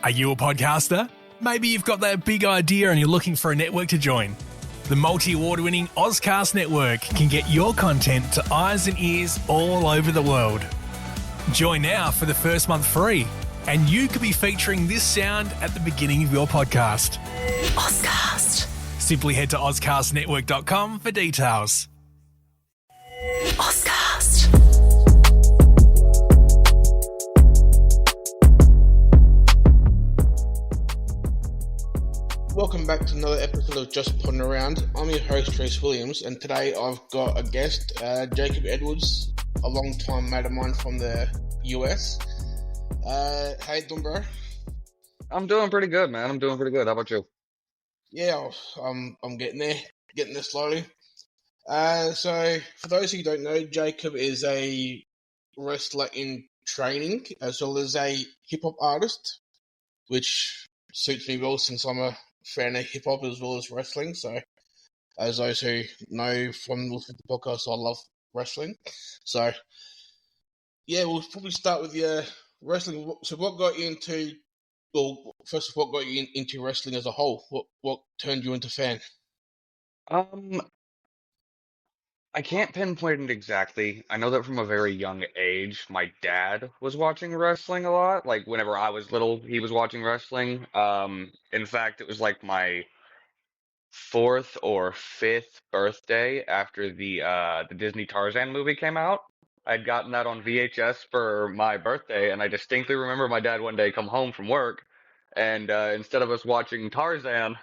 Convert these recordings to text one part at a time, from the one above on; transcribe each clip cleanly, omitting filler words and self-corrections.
Are you a podcaster? Maybe you've got that big idea and you're looking for a network to join. The multi-award winning Ozcast Network can get your content to eyes and ears all over the world. Join now for the first month free, and you could be featuring this sound at the beginning of your podcast. Ozcast. Simply head to ozcastnetwork.com for details. Ozcast. Welcome back to another episode of Just Podding Around. I'm your host, Trace Williams, and today I've got a guest, Jacob Edwards, a long-time mate of mine from the US. How you doing, bro? I'm doing pretty good, man. I'm doing pretty good. How about you? Yeah, I'm getting there slowly. So, for those who don't know, Jacob is a wrestler in training, as well as a hip-hop artist, which suits me well since I'm a fan of hip-hop as well as wrestling. So, as those who know from listening to the podcast, I love wrestling. So, yeah, we'll probably start with your wrestling. So, what got you into, well, first of all, what got you into wrestling as a whole? What turned you into fan? Um, I can't pinpoint it exactly. I know that from a very young age, my dad was watching wrestling a lot. Like whenever I was little, he was watching wrestling. In fact, it was like my fourth or fifth birthday after the Disney Tarzan movie came out. I'd gotten that on VHS for my birthday, and I distinctly remember my dad one day come home from work, and instead of us watching Tarzan,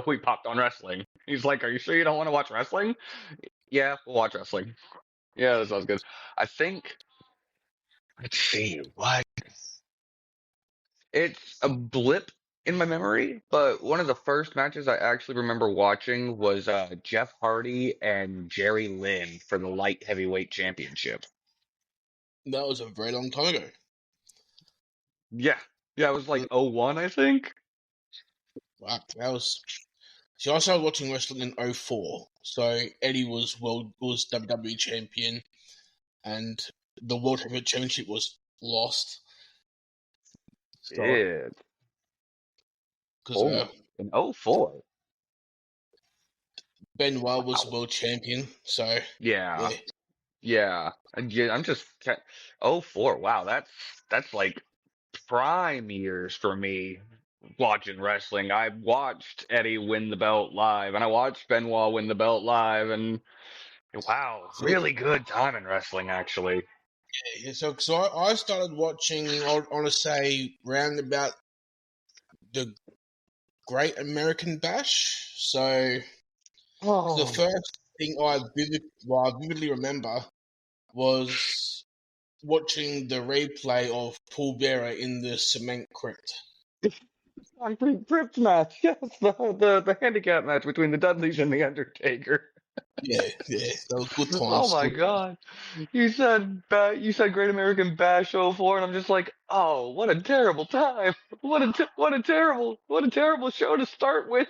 we popped on wrestling. He's like, "Are you sure you don't want to watch wrestling?" Yeah, we'll watch wrestling. Yeah, that sounds good. I think. Let's see. What? It's a blip in my memory, but one of the first matches I actually remember watching was Jeff Hardy and Jerry Lynn for the light heavyweight championship. That was a very long time ago. Yeah, yeah, it was like '01, I think. Wow, that was. See, I started watching wrestling in '04. So Eddie was WWE champion, and the World Heavyweight Championship was lost. So, Yeah. because Oh, in '04. Benoit was Wow. world champion. So Yeah, yeah, yeah. Yeah, I'm just '04. Wow, that's like prime years for me watching wrestling. I watched Eddie win the belt live, and I watched Benoit win the belt live, and wow, so really good time in wrestling, actually. yeah, so I started watching. I want to say round about the Great American Bash. So the Oh, first thing I vividly remember was watching the replay of Paul Bearer in the cement crypt. concrete crypt match. Yes, the handicap match between the Dudleys and the Undertaker. Yeah, that was good Oh times. my Good. God. You said Great American Bash '04, and I'm just like, oh, what a terrible time. What a terrible show to start with.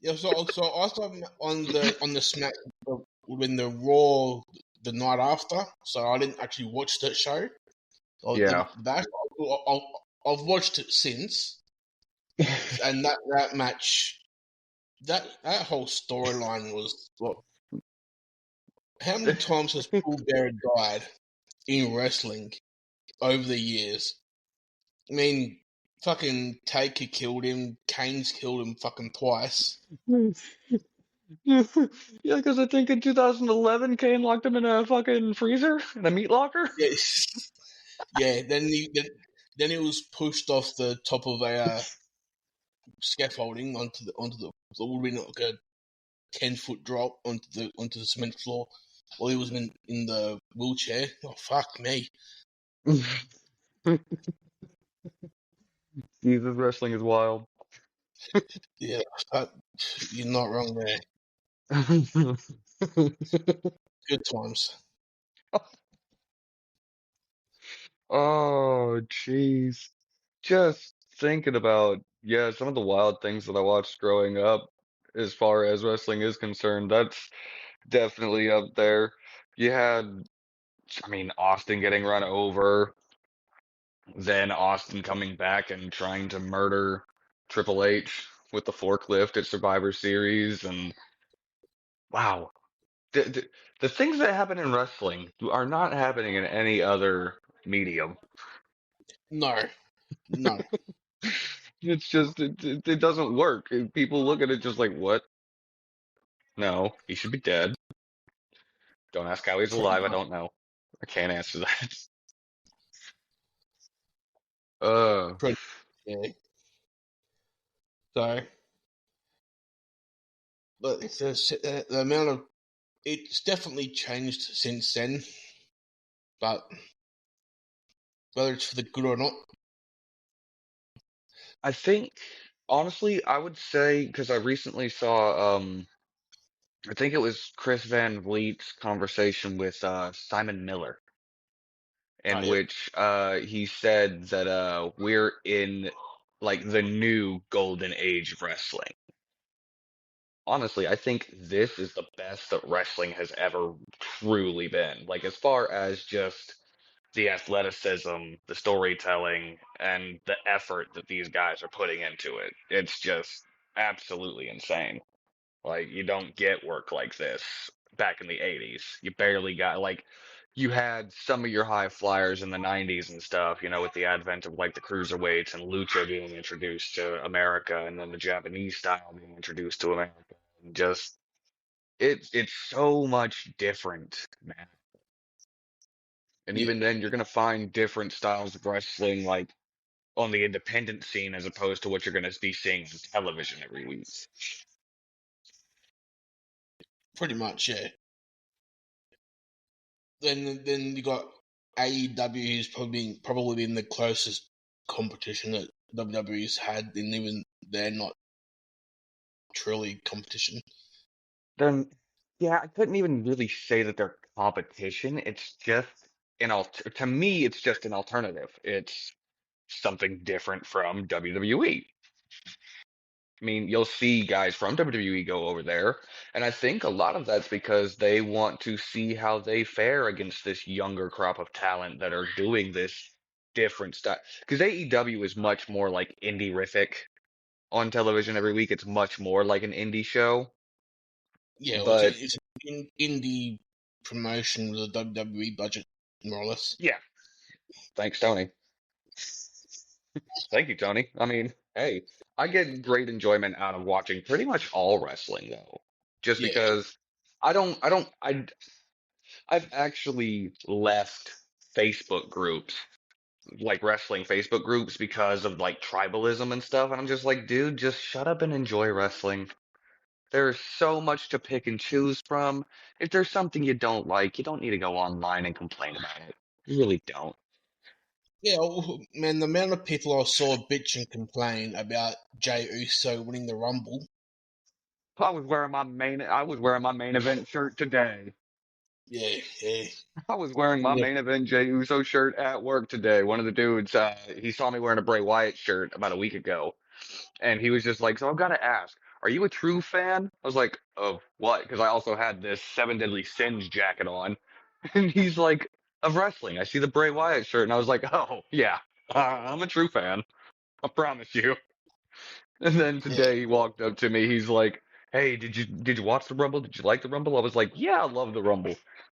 Yeah, so I started on the Smack when the Raw the night after, so I didn't actually watch that show. Or Yeah. the Bash. I've watched it since, and that match, that whole storyline was what? How many times has Paul Bearer died in wrestling over the years? I mean, fucking Taker killed him, Kane's killed him fucking twice. Yeah, because I think in 2011, Kane locked him in a fucking freezer, in a meat locker. Yeah, yeah. Then he was pushed off the top of a scaffolding onto the. So it would have been like a 10-foot drop onto the cement floor while he was in the wheelchair. Oh fuck me! Jesus, wrestling is wild. Yeah, that, you're not wrong there. Good times. Oh, jeez. Just thinking about, yeah, some of the wild things that I watched growing up as far as wrestling is concerned, that's definitely up there. You had, I mean, Austin getting run over. Then Austin coming back and trying to murder Triple H with the forklift at Survivor Series, and wow, the, the things that happen in wrestling are not happening in any other medium. No, no. It's just it doesn't work. People look at it just like, what? No, he should be dead. Don't ask how he's Pretty alive. I much. don't know. I can't answer that. Uh, Pretty, yeah. So, but it's just, the amount of it's definitely changed since then. But whether it's for the good or not, I think honestly, I would say because I recently saw I think it was Chris Van Vliet's conversation with Simon Miller, oh in yeah, which he said that we're in like the new golden age of wrestling. Honestly, I think this is the best that wrestling has ever truly been. Like, as far as just the athleticism, the storytelling, and the effort that these guys are putting into it, it's just absolutely insane. Like, you don't get work like this back in the 80s. You barely got, like, you had some of your high flyers in the 90s and stuff, with the advent of, like, the cruiserweights and lucha being introduced to America, and then the Japanese style being introduced to America. And just, it's so much different, man. And yeah, even then, you're going to find different styles of wrestling, like, on the independent scene as opposed to what you're going to be seeing on television every week. pretty much, yeah. Then you got AEW, who's probably been the closest competition that WWE's had, and even they're not truly competition. Then, yeah, I couldn't even really say that they're competition. It's just to me, it's just an alternative. It's something different from WWE. I mean, you'll see guys from WWE go over there, and I think a lot of that's because they want to see how they fare against this younger crop of talent that are doing this different stuff. Because AEW is much more like indie-rific on television every week. It's much more like an indie show. Yeah, But it's an indie promotion with a WWE budget, more or less. yeah, thanks, Tony. Thank you, Tony. I mean, hey, I get great enjoyment out of watching pretty much all wrestling though. Just Yeah, because I've actually left Facebook groups, like wrestling Facebook groups because of like tribalism and stuff, and I'm just like, dude, just shut up and enjoy wrestling. There's so much to pick and choose from. If there's something you don't like, you don't need to go online and complain about it. You really don't. yeah. Man, the amount of people I saw bitch and complain about Jay Uso winning the Rumble. I was wearing my main event shirt today. Yeah, yeah, I was wearing my yeah. main event Jey Uso shirt at work today. One of the dudes, he saw me wearing a Bray Wyatt shirt about a week ago, and he was just like, "So I've got to ask, are you a true fan?" I was like, "Of what?" Because I also had this Seven Deadly Sins jacket on, and he's like, "Of wrestling." I see the Bray Wyatt shirt, and I was like, "Oh yeah, I'm a true fan. I promise you." And then Yeah. today he walked up to me. He's like, "Hey, did you watch the Rumble? Did you like the Rumble?" I was like, "Yeah, I love the Rumble."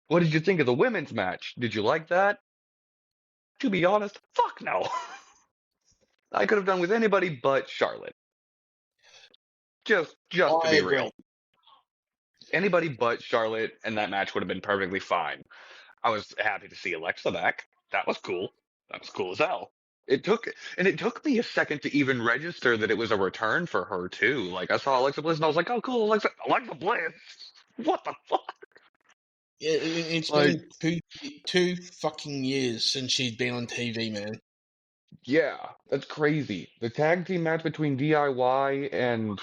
"What did you think of the women's match? Did you like that?" To be honest, fuck no. I could have done with anybody but Charlotte. Just to I be agree. real. Anybody but Charlotte, and that match would have been perfectly fine. I was happy to see Alexa back. That was cool. That was cool as hell. It took me a second to even register that it was a return for her too. Like I saw Alexa Bliss and I was like, "Oh, cool, Alexa Bliss." What the fuck? Yeah, it's Like, been two fucking years since she's been on TV, man. yeah, that's crazy. The tag team match between DIY and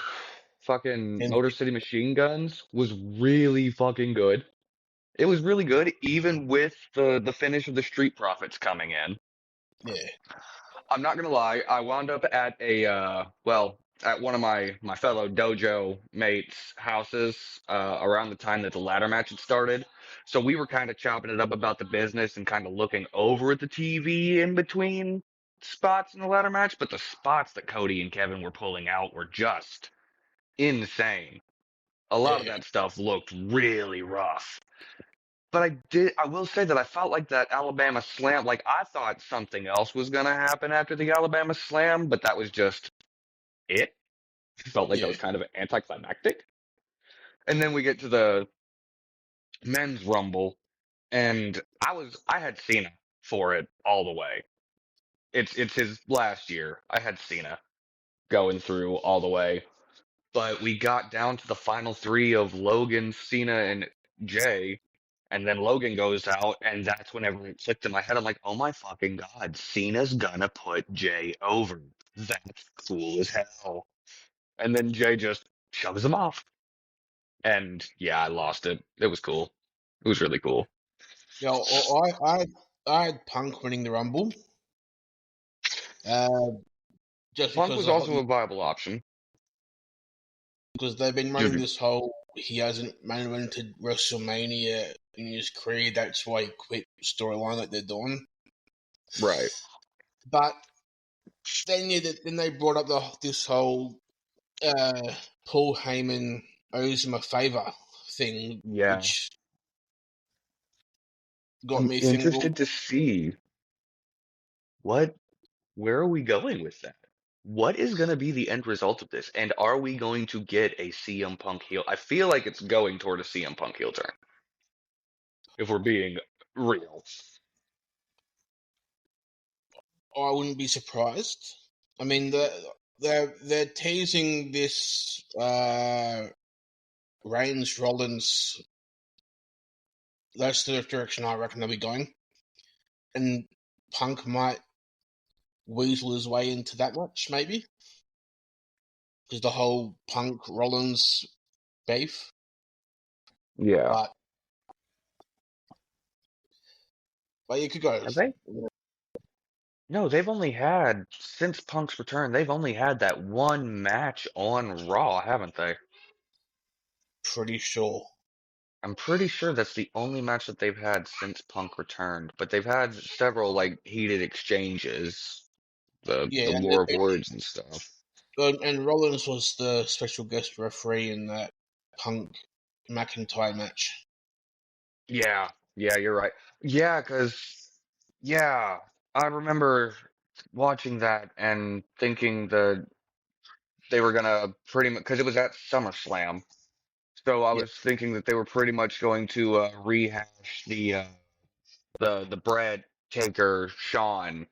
fucking And Motor City Machine Guns was really fucking good. It was really good, even with the finish of the Street Profits coming in. yeah, I'm not gonna lie, I wound up at at one of my fellow dojo mates' houses around the time that the ladder match had started. So we were kind of chopping it up about the business and kind of looking over at the TV in between. spots in the ladder match, but the spots that Cody and Kevin were pulling out were just insane. A lot of Yeah, that stuff looked really rough. But I will say that I felt like that Alabama Slam, like I thought something else was going to happen after the Alabama Slam, but that was just it. Felt like that yeah. was kind of anticlimactic. And then we get to the men's rumble, and I had Cena for it all the way. It's his last year. I had Cena going through all the way. But we got down to the final three of Logan, Cena, and Jay, and then Logan goes out, and that's whenever it clicked in my head. I'm like, oh my fucking god, Cena's gonna put Jay over. That's cool as hell. And then Jay just shoves him off. And yeah, I lost it. It was cool. It was really cool. You know, I had Punk winning the Rumble, uh, just Punk because was also a viable option. they've been running Dude, this whole he hasn't main evented WrestleMania in his career. That's why he quit storyline that they're doing. right. But then then they brought up this whole Paul Heyman owes him a favor thing, Yeah. which got I'm me thinking. interested to see where are we going with that? What is going to be the end result of this? And are we going to get a CM Punk heel? I feel like it's going toward a CM Punk heel turn, if we're being real. I wouldn't be surprised. I mean, they're teasing this Reigns Rollins. That's the direction I reckon they'll be going, and Punk might weasel his way into that match, maybe, because the whole Punk Rollins beef. Yeah. But you could go. Have they? No, they've only had, since Punk's return, they've only had that one match on Raw, haven't they? Pretty sure. I'm pretty sure that's the only match that they've had since Punk returned, but they've had several like heated exchanges, the Yeah, war of words and stuff. and Rollins was the special guest referee in that Punk McIntyre match. Yeah, yeah, you're right. Yeah, yeah, I remember watching that and thinking that they were gonna pretty much, because it was at SummerSlam, so I Yeah, was thinking that they were pretty much going to rehash the Brett Taker Shawn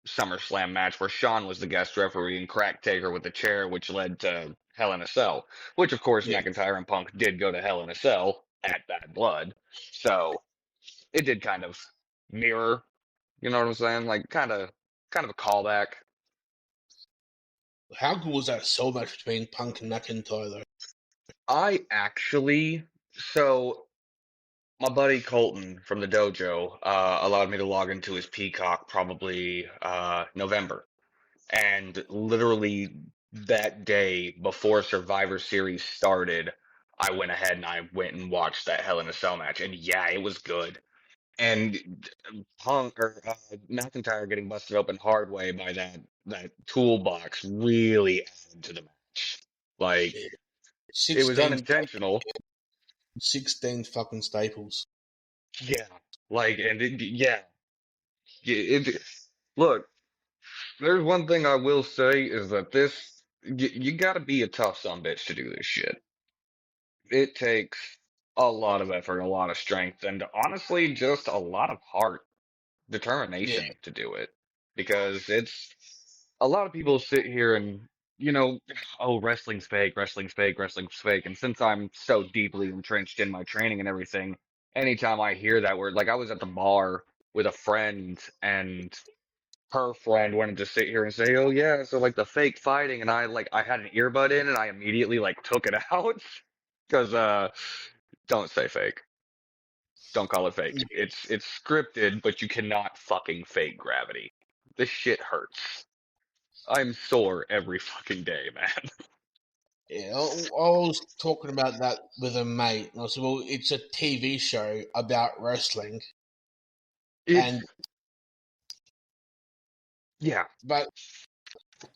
SummerSlam match where Shawn was the guest referee and cracked Taker with a chair, which led to Hell in a Cell. Which, of course, yeah. McIntyre and Punk did go to Hell in a Cell at Bad Blood, so it did kind of mirror. You know what I'm saying? Like kind of a callback. How good was that soul match between Punk and McIntyre, though? I actually so my buddy Colton from the dojo allowed me to log into his Peacock probably November. And literally that day before Survivor Series started, I went ahead and I went and watched that Hell in a Cell match. And yeah, it was good. And Punk or McIntyre getting busted open hard way by that toolbox really added to the match. Like Yeah. it was 16, unintentional. 16 fucking staples. Yeah. Like and yeah. Look, there's one thing I will say is that you got to be a tough son bitch to do this shit. It takes a lot of effort, a lot of strength, and honestly, just a lot of heart, Yeah, determination to do it. Because it's a lot of people sit here and, you know, oh, wrestling's fake, wrestling's fake, wrestling's fake. And since I'm so deeply entrenched in my training and everything, anytime I hear that word, like I was at the bar with a friend and her friend wanted to sit here and say, "Oh yeah, so like the fake fighting," and I had an earbud in and I immediately like took it out because don't say fake, don't call it fake. It's scripted, but you cannot fucking fake gravity. This shit hurts. I'm sore every fucking day, man. yeah. I was talking about that with a mate, and I said, "Well, it's a TV show about wrestling, It's and Yeah, but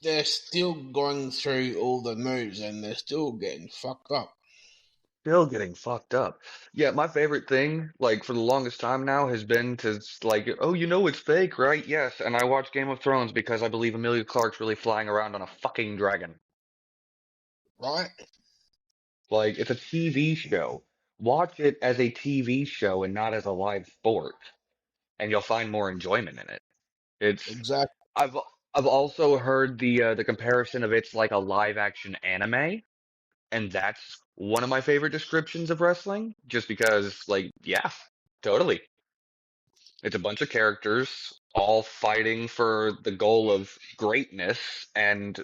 they're still going through all the moves and they're still getting fucked up. still getting fucked up. Yeah, my favorite thing, like for the longest time now, has been to like, oh, you know it's fake, right? Yes, and I watch Game of Thrones because I believe Emilia Clarke's really flying around on a fucking dragon. Right? Like, it's a TV show. Watch it as a TV show and not as a live sport, and you'll find more enjoyment in it. It's Exactly. I've I've also heard the comparison of it's like a live action anime, and that's one of my favorite descriptions of wrestling, just because like yeah, totally. It's a bunch of characters all fighting for the goal of greatness, and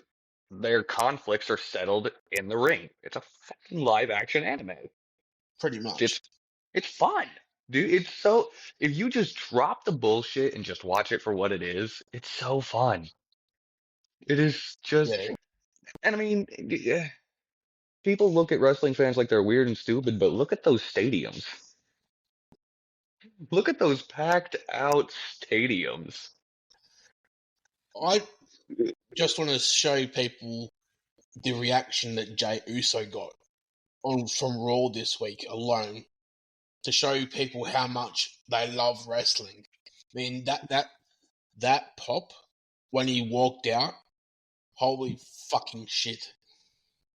their conflicts are settled in the ring. It's a fucking live action anime. Pretty much. It's it's fun. Dude, it's so if you just drop the bullshit and just watch it for what it is, it's so fun. It is just, Yeah. and I mean, people look at wrestling fans like they're weird and stupid, but look at those stadiums. Look at those packed out stadiums. I just want to show people the reaction that Jay Uso got on from Raw this week alone to show people how much they love wrestling. I mean that pop when he walked out, holy fucking shit.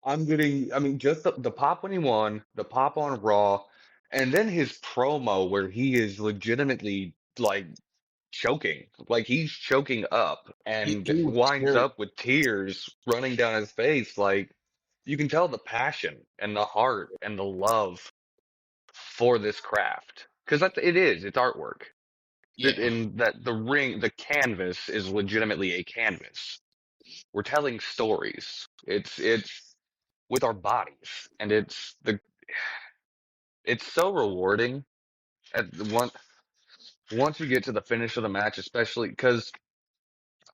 I mean, just the pop when he won, the pop on Raw, and then his promo where he is legitimately like choking. Like he's choking up and He was winds tearing. up with tears running down his face. Like you can tell the passion and the heart and the love for this craft. Because that's it is, it's artwork. Yeah, In that the ring, the canvas is legitimately a canvas. We're telling stories. It's with our bodies, and it's so rewarding at the one once you get to the finish of the match, especially because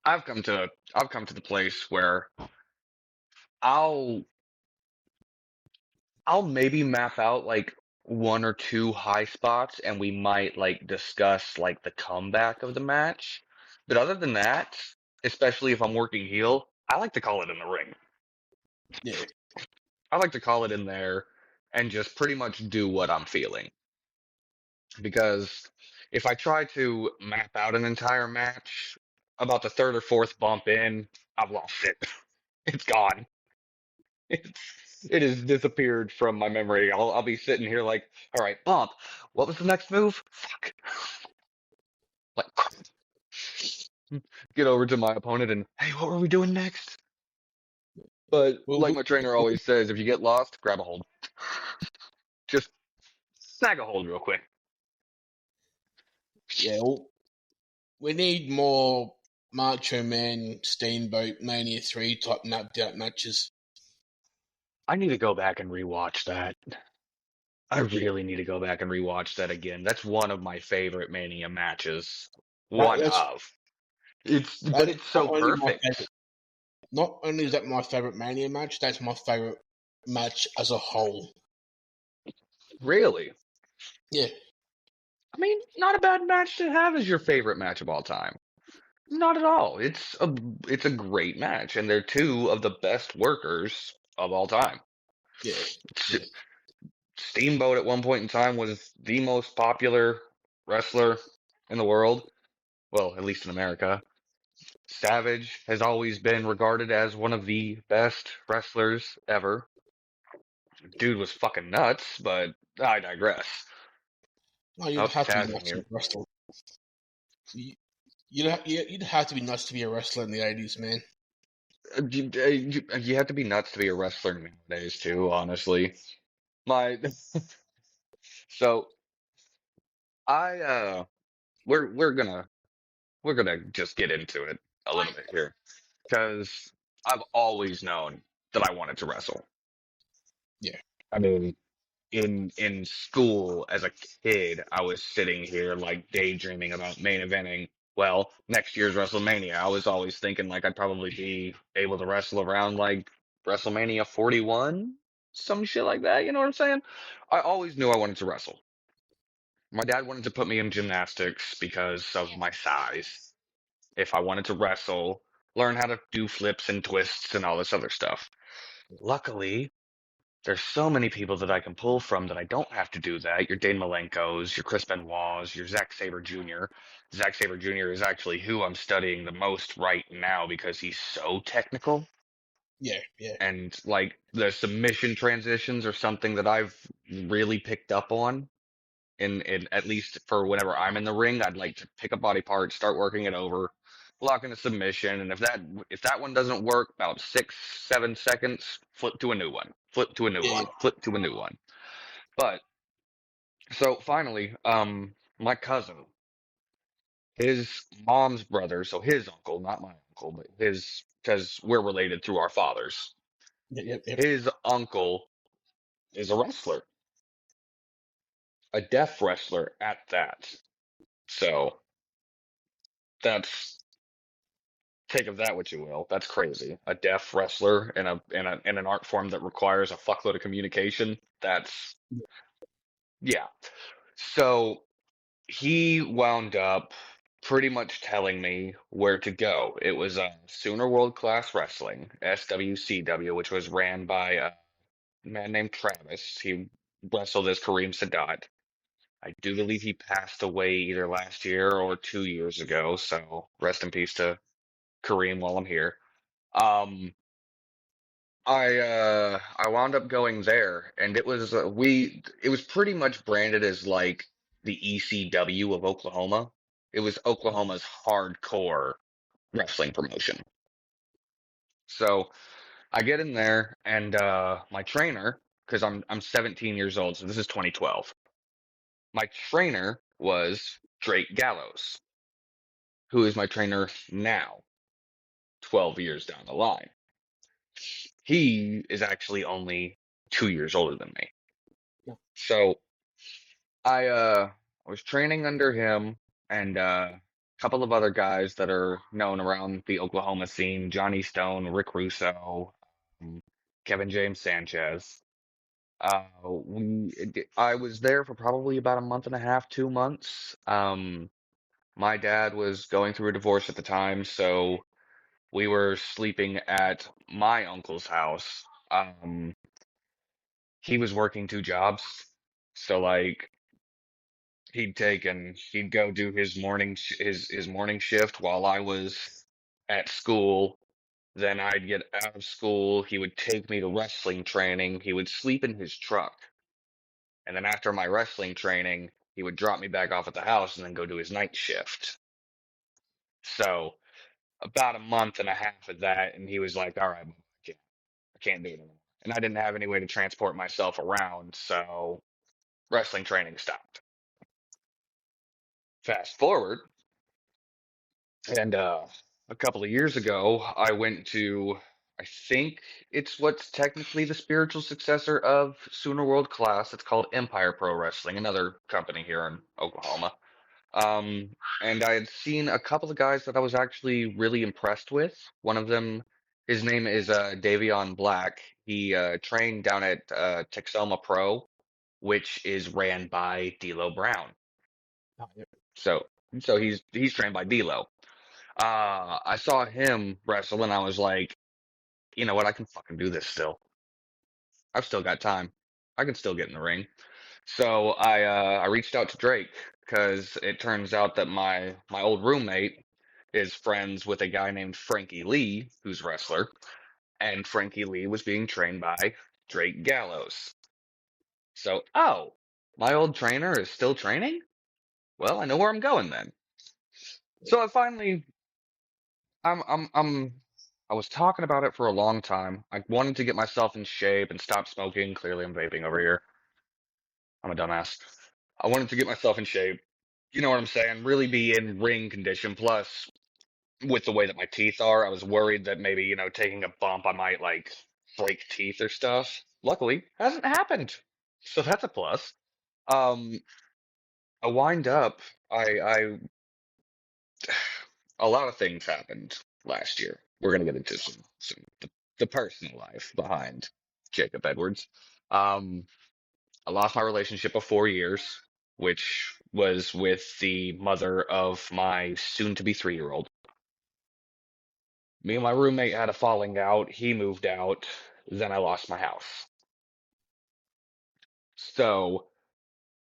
I've come to the place where I'll I'll maybe map out like one or two high spots and we might like discuss like the comeback of the match. But other than that, especially if I'm working heel, I like to call it in the ring. yeah, I like to call it in there and just pretty much do what I'm feeling. Because if I try to map out an entire match, about the third or fourth bump in, I've lost it. It's gone. It has disappeared from my memory. I'll be sitting here like, all right, bump. What was the next move? Fuck. Like, get over to my opponent and, hey, what were we doing next? But well, like my trainer always says, if you get lost, grab a hold. Just snag a hold real quick. yeah. Well, we need more Macho Man Steamboat Mania 3 type napped out matches. I need to go back and rewatch that. I really need to go back and rewatch that again. That's one of my favorite Mania matches. That, One that's of. But that's it's not so only my favorite. perfect. Not only is that my favorite Mania match, that's my favorite match as a whole. Really. Yeah, I mean, not a bad match to have as your favorite match of all time. Not at all. It's a great match, and they're two of the best workers of all time. yeah, S- yeah. Steamboat at one point in time was the most popular wrestler in the world. Well, at least in America. Savage has always been regarded as one of the best wrestlers ever. Dude was fucking nuts, but I digress. No, you'd Oh, have to be Taz in nuts to be here. a wrestler. You- you'd have to be nuts to be a wrestler in the 80s, man. You have to be nuts to be a wrestler nowadays, too, honestly. My so I we're we're gonna just get into it a little bit here because I've always known that I wanted to wrestle. Yeah, I mean, in school as a kid, I was sitting here like daydreaming about main eventing. Well, next year's WrestleMania, I was always thinking like I'd probably be able to wrestle around like WrestleMania 41, some shit like that. You know what I'm saying? I always knew I wanted to wrestle. My dad wanted to put me in gymnastics because of my size. if I wanted to wrestle, learn how to do flips and twists and all this other stuff. Luckily, there's so many people that I can pull from that I don't have to do that. Your Dane Malenkos, your Chris Benoit's, your Zack Sabre Jr. Zack Sabre Jr. is actually who I'm studying the most right now because he's so technical. Yeah, yeah, And like the submission transitions are something that I've really picked up on. In at least for whenever I'm in the ring, I'd like to pick a body part, start working it over, lock in a submission, and if that one doesn't work, about 6, 7 seconds, flip to a new one, flip to a new yeah, one, flip to a new one. But so finally, my cousin, his mom's brother, so his uncle, not my uncle, but his, because we're related through our fathers. yep, yep. His uncle is a wrestler, a deaf wrestler at that. So that's take of that what you will. That's crazy. A deaf wrestler in an art form that requires a fuckload of communication. That's yeah. So he wound up pretty much telling me where to go. It was Sooner World Class Wrestling, SWCW, which was ran by a man named Travis. He wrestled as Kareem Sadat. I do believe he passed away either last year or 2 years ago. So rest in peace to Kareem while I'm here. Um, I wound up going there, and it was pretty much branded as like the ECW of Oklahoma. It was Oklahoma's hardcore wrestling promotion. So I get in there, and my trainer, because I'm 17 years old, so this is 2012. My trainer was Drake Gallows, who is my trainer now, 12 years down the line. He is actually only 2 years older than me. Yeah. So I was training under him and a couple of other guys that are known around the Oklahoma scene, Johnny Stone, Rick Russo, um, Kevin James Sanchez. I was there for probably about a month and a half, 2 months. My dad was going through a divorce at the time, so we were sleeping at my uncle's house. He was working two jobs, so like he'd go do his his morning shift while I was at school. Then I'd get out of school. He would take me to wrestling training. He would sleep in his truck. And then after my wrestling training, he would drop me back off at the house and then go do his night shift. So about a month and a half of that, and he was like, "All right, I can't do it anymore." And I didn't have any way to transport myself around, so wrestling training stopped. Fast forward, and a couple of years ago, I went to, I think it's what's technically the spiritual successor of Sooner World Class. It's called Empire Pro Wrestling, another company here in Oklahoma. Um, and I had seen a couple of guys that I was actually really impressed with. One of them, his name is Davion Black. He trained down at Texoma Pro, which is ran by D'Lo Brown. Oh, yep. So he's trained by D'Lo. I saw him wrestle and I was like, you know what? I can fucking do this still. I've still got time. I can still get in the ring. So I reached out to Drake because it turns out that my old roommate is friends with a guy named Frankie Lee, who's a wrestler, and Frankie Lee was being trained by Drake Gallows. So, oh, my old trainer is still training? Well, I know where I'm going then. So I'm I was talking about it for a long time. I wanted to get myself in shape and stop smoking. Clearly, I'm vaping over here. I'm a dumbass. I wanted to get myself in shape. You know what I'm saying? Really be in ring condition. Plus, with the way that my teeth are, I was worried that maybe, taking a bump, I might like break teeth or stuff. Luckily, hasn't happened. So that's a plus. Um, I wind up, I a lot of things happened last year. We're gonna get into some the personal life behind Jacob Edwards. Um, I lost my relationship of 4 years, which was with the mother of my soon-to-be 3-year-old. Me and my roommate had a falling out. He moved out. Then I lost my house. So,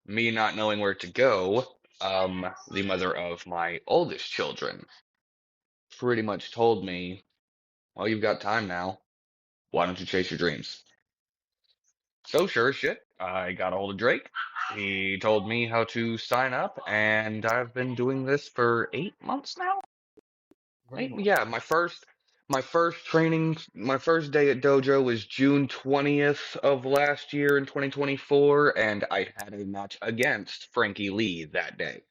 me not knowing where to go, the mother of my oldest children pretty much told me, well, you've got time now. Why don't you chase your dreams? So, sure as shit, I got a hold of Drake. He told me how to sign up, and I've been doing this for 8 months now. Very nice. Yeah, my first day at dojo was June 20th of last year in 2024, and I had a match against Frankie Lee that day.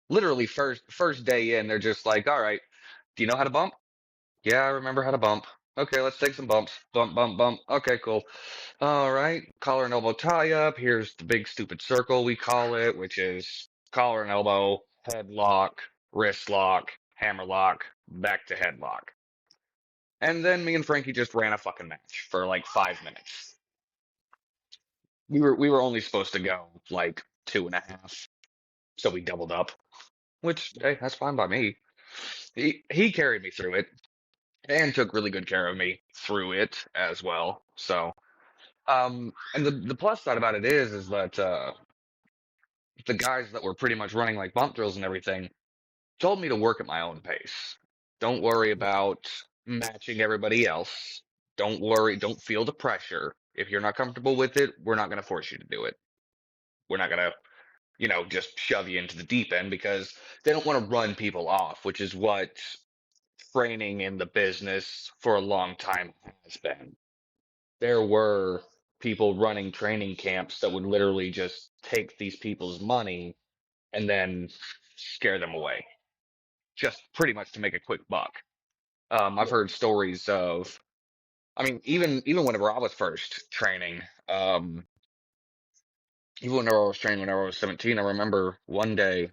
Literally first day in, they're just like, "All right, do you know how to bump?" "Yeah, I remember how to bump." "Okay, let's take some bumps. Bump, bump, bump." "Okay, cool. All right, collar and elbow tie up. Here's the big stupid circle we call it, which is collar and elbow, headlock, wrist lock, hammer lock, back to headlock." And then me and Frankie just ran a fucking match for like 5 minutes. We were only supposed to go like 2.5, so we doubled up, which hey, that's fine by me. He carried me through it and took really good care of me through it as well. So and the plus side about it is that the guys that were pretty much running like bump drills and everything told me to work at my own pace. Don't worry about matching everybody else. Don't worry, don't feel the pressure. If you're not comfortable with it, we're not going to force you to do it. We're not going to, just shove you into the deep end because they don't want to run people off, which is what training in the business for a long time has been. There were people running training camps that would literally just take these people's money and then scare them away, just pretty much to make a quick buck. I've Yeah. heard stories of, I mean, even whenever I was first training, even whenever I was 17, I remember one day,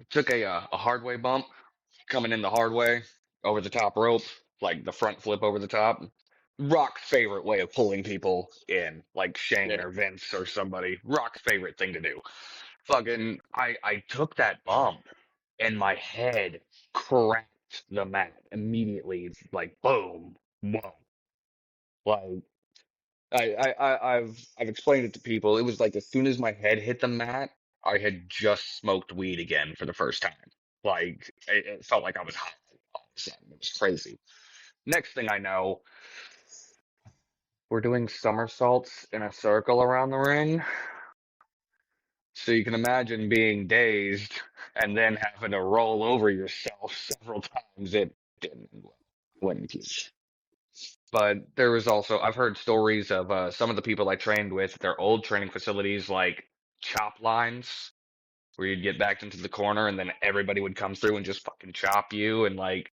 took a hard way bump coming in the hard way over the top rope, like the front flip over the top. Rock's favorite way of pulling people in, like Shane Yeah. or Vince or somebody. Rock's favorite thing to do. Fucking, I took that bump and my head cracked the mat immediately. It's like boom, whoa. Like I've explained it to people. It was like as soon as my head hit the mat, I had just smoked weed again for the first time. Like it felt like I was high all of a sudden. It was crazy. Next thing I know, we're doing somersaults in a circle around the ring. So you can imagine being dazed and then having to roll over yourself several times. It didn't wouldn't teach. But there was also I've heard stories of some of the people I trained with at their old training facilities, like chop lines, where you'd get backed into the corner and then everybody would come through and just fucking chop you. And like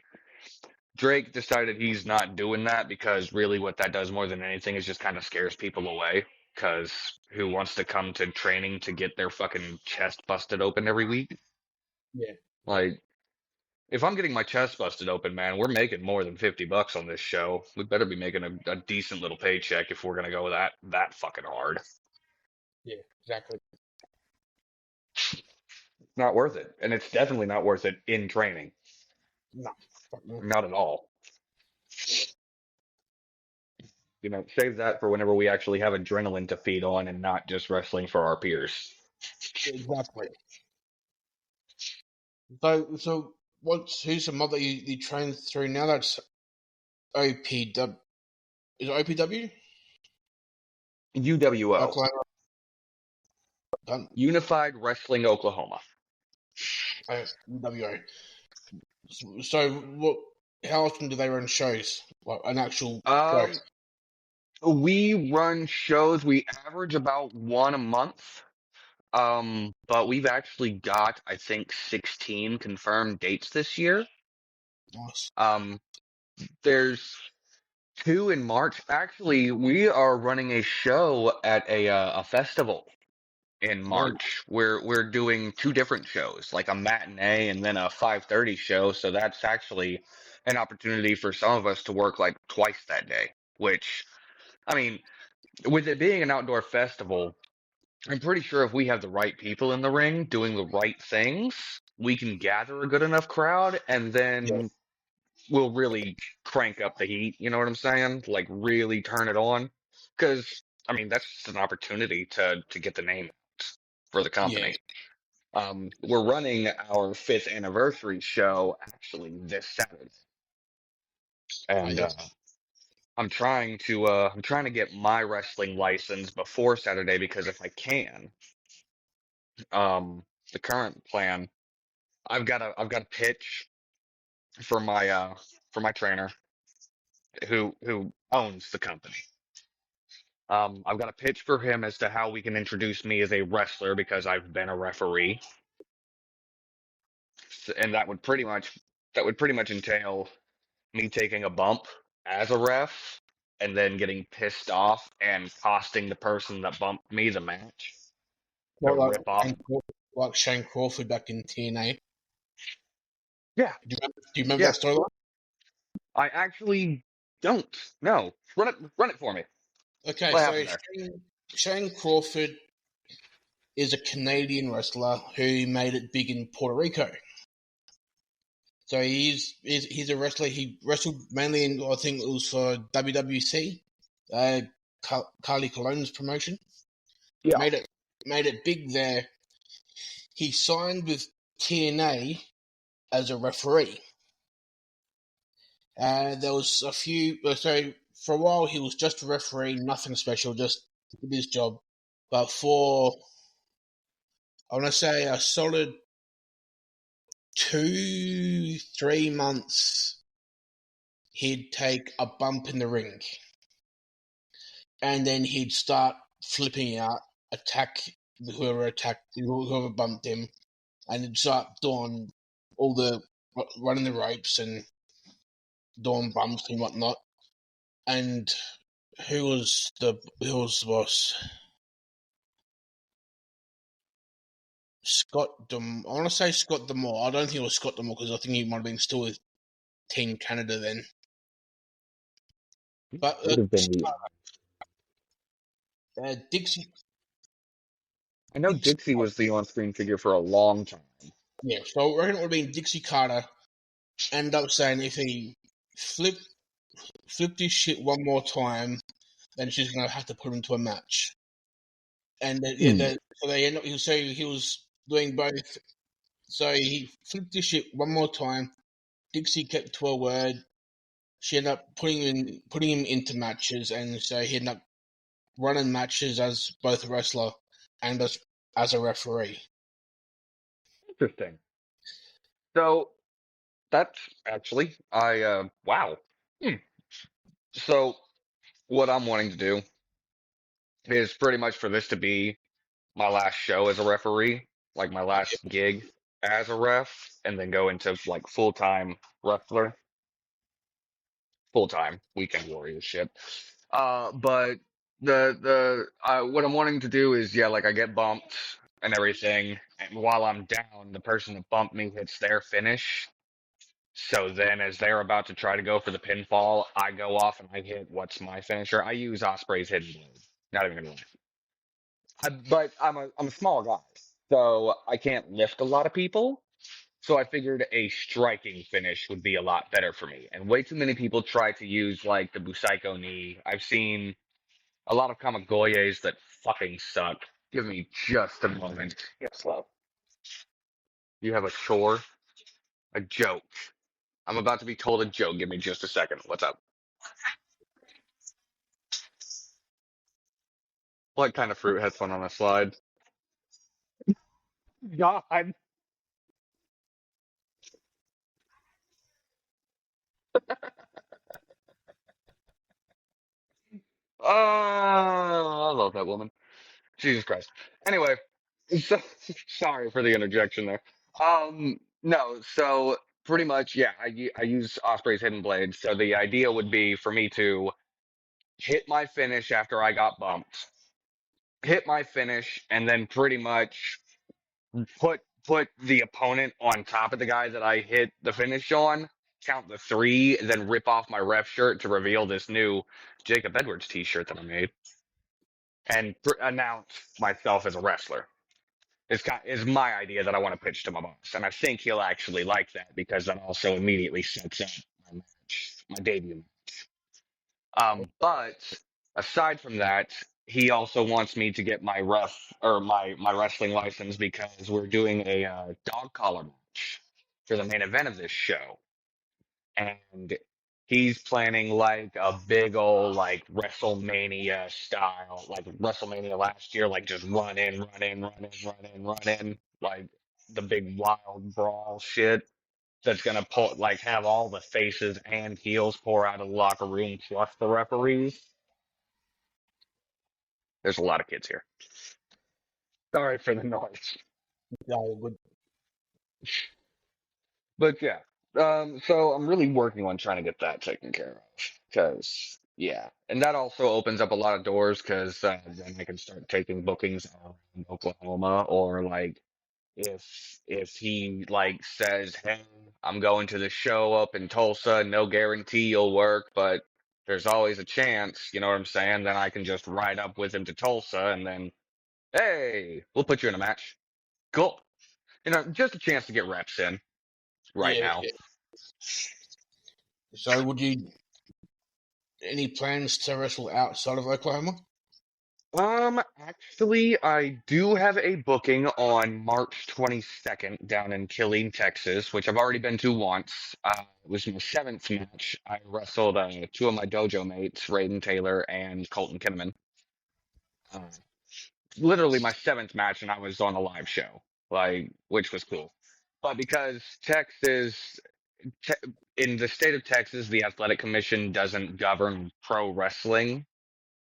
Drake decided he's not doing that because really what that does more than anything is just kind of scares people away. Because who wants to come to training to get their fucking chest busted open every week? Yeah. Like, if I'm getting my chest busted open, man, we're making more than $50 on this show. We better be making a decent little paycheck if we're gonna go that fucking hard. Yeah. Exactly. Not worth it, and it's definitely not worth it in training. No. Fuck no. Not at all. Save that for whenever we actually have adrenaline to feed on and not just wrestling for our peers. Exactly. So who's the mod that you train through now? That's OPW. Is it OPW? UWO, Oklahoma. Done. Unified Wrestling Oklahoma. UWO. So what? How often do they run shows? Like an actual show? We run shows. We average about one a month. But we've actually got, I think, 16 confirmed dates this year. Nice. There's two in March. Actually, we are running a show at a festival in March. We're doing two different shows, like a matinee and then a 5:30 show. So that's actually an opportunity for some of us to work like twice that day, which, I mean, with it being an outdoor festival, I'm pretty sure if we have the right people in the ring doing the right things, we can gather a good enough crowd, and Yeah. then we'll really crank up the heat. You know what I'm saying? Like really turn it on, because I mean that's just an opportunity to get the name out for the Yeah. company. We're running our fifth anniversary show actually this Saturday, Oh, and yes. I'm trying to get my wrestling license before Saturday because if I can, um, the current plan, I've got a pitch for my trainer who owns the company. I've got a pitch for him as to how we can introduce me as a wrestler because I've been a referee, and that would pretty much entail me taking a bump as a ref and then getting pissed off and costing the person that bumped me the match to Well, rip off. like Shane Crawford back in TNA. Yeah, Do you remember yeah. that storyline? I actually don't. No. Run it for me. Okay, What so happened there? Shane Crawford is a Canadian wrestler who made it big in Puerto Rico. So he's a wrestler. He wrestled mainly in, I think it was for WWC, Carly Colon's promotion. Yeah. Made it big there. He signed with TNA as a referee. There was a few. So for a while he was just a referee, nothing special, just did his job. But for I want to say a solid 2-3 months, he'd take a bump in the ring, and then he'd start flipping out, attacked whoever bumped him, and he'd start doing all the running the ropes and doing bumps and whatnot. And who was the boss? I want to say Scott Demore. I don't think it was Scott Demore because I think he might have been still with Team Canada then. But Would have been the. Dixie, I know Dixie, Dixie was the on-screen figure for a long time. yeah. So I reckon it would have been Dixie Carter. Ended up saying if he flipped his shit one more time, then she's gonna have to put him into a match. And Hmm. so they end up. He was doing both. So he flipped his shit one more time. Dixie kept to her word. She ended up putting him into matches, and so he ended up running matches as both a wrestler and as a referee. Interesting. So that's actually wow. Hmm. So what I'm wanting to do is pretty much for this to be my last show as a referee, like my last gig as a ref, and then go into like full-time wrestler, full-time weekend warrior shit. But the what I'm wanting to do is yeah, like I get bumped and everything, and while I'm down, the person that bumped me hits their finish. So then, as they're about to try to go for the pinfall, I go off and I hit what's my finisher. I use Osprey's hidden blade. Not even gonna lie. But I'm a small guy, so I can't lift a lot of people. So I figured a striking finish would be a lot better for me. And way too many people try to use like the Busaiko knee. I've seen a lot of Kamigoyes that fucking suck. Give me just a moment. Yes, love. You have a chore? A joke. I'm about to be told a joke. Give me just a second. What's up? What kind of fruit has fun on a slide? God. Oh, I love that woman. Jesus Christ. Anyway, so, sorry for the interjection there. No, so pretty much, yeah, I use Osprey's Hidden Blade. So the idea would be for me to hit my finish after I got bumped, hit my finish, and then pretty much put the opponent on top of the guy that I hit the finish on, count the three, then rip off my ref shirt to reveal this new Jacob Edwards t-shirt that I made, and announce myself as a wrestler. Is my idea that I want to pitch to my boss, and I think he'll actually like that because that also immediately sets up my match, my debut. But aside from that, he also wants me to get my my wrestling license because we're doing a dog collar match for the main event of this show, and he's planning like a big old like WrestleMania style, like WrestleMania last year, like just run in, run in, run in, run in, run in, like the big wild brawl shit that's gonna pull like have all the faces and heels pour out of the locker room plus the referees. There's a lot of kids here. Sorry for the noise. Yeah, good. But yeah, so I'm really working on trying to get that taken care of because yeah, and that also opens up a lot of doors because then I can start taking bookings around Oklahoma or like if he like says, hey, I'm going to the show up in Tulsa, no guarantee you'll work, but there's always a chance, you know what I'm saying? Then I can just ride up with him to Tulsa and then, hey, we'll put you in a match. Cool. You know, just a chance to get reps in right Yeah, now. yeah. So, would you any plans to wrestle outside of Oklahoma? Actually, I do have a booking on March 22nd down in Killeen, Texas, which I've already been to once. It was my seventh match. I wrestled two of my dojo mates, Raiden Taylor and Colton Kinnaman. Uh, Literally my seventh match, and I was on a live show, like, which was cool. But because te in the state of Texas, the Athletic Commission doesn't govern pro wrestling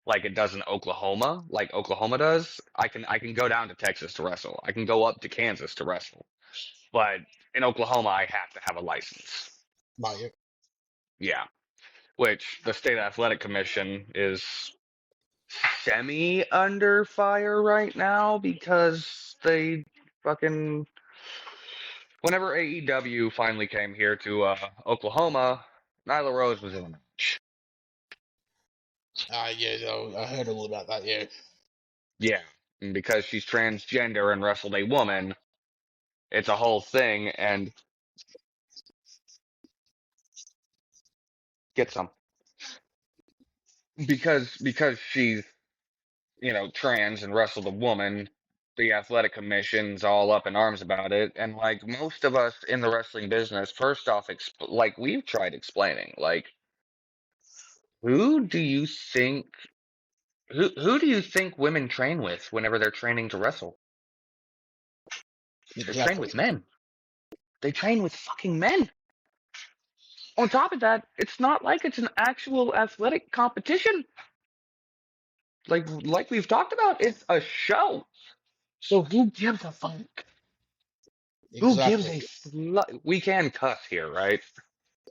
like it does in Oklahoma, like Oklahoma does. I can go down to Texas to wrestle. I can go up to Kansas to wrestle. But in Oklahoma, I have to have a license. No, yeah. Yeah, which the state athletic commission is semi under fire right now because they fucking whenever AEW finally came here to Oklahoma, Nyla Rose was in a match. Yeah, no, I heard all about that. Yeah, Yeah, and because she's transgender and wrestled a woman, it's a whole thing, and get some because she's trans and wrestled a woman. The athletic commission's all up in arms about it, and like most of us in the wrestling business, first off, like we've tried explaining, like who do you think who do you think women train with whenever they're training to wrestle? They train exactly. with men. They train with fucking men. On top of that, it's not like it's an actual athletic competition. Like we've talked about, it's a show. So who gives a fuck? Who gives Exactly. a We can cuss here, right?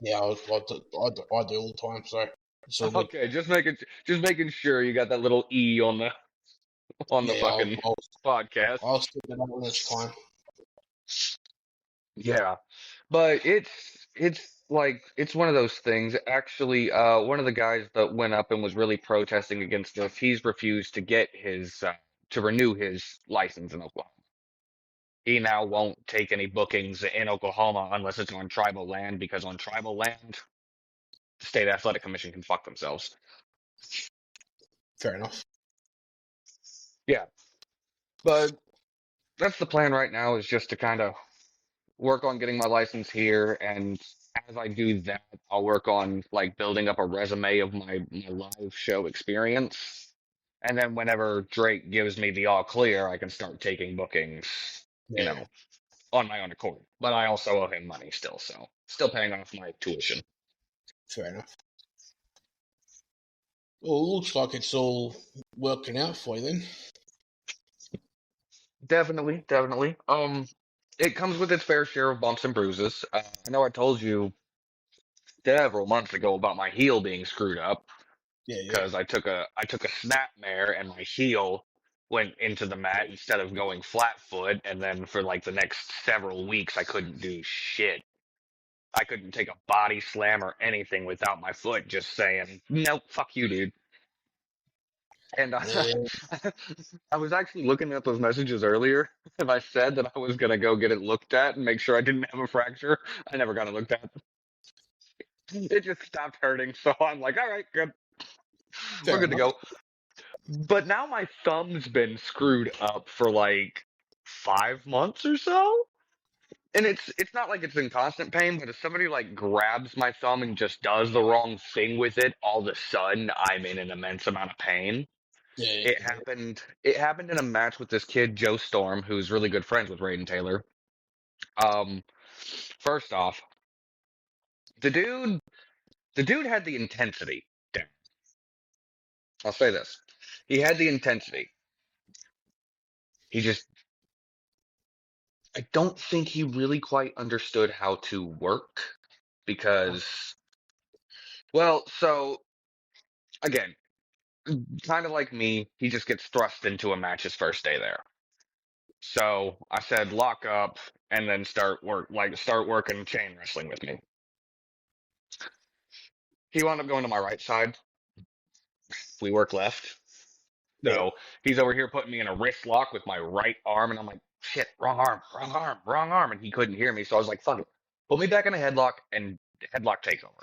Yeah, I do all the time, so it's all good. Okay, just making sure you got that little E on the Yeah, fucking podcast. I'll stick it up this time. Yeah. But it's like it's one of those things. Actually, one of the guys that went up and was really protesting against this, he's refused to get his to renew his license in Oklahoma. He now won't take any bookings in Oklahoma unless it's on tribal land because on tribal land, the state athletic commission can fuck themselves. Fair enough. Yeah, but that's the plan right now is just to kind of work on getting my license here, and as I do that, I'll work on like building up a resume of my live show experience. And then whenever Drake gives me the all clear, I can start taking bookings, you Yeah, know, on my own accord. But I also owe him money still, so still paying off my tuition. fair enough. Well, it looks like it's all working out for you then. Definitely, definitely. It comes with its fair share of bumps and bruises. I know I told you several months ago about my heel being screwed up Yeah, yeah. because I took a snapmare and my heel went into the mat instead of going flat foot, and then for like the next several weeks I couldn't do shit. I couldn't take a body slam or anything without my foot just saying, nope, fuck you, dude. And Yeah. I was actually looking at those messages earlier, and I said that I was gonna go get it looked at and make sure I didn't have a fracture. I never got it looked at. It just stopped hurting, so I'm like, all right, good. We're Fair good to enough. go. But now my thumb's been screwed up for like 5 months or so. And it's not like it's in constant pain, but if somebody like grabs my thumb and just does the wrong thing with it, all of a sudden I'm in an immense amount of pain. Yeah. It happened in a match with this kid, Joe Storm, who's really good friends with Raiden Taylor. Um, first off, the dude the dude had the intensity down. I'll say this. He had the intensity. He just I don't think he really quite understood how to work because well, so again, kind of like me, he just gets thrust into a match his first day there. So I said lock up and then start working chain wrestling with me. He wound up going to my right side. We work left. Yeah. So he's over here putting me in a wrist lock with my right arm, and I'm like, shit, wrong arm, wrong arm, wrong arm. And he couldn't hear me. So I was like, fuck it. Put me back in a headlock and headlock takes over.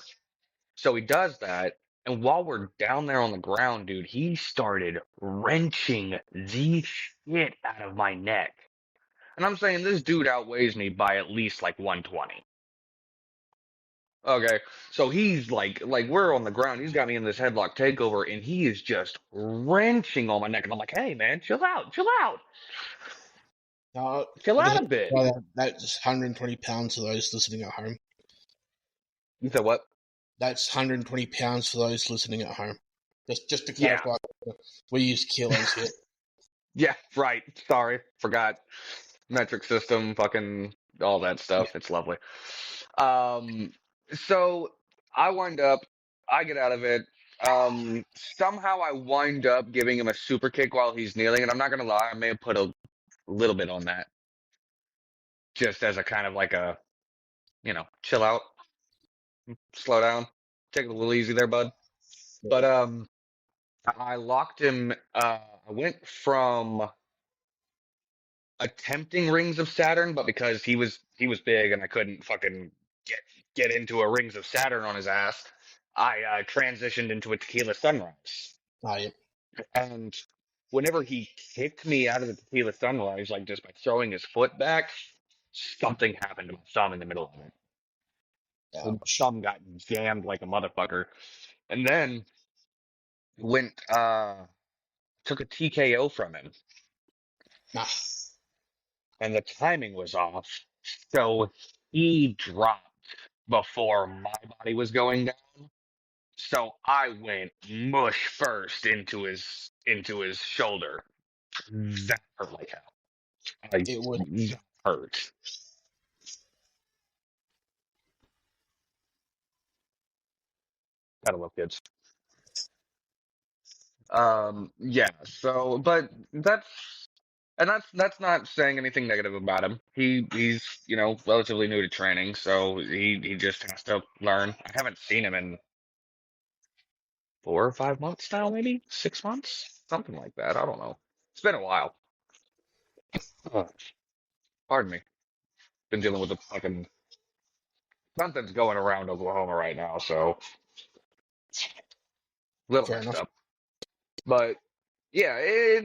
So he does that. And while we're down there on the ground, dude, he started wrenching the shit out of my neck. And I'm saying this dude outweighs me by at least like 120. Okay, so he's like we're on the ground. He's got me in this headlock takeover, and he is just wrenching on my neck. And I'm like, "Hey, man, No, chill I just out a want to bit." try that's 120 pounds for those listening at home. You said what? That's 120 pounds for those listening at home. Just to Yeah, clarify, we use kilos here. yeah, right. Sorry, forgot. Metric system, fucking all that Yeah. stuff. It's lovely. Um, so I wind up, I get out of it. Somehow I wind up giving him a super kick while he's kneeling, and I'm not gonna lie, I may have put a little bit on that, just as a kind of like a, chill out, slow down, take it a little easy there, bud. But I locked him. I went from attempting Rings of Saturn, but because he was big and I couldn't fucking get into a Rings of Saturn on his ass, I transitioned into a Tequila Sunrise. Oh, yeah. And whenever he kicked me out of the Tequila Sunrise, like just by throwing his foot back, something happened to my thumb in the middle of it. So my Ouch. thumb got jammed like a motherfucker. And then went took a TKO from him. Nah. And the timing was off. So he dropped before my body was going down. So I went mush first into his shoulder. That hurt like hell. It would. That hurt. Gotta love kids. Yeah, so but that's not saying anything negative about him. He's, relatively new to training, so he just has to learn. I haven't seen him in 4 or 5 months now, maybe 6 months, something like that. I don't know. It's been a while. Ugh, pardon me. Been dealing with the fucking something's going around Oklahoma right now, so a little Fair messed enough. up. But yeah,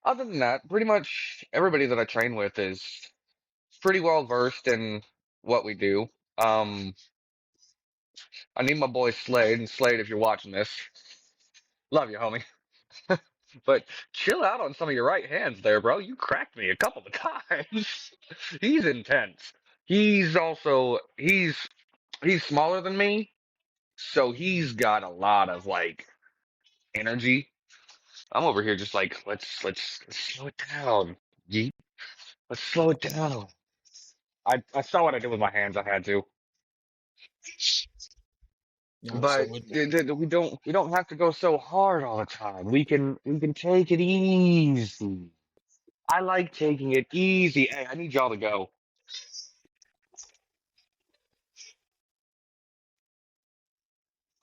other than that, pretty much everybody that I train with is pretty well versed in what we do. Um, I need my boy Slade, and Slade, if you're watching this, love you, homie. But chill out on some of your right hands there, bro. You cracked me a couple of times. He's intense. He's smaller than me, so he's got a lot of like energy. I'm over here just like let's slow it down. Yeet. Let's slow it down. I saw what I did with my hands. I had to, No, so but we don't have to go so hard all the time. We can take it easy. I like taking it easy. Hey, I need y'all to go.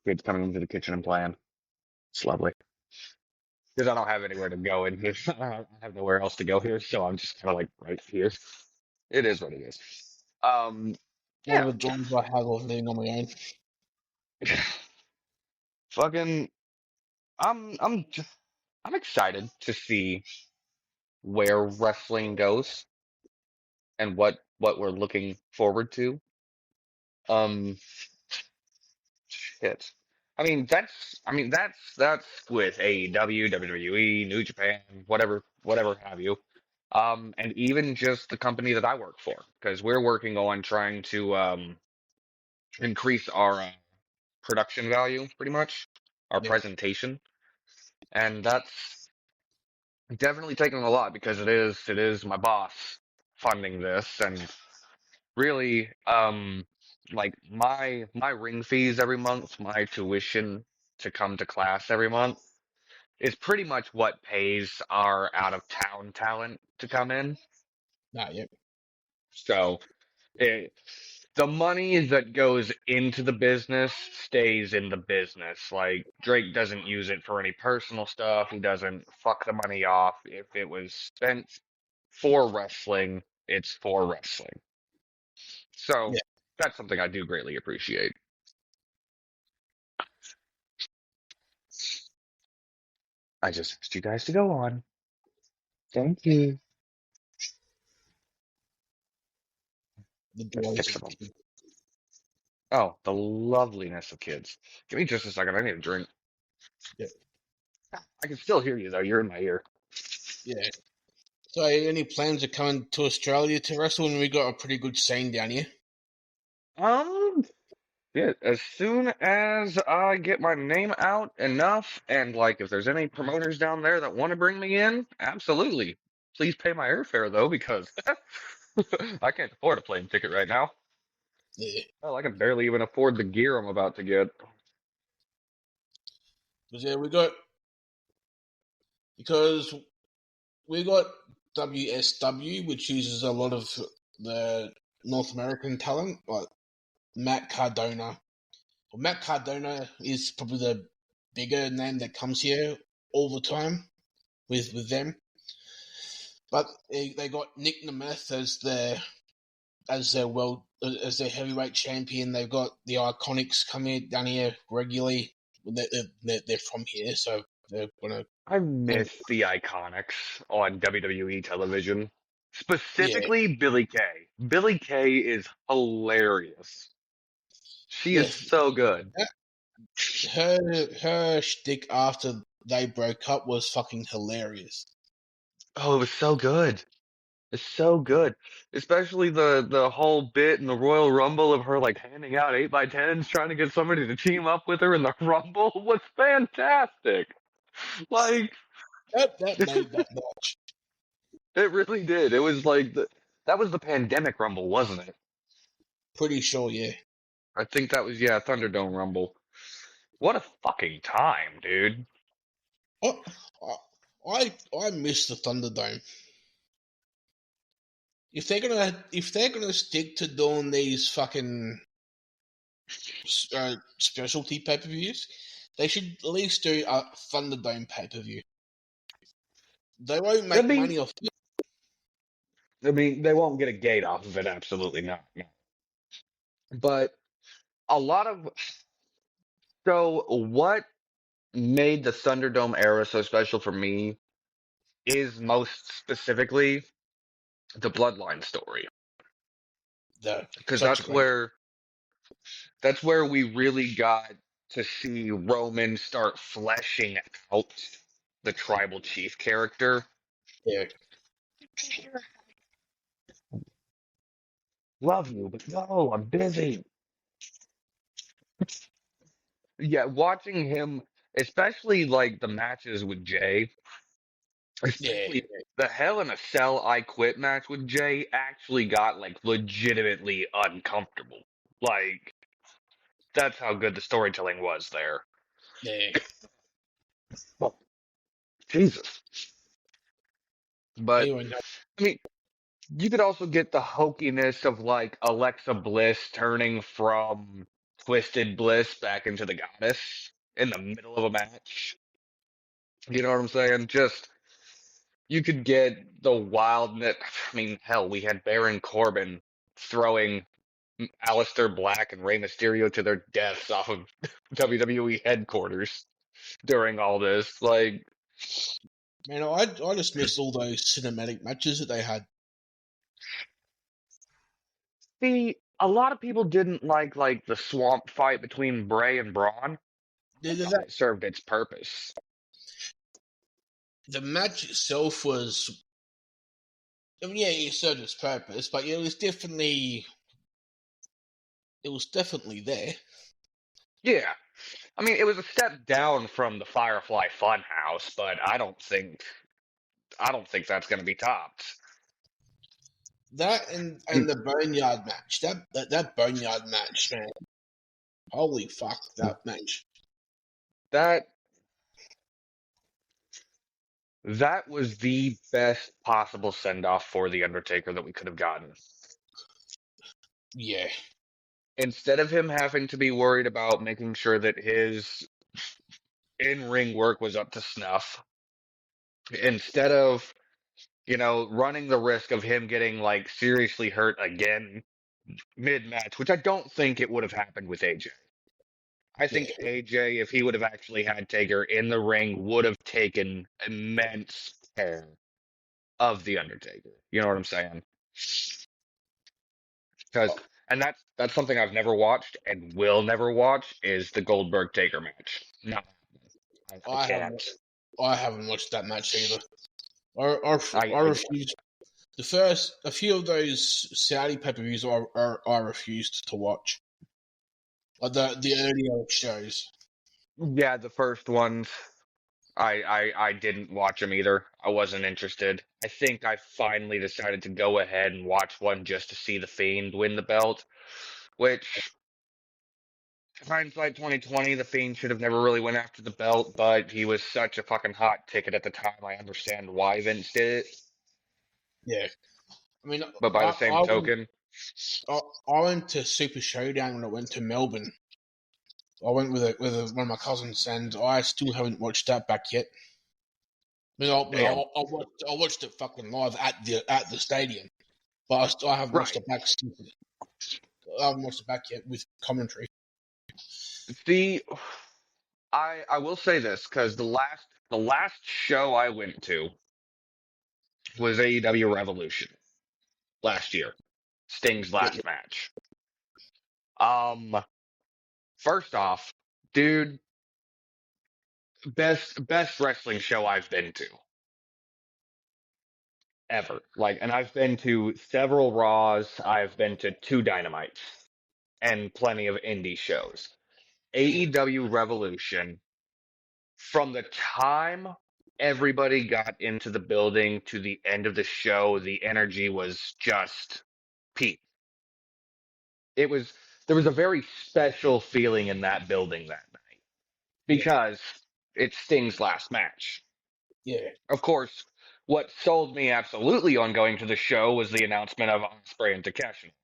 Kids coming into the kitchen and playing. It's lovely. because I don't have anywhere to go in here. I have nowhere else to go here, so I'm just kind of like right here. It is what it is. Um, One of yeah, the joys I have of living on my own. fucking, I'm excited to see where wrestling goes and what we're looking forward to. Um, shit. That's with AEW, WWE, New Japan, whatever have you. And even just the company that I work for, because we're working on trying to increase our production value, pretty much, our Yeah, presentation, and that's definitely taking a lot because it is my boss funding this, and really, like my ring fees every month, my tuition to come to class every month is pretty much what pays our out of town talent to come in. nah, yeah, So it, the money that goes into the business stays in the business. Like Drake doesn't use it for any personal stuff. He doesn't fuck the money off. If it was spent for wrestling, it's for wrestling. So yeah. that's something I do greatly appreciate. I just asked you guys to go on. Thank you. The The joys six of of them. kids. Oh, the loveliness of kids. Give me just a second. I need a drink. Yeah, I can still hear you though. You're in my ear. yeah. So, any plans of coming to Australia to wrestle? And we got a pretty good scene down here. Um, yeah, as soon as I get my name out enough, and like if there's any promoters down there that want to bring me in, absolutely. Please pay my airfare though, because I can't afford a plane ticket right now. Yeah, Hell, I can barely even afford the gear I'm about to get. because because we got WSW, which uses a lot of the North American talent, like Matt Cardona. Well, Matt Cardona is probably the bigger name that comes here all the time with them. But they got Nick Nemeth as their heavyweight champion. They've got the Iconics coming down here regularly. They're from here, so they're gonna. I miss the Iconics on WWE television. Yeah, Specifically, Billy Kay. Billy Kay is hilarious. She is yeah. so good. Her shtick after they broke up was fucking hilarious. Oh, it was so good. It's so good. Especially the whole bit in the Royal Rumble of her like handing out 8x10s trying to get somebody to team up with her in the Rumble was fantastic. Like That made that match. it really did. It was like that was the pandemic Rumble, wasn't it? Pretty sure, yeah. I think that was, yeah, Thunderdome Rumble. What a fucking time, dude. I I miss the Thunderdome. If they're gonna stick to doing these fucking specialty pay per views, they should at least do a Thunderdome pay per view. They won't I make mean, money off it. I mean, they won't get a gate off of it, absolutely not. No. But a lot of so what made the Thunderdome era so special for me is most specifically the Bloodline story, Though because such a great. that's where we really got to see Roman start fleshing out the tribal chief character. Yeah, Love you, but no, I'm busy. Yeah, watching him, especially like the matches with Jay, yeah, especially the Hell in a Cell I Quit match with Jay actually got like legitimately uncomfortable. Like, that's how good the storytelling was there. yeah. Well, Jesus. But, Anyone, I mean, you could also get the hokiness of like Alexa Bliss turning from Twisted Bliss back into the goddess in the middle of a match. You know what I'm saying? Just you could get the wildness. I mean, hell, we had Baron Corbin throwing Aleister Black and Rey Mysterio to their deaths off of WWE headquarters during all this. Like, Man, I just missed all those cinematic matches that they had. see, a lot of people didn't like the swamp fight between Bray and Braun. I thought it served its purpose. The match itself was, I mean, yeah, it served its purpose, but it was definitely there. Yeah. I mean, it was a step down from the Firefly Funhouse, but I don't think that's going to be topped. That and the Boneyard match. That Boneyard match, man. Holy fuck, that match. That that was the best possible send-off for The Undertaker that we could have gotten. Yeah. Instead of him having to be worried about making sure that his in-ring work was up to snuff, instead of, running the risk of him getting like seriously hurt again mid-match, which I don't think it would have happened with AJ. I think Yeah. AJ, if he would have actually had Taker in the ring, would have taken immense care of The Undertaker. You know what I'm saying? Because, and that's something I've never watched and will never watch is the Goldberg Taker match. No, I can't. I haven't watched that match either. I I refuse. A few of those Saudi pay-per-views I refused to watch. Like the earlier shows. yeah, the first ones, I didn't watch them either. I wasn't interested. I think I finally decided to go ahead and watch one just to see The Fiend win the belt, which hindsight 2020, The Fiend should have never really went after the belt, but he was such a fucking hot ticket at the time. I understand why Vince did it. Yeah. I mean, But by the same token, I went to Super Showdown when I went to Melbourne. I went with one of my cousins, and I still haven't watched that back yet. I watched it fucking live at the stadium, but I haven't watched it back. I haven't watched it back yet with commentary. the I will say this because the last show I went to was AEW Revolution last year. Sting's last match. First off, dude, best wrestling show I've been to ever. Like, and I've been to several Raws. I've been to 2 Dynamites and plenty of indie shows. AEW Revolution, from the time everybody got into the building to the end of the show, the energy was just peak. There was a very special feeling in that building that night because it's Sting's last match. Yeah. Of course, what sold me absolutely on going to the show was the announcement of Ospreay and Takeshi,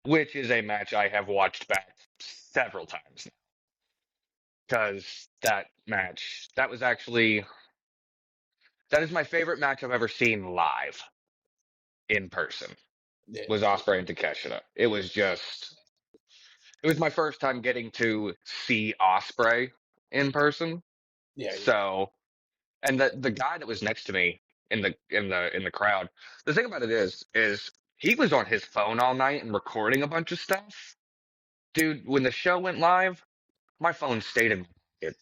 which is a match I have watched back several times now. Because that is my favorite match I've ever seen live in person. Yeah. Was Ospreay and Takeshita. It was my first time getting to see Ospreay in person. Yeah. So, and the guy that was next to me in the crowd, the thing about it is he was on his phone all night and recording a bunch of stuff. Dude, when the show went live, my phone stayed in my pocket.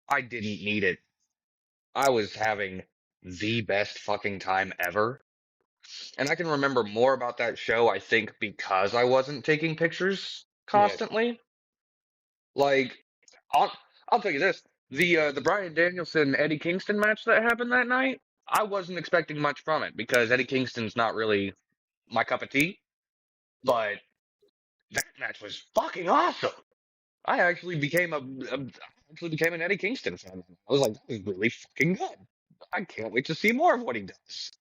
I didn't need it. I was having the best fucking time ever. And I can remember more about that show, I think, because I wasn't taking pictures constantly. Like, I'll tell you this: the Bryan Danielson Eddie Kingston match that happened that night, I wasn't expecting much from it because Eddie Kingston's not really my cup of tea. But that match was fucking awesome. I actually became an Eddie Kingston fan. I was like, that was really fucking good. I can't wait to see more of what he does.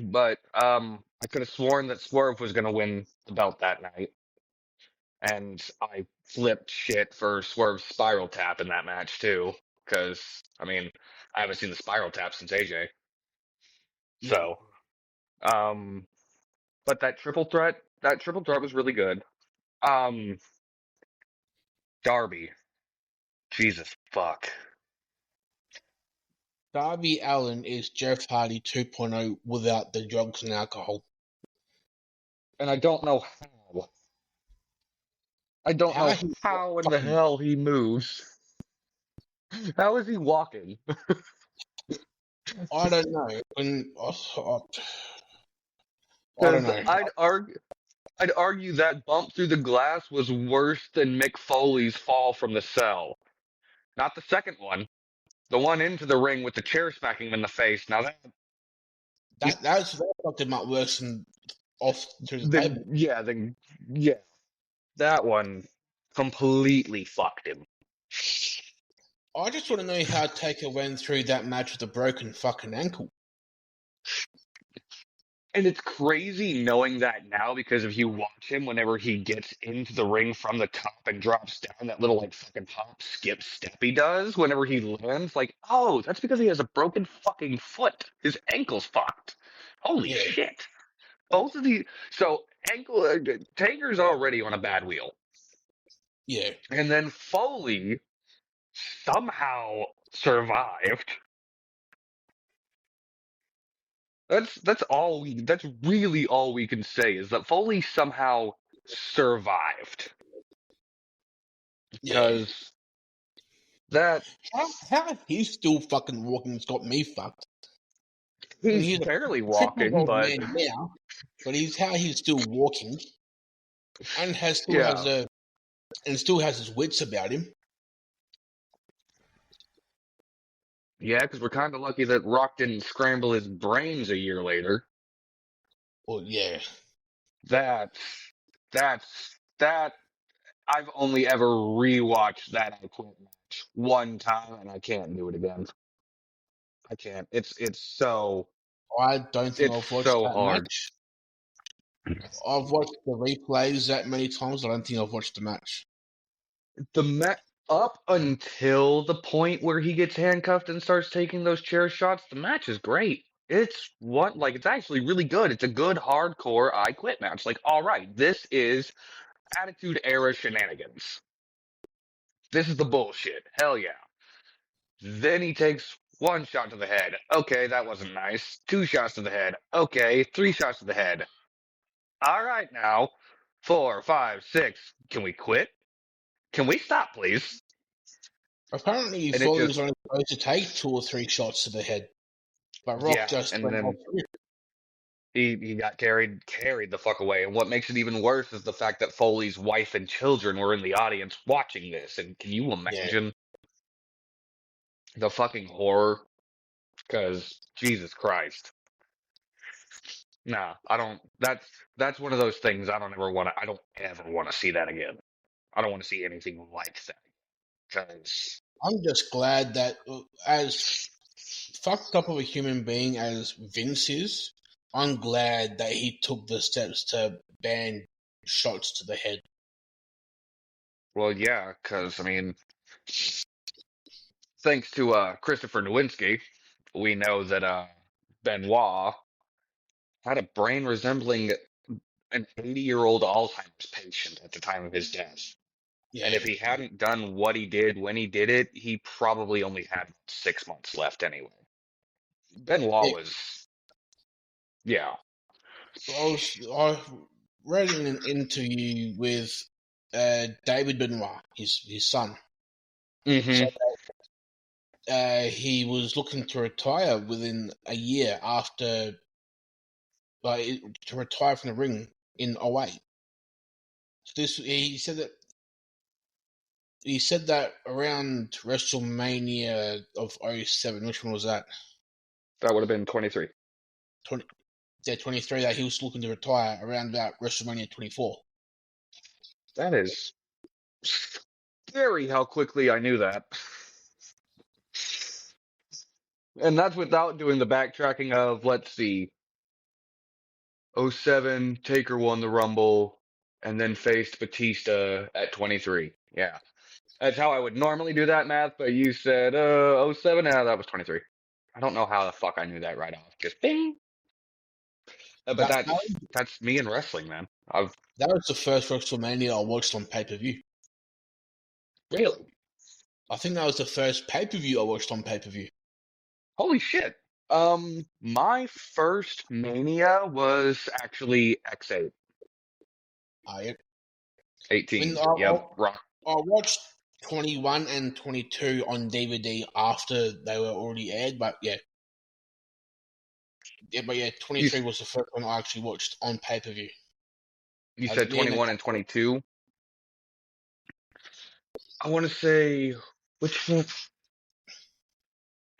But I could have sworn that Swerve was going to win the belt that night, and I flipped shit for Swerve's spiral tap in that match too, because I mean I haven't seen the spiral tap since AJ. Yeah. So, um, but that triple threat was really good. Um, Darby, Jesus fuck, Darby Allin is Jeff Hardy 2.0 without the drugs and alcohol. and I don't know how. I don't How know he how in the fucking hell he moves. How is he walking? I don't know. I don't Because know. I'd argue that bump through the glass was worse than Mick Foley's fall from the cell. Not the second one, the one into the ring with the chair smacking him in the face. Now That's fucking much worse than off through the then table. yeah, that one completely fucked him. I just want to know how Taker went through that match with a broken fucking ankle. And it's crazy knowing that now because if you watch him whenever he gets into the ring from the top and drops down, that little like fucking hop, skip, step he does whenever he lands, like, oh, that's because he has a broken fucking foot. His ankle's fucked. Holy Yeah, shit. Both of these. So, Taker's already on a bad wheel. yeah, And then Foley somehow survived. That's really all we can say is that Foley somehow survived. yeah. Because that How he's still fucking walking has got me fucked. I mean, he's he's a barely triple walking, old but man now, but he's how he's still walking and yeah. still has his wits about him. Yeah, because we're kind of lucky that Rock didn't scramble his brains a year later. Well, yeah. That's that I've only ever rewatched that I Quit match one time and I can't do it again. I can't. I don't think It's I've watched so that hard. match. I've watched the replays that many times. I don't think I've watched the match. The up until the point where he gets handcuffed and starts taking those chair shots, the match is great. It's actually really good. It's a good hardcore I Quit match. Like, all right, this is Attitude Era shenanigans. This is the bullshit. Hell yeah. Then he takes one shot to the head. Okay, that wasn't nice. Two shots to the head. Okay, three shots to the head. All right, now, 4, 5, 6. Can we quit? Can we stop, please? Apparently, And it Foley was just, only supposed to take 2 or 3 shots to the head, but Rock yeah. just And went off then the rip. he got carried the fuck away. And what makes it even worse is the fact that Foley's wife and children were in the audience watching this. And can you Yeah. imagine the fucking horror? Because Jesus Christ. Nah, I don't. That's one of those things I don't ever want to see that again. I don't want to see anything like that. Because I'm just glad that, as fucked up of a human being as Vince is, I'm glad that he took the steps to ban shots to the head. well, yeah, because I mean, thanks to Christopher Nowinski, we know that Benoit had a brain resembling an 80-year-old Alzheimer's patient at the time of his death. And Yeah. if he hadn't done what he did when he did it, he probably only had 6 months left anyway. Benoit Yeah. was, yeah. I read in an interview with David Benoit, his son. Mm-hmm. So he was looking to retire within a year after, to retire from the ring in 08. So he said that around WrestleMania of 07, which one was that? That would have been 23. 23, that he was looking to retire around about WrestleMania 24. That is scary how quickly I knew that. And that's without doing the backtracking of, let's see, '07, Taker won the Rumble, and then faced Batista at 23. Yeah. That's how I would normally do that math, but you said '07. That was 23. I don't know how the fuck I knew that right off. Just bing. But That, that's me in wrestling, man. I've that was the first WrestleMania I watched on pay-per-view. really I think that was the first pay-per-view I watched on pay-per-view. holy shit. My first Mania was actually X8, I 18. mean, Yep, Rock. I watched 21 and 22 on DVD after they were already aired, but yeah, 23 You was the first one I actually watched on pay-per-view. you As said me and 21 and 22. I want to say which one?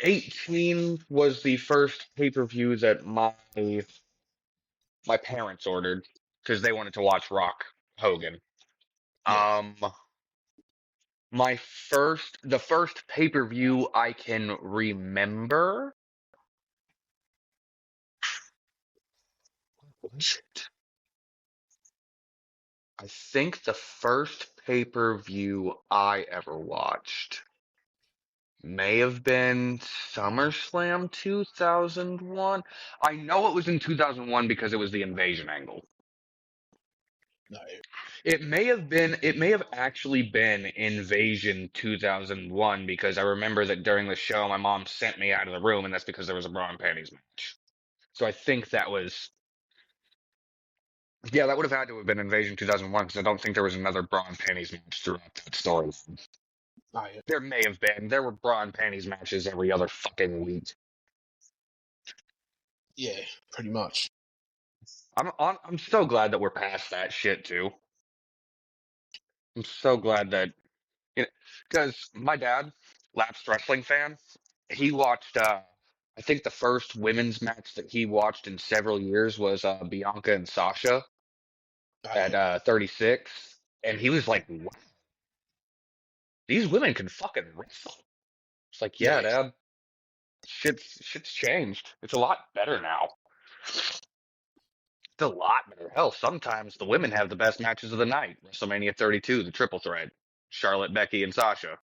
18 was the first pay-per-view that my parents ordered because they wanted to watch Rock Hogan. yeah, Um, the first pay-per-view I can remember. I think the first pay-per-view I ever watched may have been SummerSlam 2001. I know it was in 2001 because it was the invasion angle. no, It may have actually been Invasion 2001 because I remember that during the show my mom sent me out of the room and that's because there was a bra and panties match. So I think that was, yeah, that would have had to have been Invasion 2001 because I don't think there was another bra and panties match throughout that story. no, There may have been. There were bra and panties matches every other fucking week. yeah, pretty much. I'm so glad that we're past that shit too. I'm so glad that, because my dad, lapsed wrestling fan, he watched. I think the first women's match that he watched in several years was Bianca and Sasha at Yeah, 36, and he was like, "Wow, these women can fucking wrestle." It's like, yeah, yeah, Dad, shit's changed. It's a lot better now. It's a lot better. Hell, sometimes the women have the best matches of the night. WrestleMania 32, the triple threat, Charlotte, Becky, and Sasha.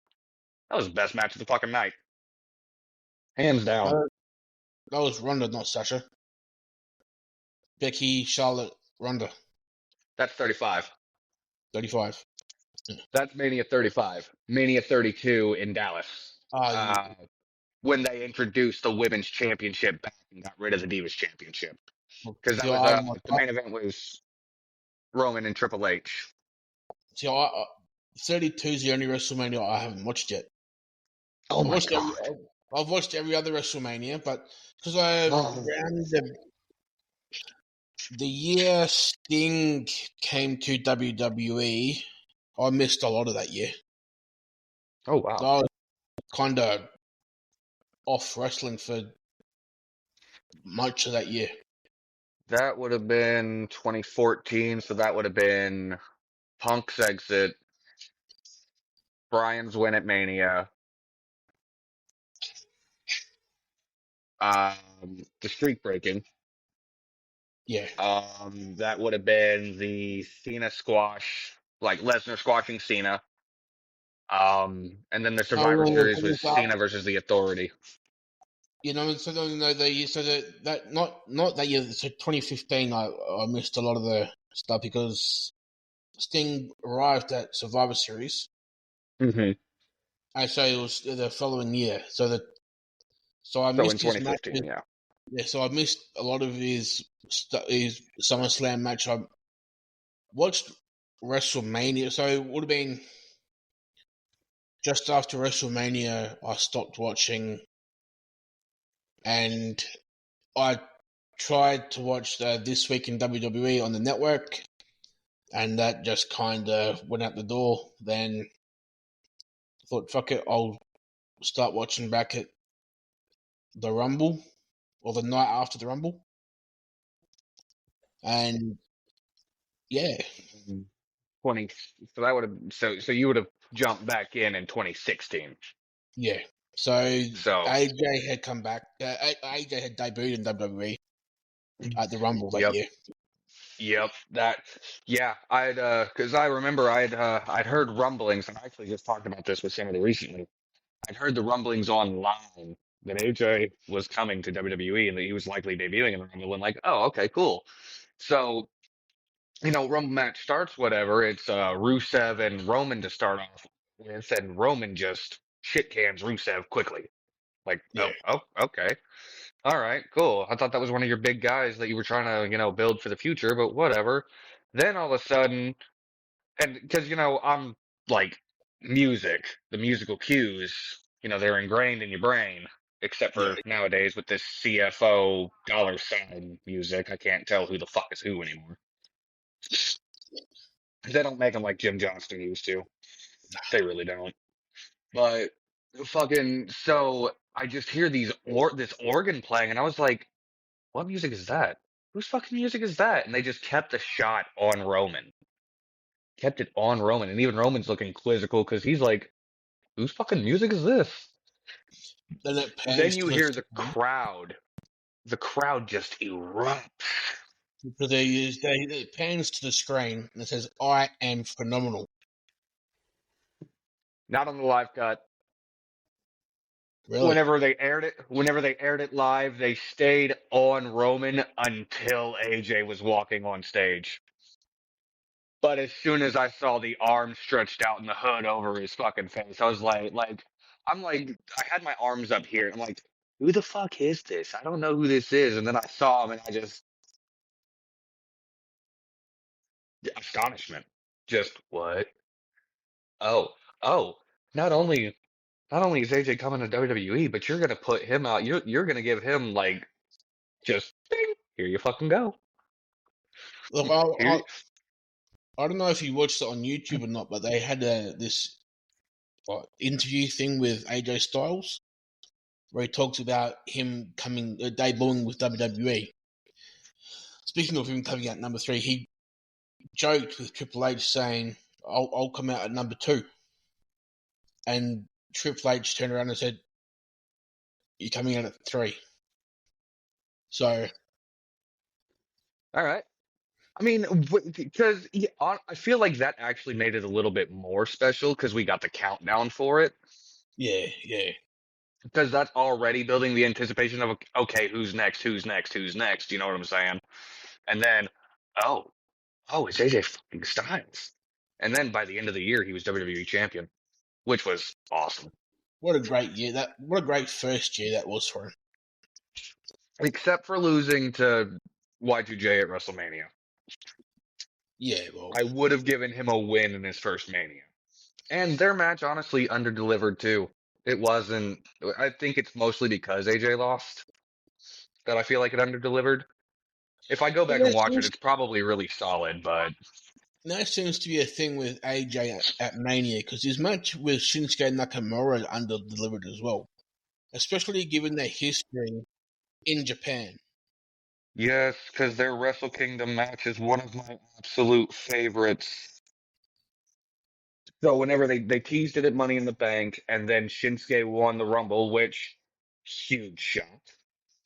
That was the best match of the fucking night, hands down. that was Ronda, not Sasha. Becky, Charlotte, Ronda, That's 35. 35. That's Mania 35. Mania 32 in Dallas. Yeah. Uh, when they introduced the women's championship back and got rid of the Divas championship. Because that See, was the main event was Roman and Triple H. see, 32 is the only WrestleMania I haven't watched yet. Oh my watched god. I've watched every other WrestleMania, but because Oh. around the year Sting came to WWE, I missed a lot of that year. Oh So wow. I was kind of off wrestling for much of that year. That would have been 2014, so that would have been Punk's exit, Bryan's win at Mania, the streak breaking. Yeah. That would have been the Cena squash, like Lesnar squashing Cena. And then the Survivor Series was Cena versus the Authority. So that not that year. So 2015, I missed a lot of the stuff because Sting arrived at Survivor Series, Mm-hmm. and so it was the following year. So I So in missed his 2015, matches. yeah. Yeah, so I missed a lot of his SummerSlam match. I watched WrestleMania, so it would have been just after WrestleMania. I stopped watching, and I tried to watch This Week in WWE on the network, and that just kind of went out the door. Then I thought, fuck it, I'll start watching back at the Rumble or the night after the Rumble, and yeah, 20. So that would have so you would have jumped back in 2016. yeah. So So AJ had come back. AJ had debuted in WWE at the Rumble that yep. year. Yep, because I remember I'd heard rumblings, and I actually just talked about this with somebody recently. I'd heard the rumblings online that AJ was coming to WWE and that he was likely debuting in the Rumble, and like, oh, okay, cool. So, Rumble match starts, whatever. It's Rusev and Roman to start off with, and Roman just shit cans Rusev quickly. Like, Yeah. okay. All right, cool. I thought that was one of your big guys that you were trying to, build for the future, but whatever. Then all of a sudden, and because, I'm like music, the musical cues, they're ingrained in your brain, except Yeah. for nowadays with this CFO dollar sign music. I can't tell who the fuck is who anymore. They don't make them like Jim Johnston used to. They really don't. But fucking, so I just hear this organ playing, and I was like, what music is that? Whose fucking music is that? And they just kept the shot on Roman. Kept it on Roman. And even Roman's looking quizzical because he's like, whose fucking music is this? Then it Then pans you to the hear the screen. crowd. The crowd just erupts. Because it pans to the screen and it says, "I am phenomenal." Not on the live cut. Really? Whenever they aired it live, they stayed on Roman until AJ was walking on stage. But as soon as I saw the arm stretched out and the hood over his fucking face, I was I had my arms up here. I'm like, who the fuck is this? I don't know who this is. And then I saw him and astonishment. Just what? Oh, oh, not only, not only is AJ coming to WWE, but you're gonna put him out. You're gonna give him like just ding, here you fucking go. Look, Here, I don't know if you watched it on YouTube or not, but they had this interview thing with AJ Styles where he talks about him coming debuting with WWE. Speaking of him coming out number 3, he joked with Triple H saying, "I'll come out at number 2," and Triple H turned around and said, "You're coming out at 3." So all right. I mean, because I feel like that actually made it a little bit more special because we got the countdown for it. yeah, yeah, Because that's already building the anticipation of, okay, who's next? Who's next? Who's next? You know what I'm saying? And then, oh, it's AJ fucking Styles. And then by the end of the year, he was WWE champion, which was awesome. what a great year what a great first year that was for him. Except for losing to Y2J at WrestleMania. Yeah, well, I would have given him a win in his first Mania. And their match honestly underdelivered too. It wasn't. I think it's mostly because AJ lost that I feel like it underdelivered. If I go back and watch it, it's probably really solid, but that seems to be a thing with AJ at Mania because his match with Shinsuke Nakamura underdelivered as well, especially given their history in Japan. yes, because their Wrestle Kingdom match is one of my absolute favorites. So whenever they teased it at Money in the Bank, and then Shinsuke won the Rumble, which huge shock.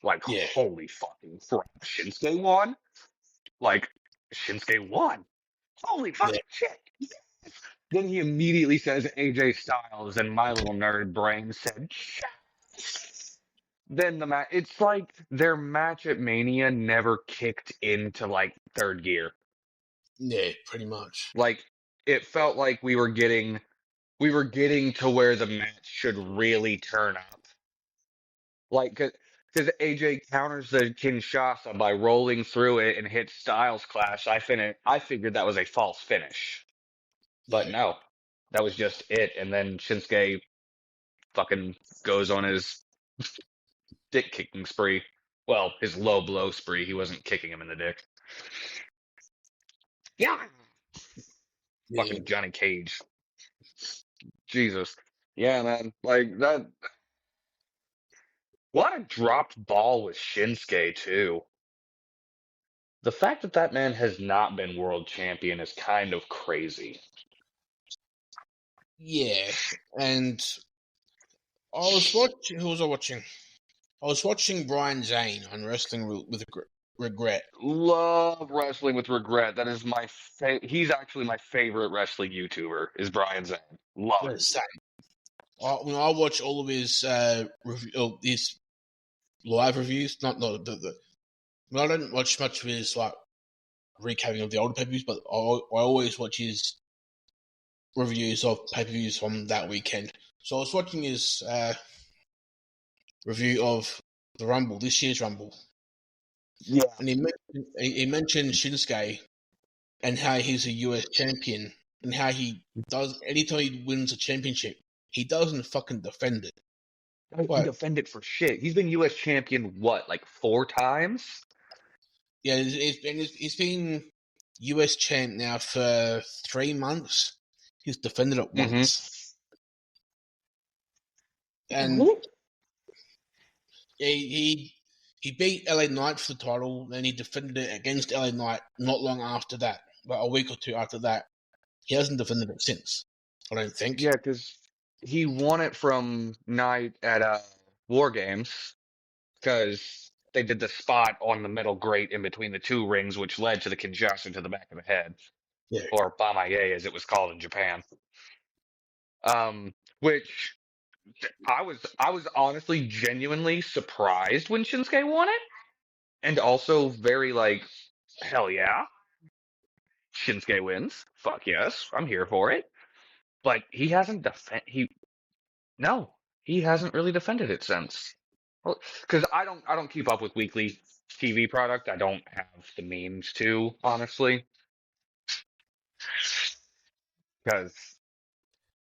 Like, Yeah, holy fucking crap. Shinsuke won? Like, Shinsuke won. Holy yeah, fucking shit. Then he immediately says AJ Styles, and my little nerd brain said, yes. Then the match, it's like their match at Mania never kicked into like third gear. yeah, pretty much. Like, it felt like we were getting to where the match should really turn up. Like, because AJ counters the Kinshasa by rolling through it and hits Styles Clash. I figured that was a false finish, but Yeah, no, that was just it. And then Shinsuke fucking goes on his dick kicking spree. Well, his low blow spree. He wasn't kicking him in the dick. Yeah, yeah. fucking Johnny Cage. Jesus. Yeah, man. Like that. What a dropped ball with Shinsuke too. The fact that that man has not been world champion is kind of crazy. Yeah, and I was watching. Who was I watching? I was watching Brian Zane on Wrestling with Regret. Love wrestling with regret. That is my he's actually my favorite wrestling YouTuber is Brian Zane. Love Yeah, it. same. When I watch all of his his live reviews, not the I don't watch much of his like recapping of the older pay-per-views, but I always watch his reviews of pay-per-views from that weekend. So I was watching his review of the Rumble, this year's Rumble, Yeah. and he mentioned Shinsuke and how he's a US champion and how he does anytime he wins a championship, he doesn't fucking defend it. He What? defended for shit. He's been U.S. champion what, like 4 times? Yeah, he's been US champ now for 3 months. He's defended it once, and he beat LA Knight for the title. Then he defended it against LA Knight not long after that, about a week or two after that. He hasn't defended it since. I don't think. Yeah, because he won it from Knight at War Games because they did the spot on the middle grate in between the 2 rings, which led to the congestion to the back of the head, Yeah. or Bamaye as it was called in Japan. Which I was honestly genuinely surprised when Shinsuke won it, and also very like, hell yeah, Shinsuke wins. Fuck yes, I'm here for it. But he hasn't he hasn't really defended it since. Because I don't keep up with weekly TV product. I don't have the means to, honestly. Because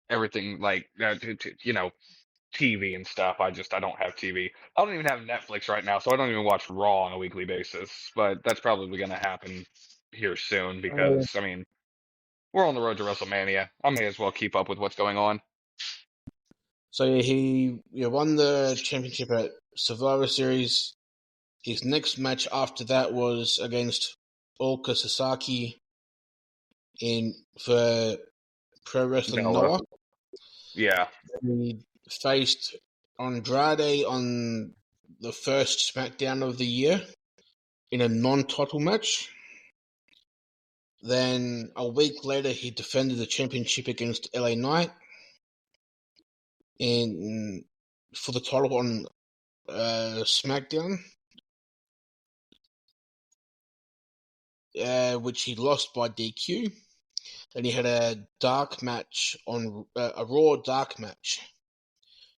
everything like TV and stuff. I don't have TV. I don't even have Netflix right now, so I don't even watch Raw on a weekly basis. But that's probably going to happen here soon because I mean we're on the road to WrestleMania. I may as well keep up with what's going on. So yeah, he won the championship at Survivor Series. His next match after that was against Ulka Sasaki for Pro Wrestling Noah. Yeah. He faced Andrade on the first SmackDown of the year in a non-title match. Then a week later, he defended the championship against LA Knight for the title on SmackDown, which he lost by DQ. Then he had a dark match on a Raw dark match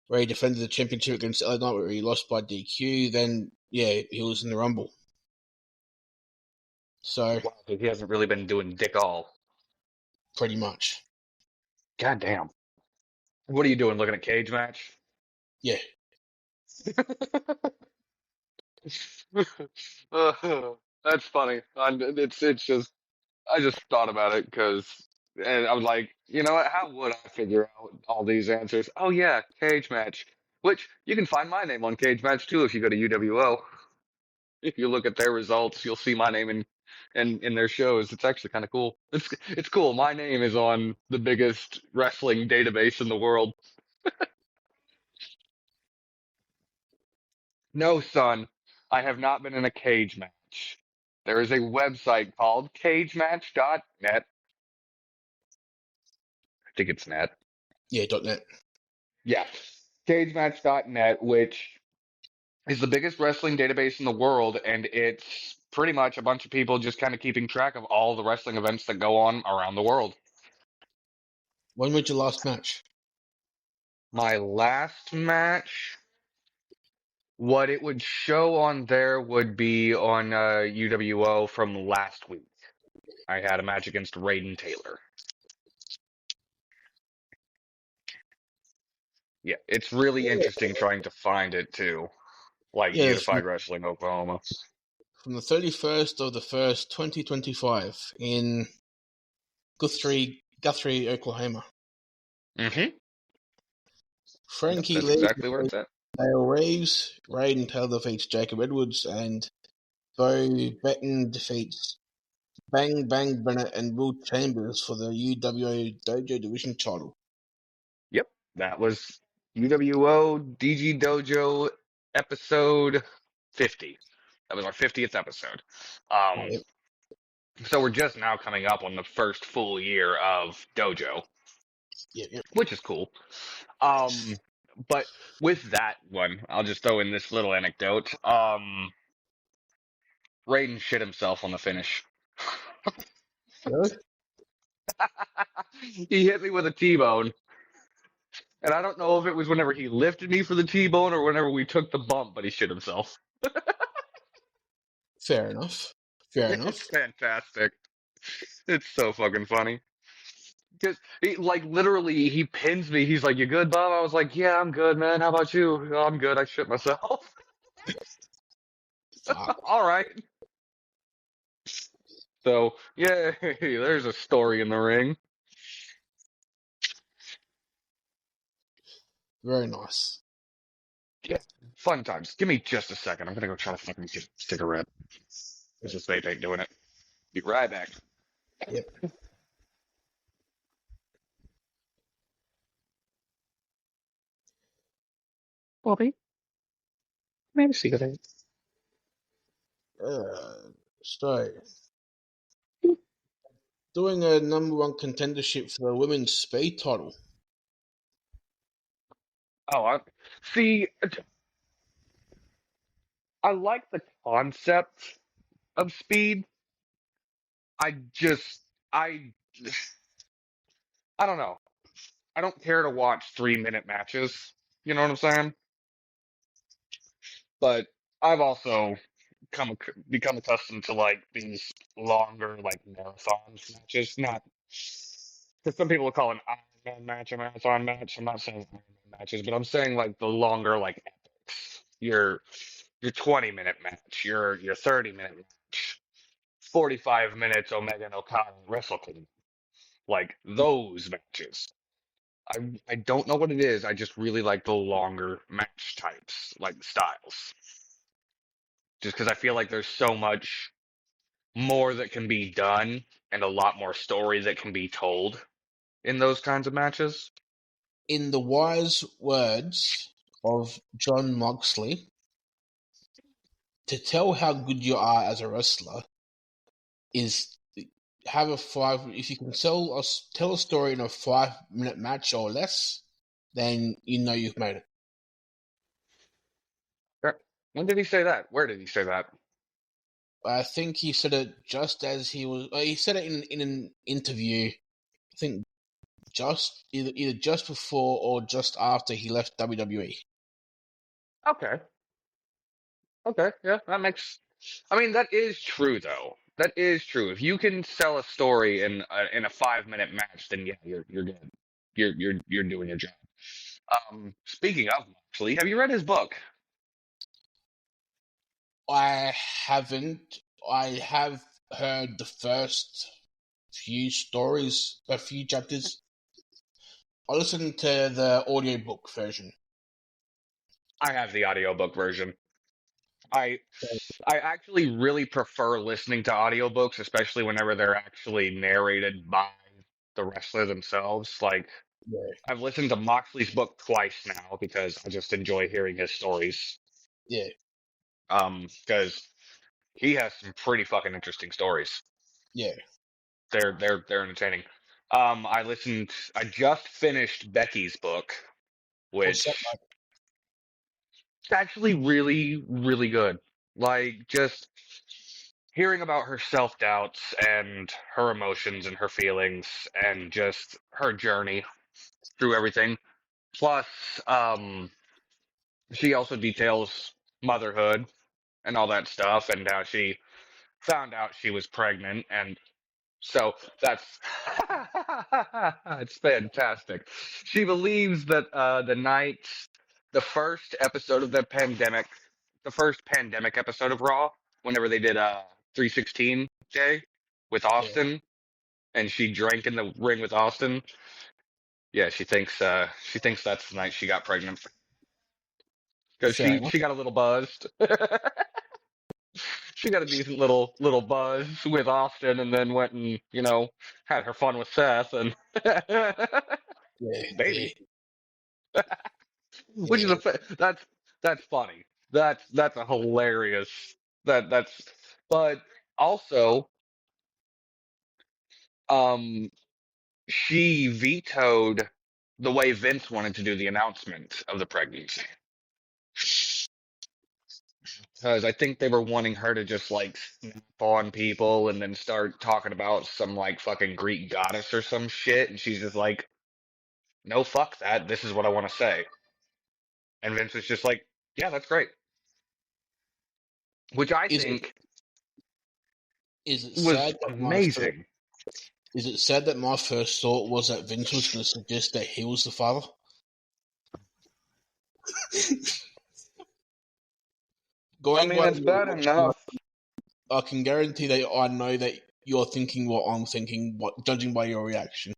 where he defended the championship against LA Knight, where he lost by DQ. Then he was in the Rumble. So wow, he hasn't really been doing dick all. Pretty much. God damn. What are you doing? Looking at Cage Match? Yeah. That's funny. It's just I just thought about it because and I was like, you know what? How would I figure out all these answers? Oh yeah, Cage Match. Which you can find my name on Cage Match too if you go to UWO. If you look at their results, you'll see my name in their shows. It's actually kind of cool. It's cool. My name is on the biggest wrestling database in the world. No, son, I have not been in a cage match. There is a website called cagematch.net. I think it's net. Yeah, .net. Yeah, cagematch.net, which is the biggest wrestling database in the world, and it's pretty much a bunch of people just kind of keeping track of all the wrestling events that go on around the world. When was your last match? My last match, what it would show on there would be on UWO from last week. I had a match against Raiden Taylor. Yeah, it's really interesting trying to find it too. Like Unified Wrestling Oklahoma. From the 31st of the 1st, 2025 in Guthrie, Oklahoma. Mm-hmm. Frankie That's Lee, exactly where it's at. Dale Reeves, Raiden Taylor defeats Jacob Edwards, and Bo Betten defeats Bang Bang Bennett and Will Chambers for the UWO Dojo Division title. Yep, that was UWO DG Dojo episode 50. That was our 50th episode. Yep. So we're just now coming up on the first full year of Dojo, Yep. which is cool. But with that one, I'll just throw in this little anecdote. Raiden shit himself on the finish. Really? He hit me with a T-bone. And I don't know if it was whenever he lifted me for the T-bone or whenever we took the bump, but he shit himself. Fair enough. Fair enough. It's fantastic. It's so fucking funny. Because he, like, literally, he pins me. He's like, "You good, Bob?" I was like, "Yeah, I'm good, man. How about you?" "Oh, I'm good. I shit myself." Fuck. All right. So, yeah, there's a story in the ring. Very nice. Yeah. Fun times. Give me just a second. I'm gonna go try to fucking get a cigarette. Because this vape ain't doing it. Be right back. Yep. Bobby, maybe cigarette. So, doing a number one contendership for the women's speed title. Oh, see. I like the concept of speed. I just, I, I don't know. I don't care to watch 3 minute matches. You know what I'm saying? But I've also become accustomed to like these longer like marathon matches. Not because some people will call an Ironman match a marathon match. I'm not saying Ironman matches, but I'm saying like the longer like epics. Your 20-minute match, your 30-minute match, 45 minutes Omega and Okada Wrestle Kingdom. Like those matches. I don't know what it is. I just really like the longer match types, like styles. Just because I feel like there's so much more that can be done and a lot more story that can be told in those kinds of matches. In the wise words of John Moxley, to tell how good you are as a wrestler is have a five. If you can tell a story in a 5 minute match or less, then you know you've made it. When did he say that? Where did he say that? I think he said it just as he was. He said it in an interview. I think just either just before or just after he left WWE. Okay. Okay. Yeah, that makes. I mean, that is true though. That is true. If you can sell a story in a 5 minute match, then yeah, you're good. You're doing your job. Speaking of Moxley, have you read his book? I haven't. I have heard the first few stories, a few chapters. I listened to the audiobook version. I have the audiobook version. I I actually really prefer listening to audiobooks, especially whenever they're actually narrated by the wrestler themselves. Like Yeah, I've listened to Moxley's book twice now because I just enjoy hearing his stories. yeah, Because he has some pretty fucking interesting stories. yeah. They're entertaining. I just finished Becky's book, What's that which like? is actually really, really good. Like just hearing about her self doubts and her emotions and her feelings and just her journey through everything. Plus, um, she also details motherhood and all that stuff and how she found out she was pregnant. And so that's it's fantastic. She believes that the first episode of the first pandemic episode of Raw, whenever they did 316 day with Yeah, Austin, and she drank in the ring with Austin. Yeah, she thinks that's the night she got pregnant because fair enough. she got a little buzzed. She got a decent little buzz with Austin, and then went and had her fun with Seth, and Yeah, yeah, baby, which is yeah, that's funny. That's a hilarious. That's but also um she vetoed the way Vince wanted to do the announcement of the pregnancy. Because I think they were wanting her to just like snap on people and then start talking about some like fucking Greek goddess or some shit. And she's just like, no, fuck that. This is what I want to say. And Vince was just like, yeah, that's great. Which I Is it think is it was sad that amazing. is it sad that my first thought was that Vince was going to suggest that he was the father? I Going mean, by it's bad enough. I can guarantee that I know that you're thinking what I'm thinking, judging by your reaction.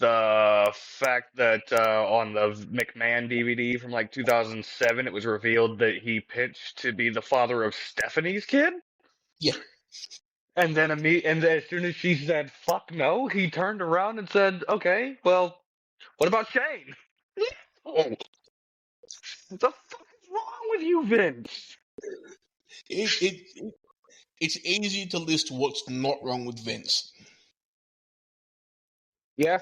The fact that on the McMahon DVD from like 2007, it was revealed that he pitched to be the father of Stephanie's kid. Yeah. And then as soon as she said "fuck no," he turned around and said, "Okay, well, what about Shane?" Oh, what the fuck is wrong with you, Vince? It's easy to list what's not wrong with Vince. Yeah,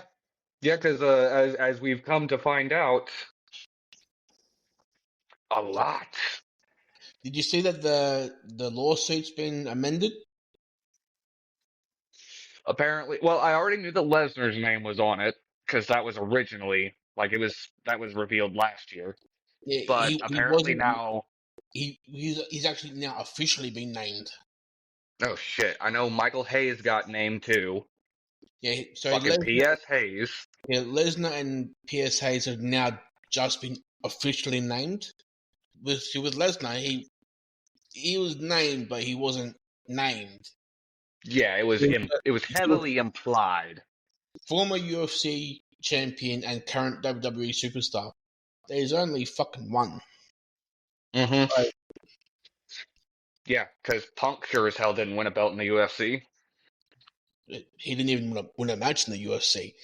because as we've come to find out, a lot. Did you see that the lawsuit's been amended? Apparently, well, I already knew that Lesnar's name was on it because that was originally like that was revealed last year. Yeah, But he apparently wasn't. now, He's actually now officially been named. oh shit! I know Michael Hayes got named too. Yeah, so Fucking P.S. Hayes. Lesnar and P.S. Hayes have now just been officially named. With Lesnar, he was named, but he wasn't named. Yeah, it was heavily implied. Former UFC champion and current WWE superstar. There's only fucking one. Mm-hmm. Right. Yeah, because Punk sure as hell didn't win a belt in the UFC. He didn't even win a match in the UFC.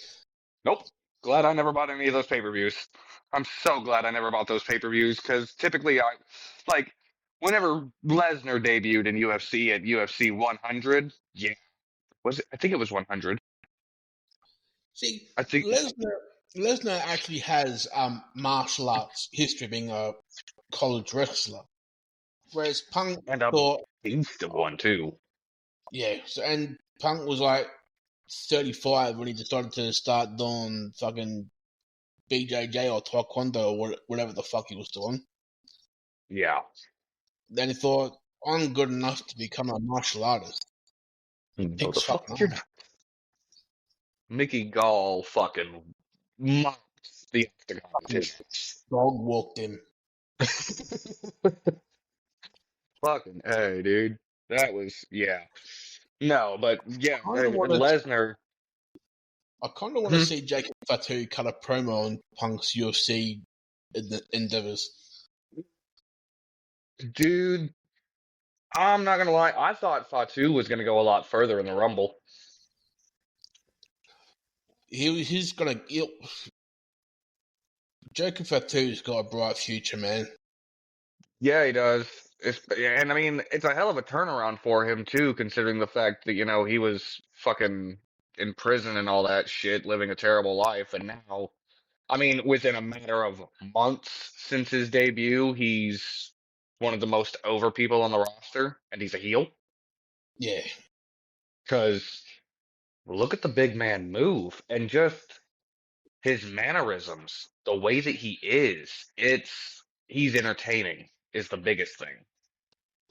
Nope. Glad I never bought any of those pay-per-views. I'm so glad I never bought those pay-per-views because typically whenever Lesnar debuted in UFC at UFC 100, yeah, I think it was 100. See, I think Lesnar actually has martial arts history, being a college wrestler, whereas Punk and a thought, beast of one too. yeah, and Punk was like 35 when he decided to start doing fucking BJJ or Taekwondo or whatever the fuck he was doing. Yeah. Then he thought, I'm good enough to become a martial artist. No, the fuck you're not. Mickey Gall fucking mopped the octagon. Dog walked him. Fucking hey, dude. That was No, but yeah, Lesnar. I kind of want to see Jacob Fatu cut a promo on Punk's UFC endeavors. Dude, I'm not gonna lie. I thought Fatu was gonna go a lot further in the Rumble. He's gonna. Jacob Fatu's got a bright future, man. Yeah, he does. And I mean, it's a hell of a turnaround for him too, considering the fact that he was fucking in prison and all that shit, living a terrible life, and now, I mean, within a matter of months since his debut, he's one of the most over people on the roster, and he's a heel. Yeah. Because look at the big man move, and just his mannerisms, the way that he is, he's entertaining is the biggest thing.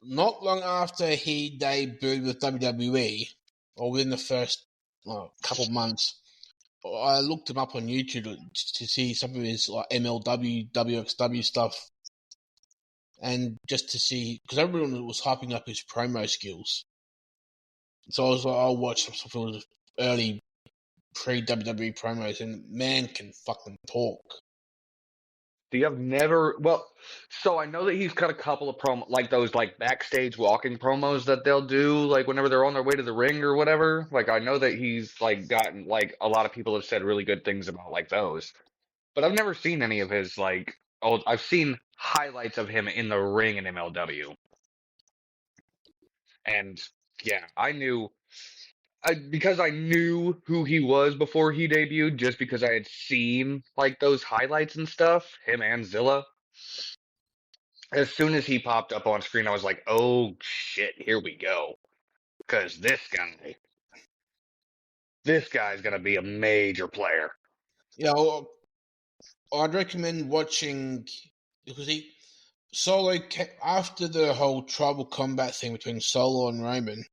Not long after he debuted with WWE, or within the first couple months, I looked him up on YouTube to see some of his like MLW, WXW stuff, and just to see, because everyone was hyping up his promo skills. So I was like, I'll watch some of his early pre-WWE promos, and man can fucking talk. So I know that he's got a couple of like those like backstage walking promos that they'll do like whenever they're on their way to the ring or whatever. Like I know that he's like gotten like a lot of people have said really good things about like those. But I've never seen any of his I've seen highlights of him in the ring in MLW. And yeah, because I knew who he was before he debuted, just because I had seen like those highlights and stuff, him and Zilla. As soon as he popped up on screen, I was like, "Oh shit, here we go!" Because this guy's gonna be a major player. Yeah, well, I'd recommend watching because Solo after the whole tribal combat thing between Solo and Roman.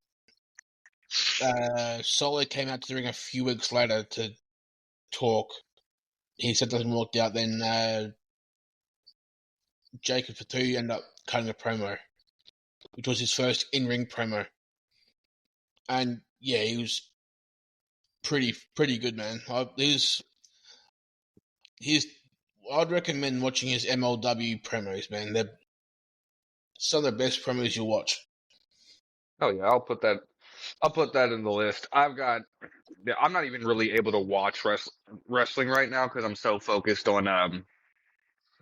Solo came out to the ring a few weeks later to talk. He said nothing worked out. Then Jacob Fatu ended up cutting a promo, which was his first in-ring promo. And yeah, he was pretty good, man. I'd recommend watching his MLW promos, man. They're some of the best promos you'll watch. Oh yeah, I'll put that in the list. I'm not even really able to watch wrestling right now because I'm so focused on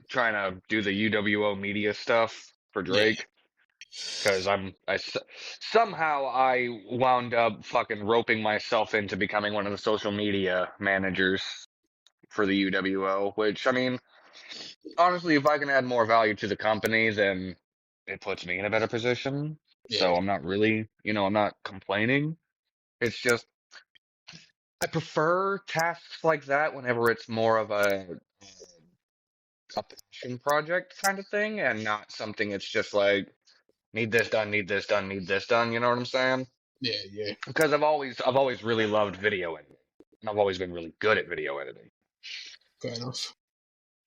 trying to do the UWO media stuff for Yeah, Drake. Because somehow I wound up fucking roping myself into becoming one of the social media managers for the UWO, which, I mean, honestly, if I can add more value to the company, then it puts me in a better position. yeah, So I'm not really, I'm not complaining. It's just, I prefer tasks like that whenever it's more of a passion project kind of thing and not something it's just like, need this done, need this done, need this done. You know what I'm saying? yeah. Because I've always really loved video editing, and I've always been really good at video editing. Fair enough.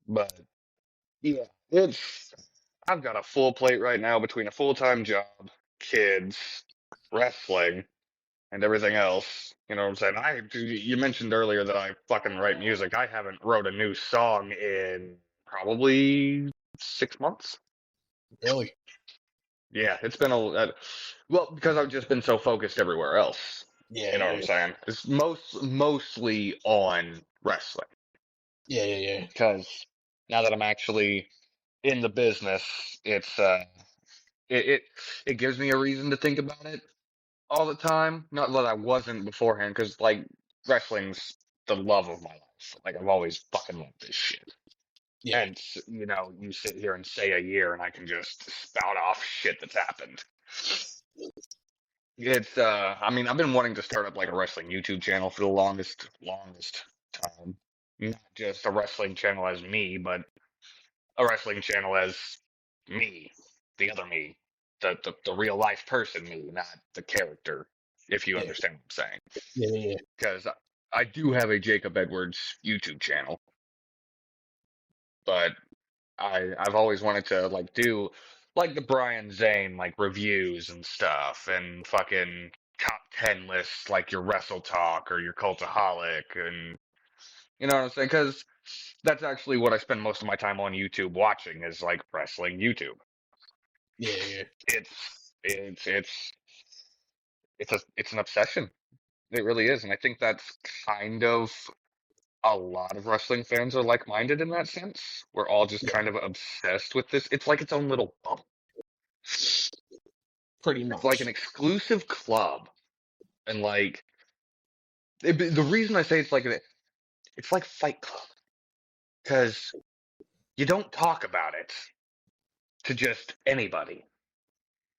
But yeah, I've got a full plate right now between a full-time job, kids, wrestling, and everything else. You know what I'm saying? You mentioned earlier that I fucking write music. I haven't wrote a new song in probably 6 months. Really? Yeah, it's been well, because I've just been so focused everywhere else. Yeah, You know what I'm saying? It's mostly on wrestling. yeah. Because now that I'm actually in the business, it gives me a reason to think about it all the time. Not that I wasn't beforehand, because like wrestling's the love of my life. Like I've always fucking loved this shit. Yeah. And you sit here and say a year, and I can just spout off shit that's happened. I mean, I've been wanting to start up like a wrestling YouTube channel for the longest time. Not just a wrestling channel as me, but a wrestling channel as me, the other me, the real life person me, not the character, if you Yeah. understand what I'm saying. Yeah. Because I do have a Jacob Edwards YouTube channel, but I've always wanted to like do like the Brian Zane like reviews and stuff and fucking top 10 lists like your Wrestle Talk or your Cultaholic, and you know what I'm saying? Because that's actually what I spend most of my time on YouTube watching is like wrestling YouTube. Yeah. It's an obsession. It really is, and I think that's kind of a lot of wrestling fans are like-minded in that sense. We're all just kind of obsessed with this. It's like its own little bubble. Pretty much. It's like an exclusive club, and like the reason I say it's like Fight Club, because you don't talk about it to just anybody,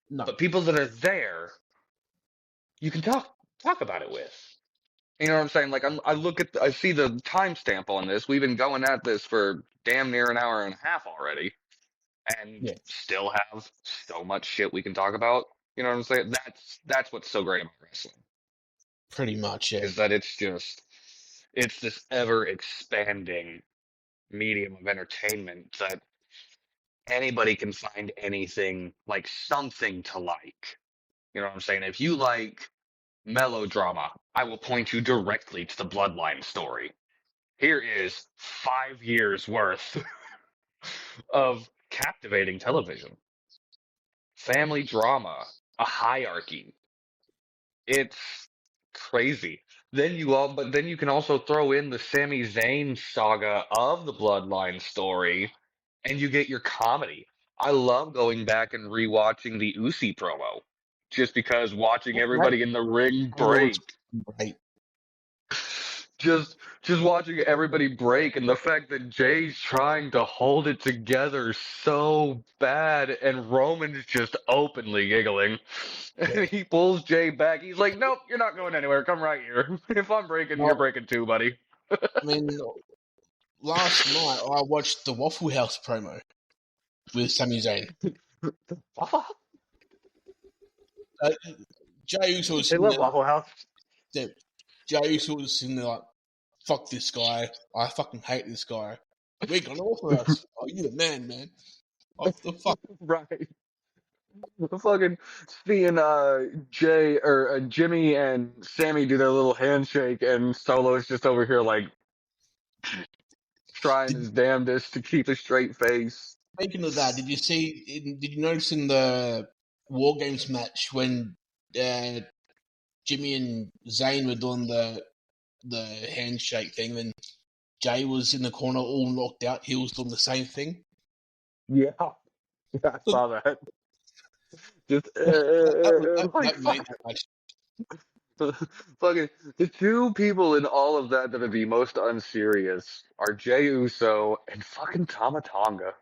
No. but people that are there, you can talk about it with. You know what I'm saying? Like I see the timestamp on this. We've been going at this for damn near an hour and a half already, and Yeah. still have so much shit we can talk about. You know what I'm saying? That's what's so great about wrestling. Pretty much, yeah. Is that it's this ever expanding medium of entertainment that anybody can find anything like something to like. You know what I'm saying? If you like melodrama, I will point you directly to the Bloodline story. Here is 5 years worth of captivating television. Family drama, a hierarchy. It's crazy. But then you can also throw in the Sami Zayn saga of the Bloodline story, and you get your comedy. I love going back and rewatching the Usi promo just because watching Right. everybody in the ring I know it's break. great. Just watching everybody break and the fact that Jay's trying to hold it together so bad and Roman's just openly giggling. And he pulls Jay back. He's like, "Nope, you're not going anywhere. Come right here. If I'm breaking, you're Well, breaking too, buddy." I mean, last night I watched the Waffle House promo with Sami Zayn. Jay Uso was They sitting love Waffle House. there. Jay Uso was sitting there like, "Fuck this guy! I fucking hate this guy. We're gonna Waffle House. Oh, you the man. What the fuck?" Right. Fucking seeing Jay or Jimmy and Sammy do their little handshake, and Solo's just over here like trying Did, his damnedest to keep a straight face. Speaking of that, did you notice in the War Games match when Jimmy and Zayn were doing the handshake thing, then Jay was in the corner all knocked out. He was doing the same thing. Yeah, I saw that. Just That made that match. fucking the two people in all of that are the most unserious are Jey Uso and fucking Tama Tonga.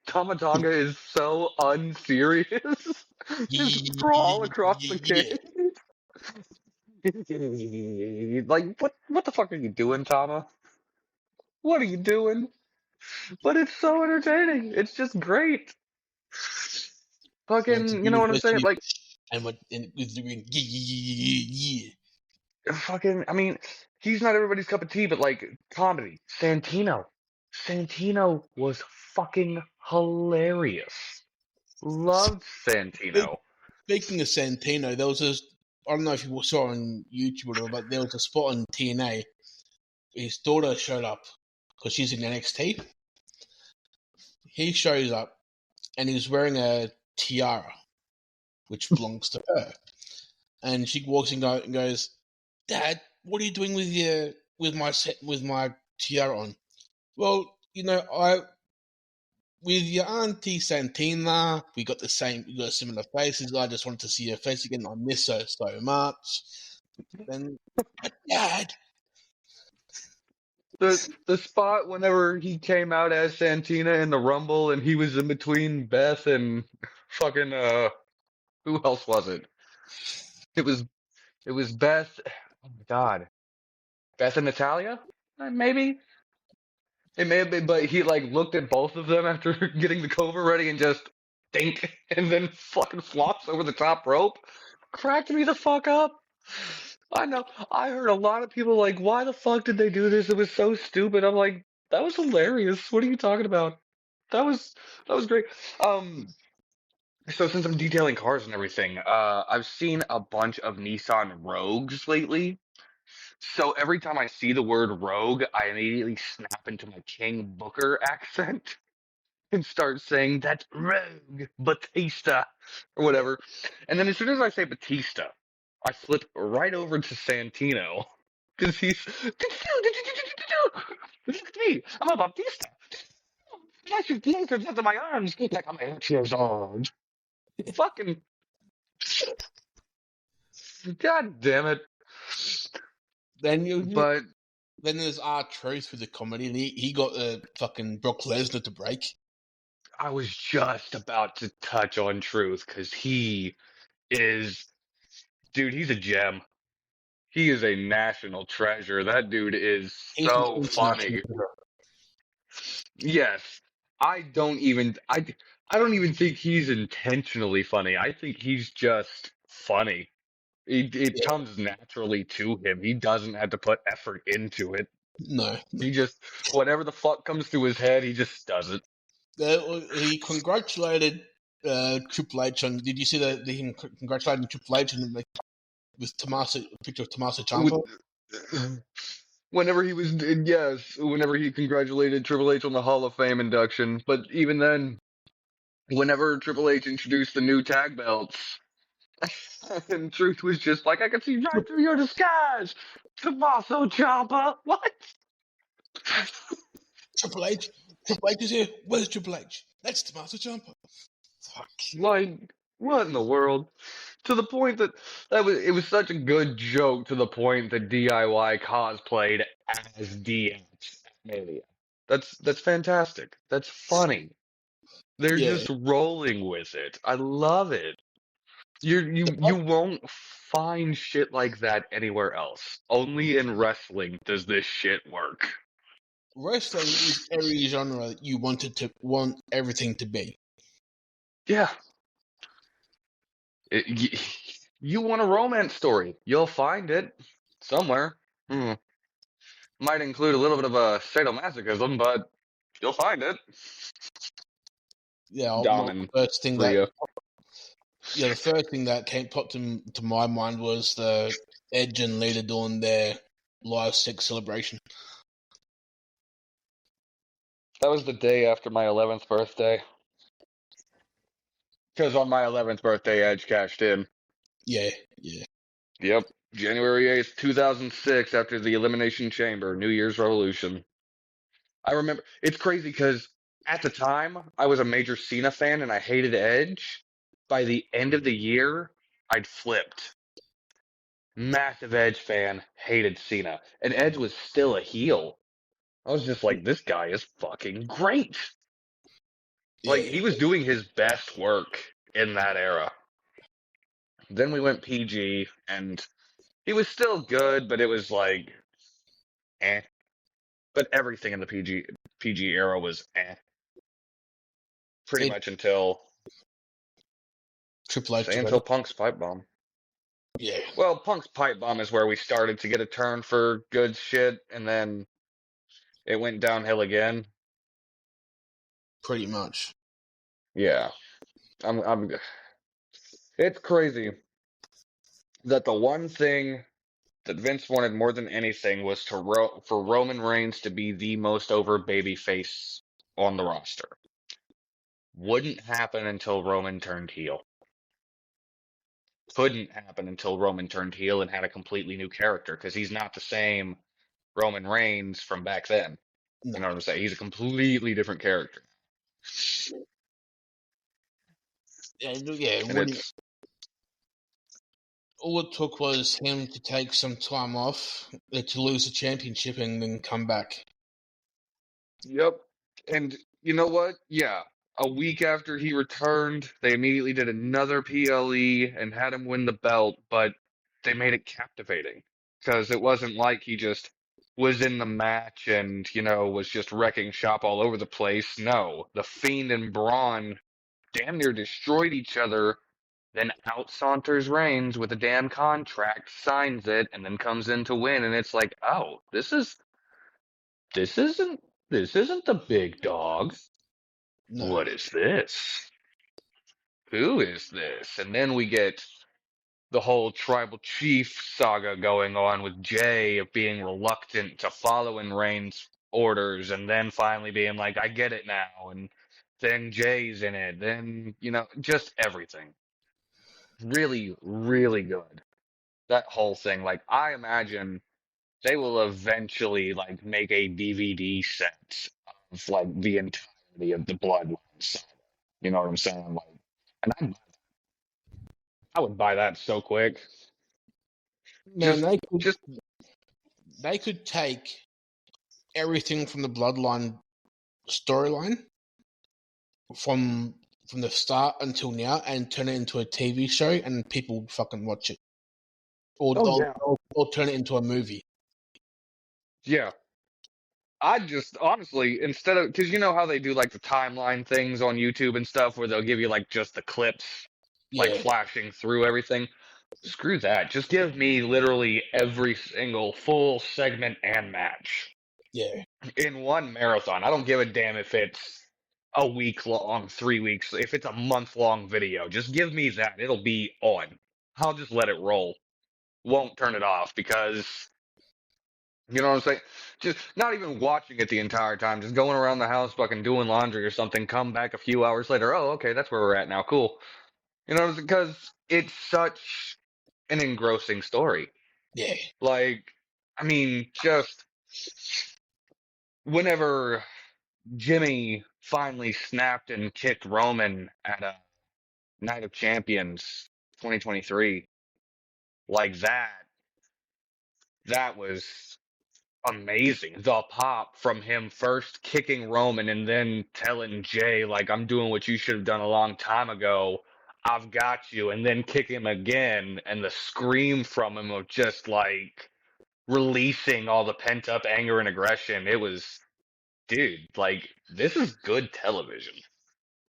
Tama Tonga is so unserious. Just sprawl across the Yeah. cage. Like what the fuck are you doing, Tama? What are you doing? But it's so entertaining. It's just great. Fucking, you know what I'm saying? Like And with the ring, yeah. fucking, I mean, he's not everybody's cup of tea, but like comedy. Santino. Santino was fucking hilarious. Loved Santino. Speaking of Santino, there was I don't know if you saw on YouTube or whatever, but there was a spot on TNA. His daughter showed up because she's in NXT. He shows up and he's wearing a tiara, which belongs to her. And she walks in and goes, "Dad, what are you doing with my tiara on?" "Well, with your auntie Santina, we got similar faces. I just wanted to see her face again. I miss her so much." Then, Dad. The spot whenever he came out as Santina in the Rumble and he was in between Beth and fucking who else was it? It was Beth. Oh my God, Beth and Natalia, maybe. It may have been, but he like looked at both of them after getting the cover ready and just think, and then fucking flops over the top rope. Cracked me the fuck up. I know. I heard a lot of people like, why the fuck did they do this? It was so stupid. I'm like, that was hilarious. What are you talking about? That was great. So since I'm detailing cars and everything, I've seen a bunch of Nissan Rogues lately. So every time I see the word rogue, I immediately snap into my King Booker accent and start saying that's rogue Batista or whatever. And then as soon as I say Batista, I flip right over to Santino because he's look at me, I'm a Batista. I shoot lasers into my arms like I'm Charizard. Fucking god damn it. Then But then there's R-Truth with the comedy, and he got fucking Brock Lesnar to break. I was just about to touch on Truth because he is, dude, he's a gem. He is a national treasure. That dude is He's so an funny. international. Yes, I don't even think he's intentionally funny. I think he's just funny. It comes naturally to him. He doesn't have to put effort into it. No. He just whatever the fuck comes to his head, he just does it. He congratulated Triple H on. Did you see that he congratulated Triple H with Tommaso, a picture of Tommaso Ciampa? Whenever he congratulated Triple H on the Hall of Fame induction. But even then, whenever Triple H introduced the new tag belts, and Truth was just like, I can see right through your disguise, Tommaso Ciampa. What? Triple H is here. Where's Triple H? That's Tommaso Ciampa. Fuck. Like, what in the world? To the point that it was such a good joke to the point that DIY cosplayed as DX at Mania. That's fantastic. That's funny. They're Yeah, just rolling with it. I love it. You won't find shit like that anywhere else. Only in wrestling does this shit work. wrestling is every genre that you want everything to be. Yeah. You want a romance story, you'll find it somewhere. Might include a little bit of a sadomasochism, but you'll find it. Yeah, Domin, the Rhea. first thing that came popped to my mind was the Edge and Lita doing their live sex celebration. That was the day after my 11th birthday. Because on my 11th birthday, Edge cashed in. Yeah, yeah. Yep. January 8th, 2006, after the Elimination Chamber, New Year's Revolution. I remember, it's crazy because at the time, I was a major Cena fan and I hated Edge. By the end of the year, I'd flipped. Massive Edge fan, hated Cena. And Edge was still a heel. I was just like, this guy is fucking great. Like, Yeah, he was doing his best work in that era. Then we went PG, and he was still good, but it was like, eh. But everything in the PG era was eh. Pretty much until, Triple H. say, until Punk's pipe bomb. Yeah, Well, Punk's pipe bomb is where we started to get a turn for good shit, and then it went downhill again. pretty much. Yeah. It's crazy that the one thing that Vince wanted more than anything was for Roman Reigns to be the most over babyface on the roster. Wouldn't happen until Roman turned heel. Couldn't happen until Roman turned heel and had a completely new character because he's not the same Roman Reigns from back then. No. You know what I'm saying? He's a completely different character. Yeah. And All it took was him to take some time off, to lose the championship, and then come back. Yep. And you know what? Yeah. A week after he returned, they immediately did another PLE and had him win the belt, but they made it captivating because it wasn't like he just was in the match and, was just wrecking shop all over the place. No, The Fiend and Braun damn near destroyed each other, then out saunters Reigns with a damn contract, signs it, and then comes in to win, and it's like, oh, this isn't the big dog. No. What is this? Who is this? And then we get the whole tribal chief saga going on with Jay of being reluctant to follow in Reigns' orders and then finally being like, I get it now. And then Jay's in it. Then, just everything. Really, really good. That whole thing. Like, I imagine they will eventually, like, make a DVD set of, like, the entirety of the Bloodline saga. You know what I'm saying? Like, and I would buy that so quick. Man, Just they could take everything from the Bloodline storyline from the start until now and turn it into a TV show, and people would fucking watch it, or turn it into a movie. yeah. I just honestly, instead of, because you know how they do like the timeline things on YouTube and stuff where they'll give you like just the clips, like flashing through everything. Screw that. Just give me literally every single full segment and match. Yeah. In one marathon. I don't give a damn if it's a week long, 3 weeks, if it's a month long video. Just give me that. It'll be on. I'll just let it roll. Won't turn it off because, you know what I'm saying? Just not even watching it the entire time, just going around the house fucking doing laundry or something, come back a few hours later. Oh, okay, that's where we're at now. Cool. You know, because it's such an engrossing story. Yeah. Like, I mean, just whenever Jimmy finally snapped and kicked Roman at a Night of Champions 2023. Like that was amazing. The pop from him first kicking Roman and then telling Jay, like, I'm doing what you should have done a long time ago. I've got you. And then kick him again. And the scream from him of just like releasing all the pent up anger and aggression. It was, dude, like, this is good television.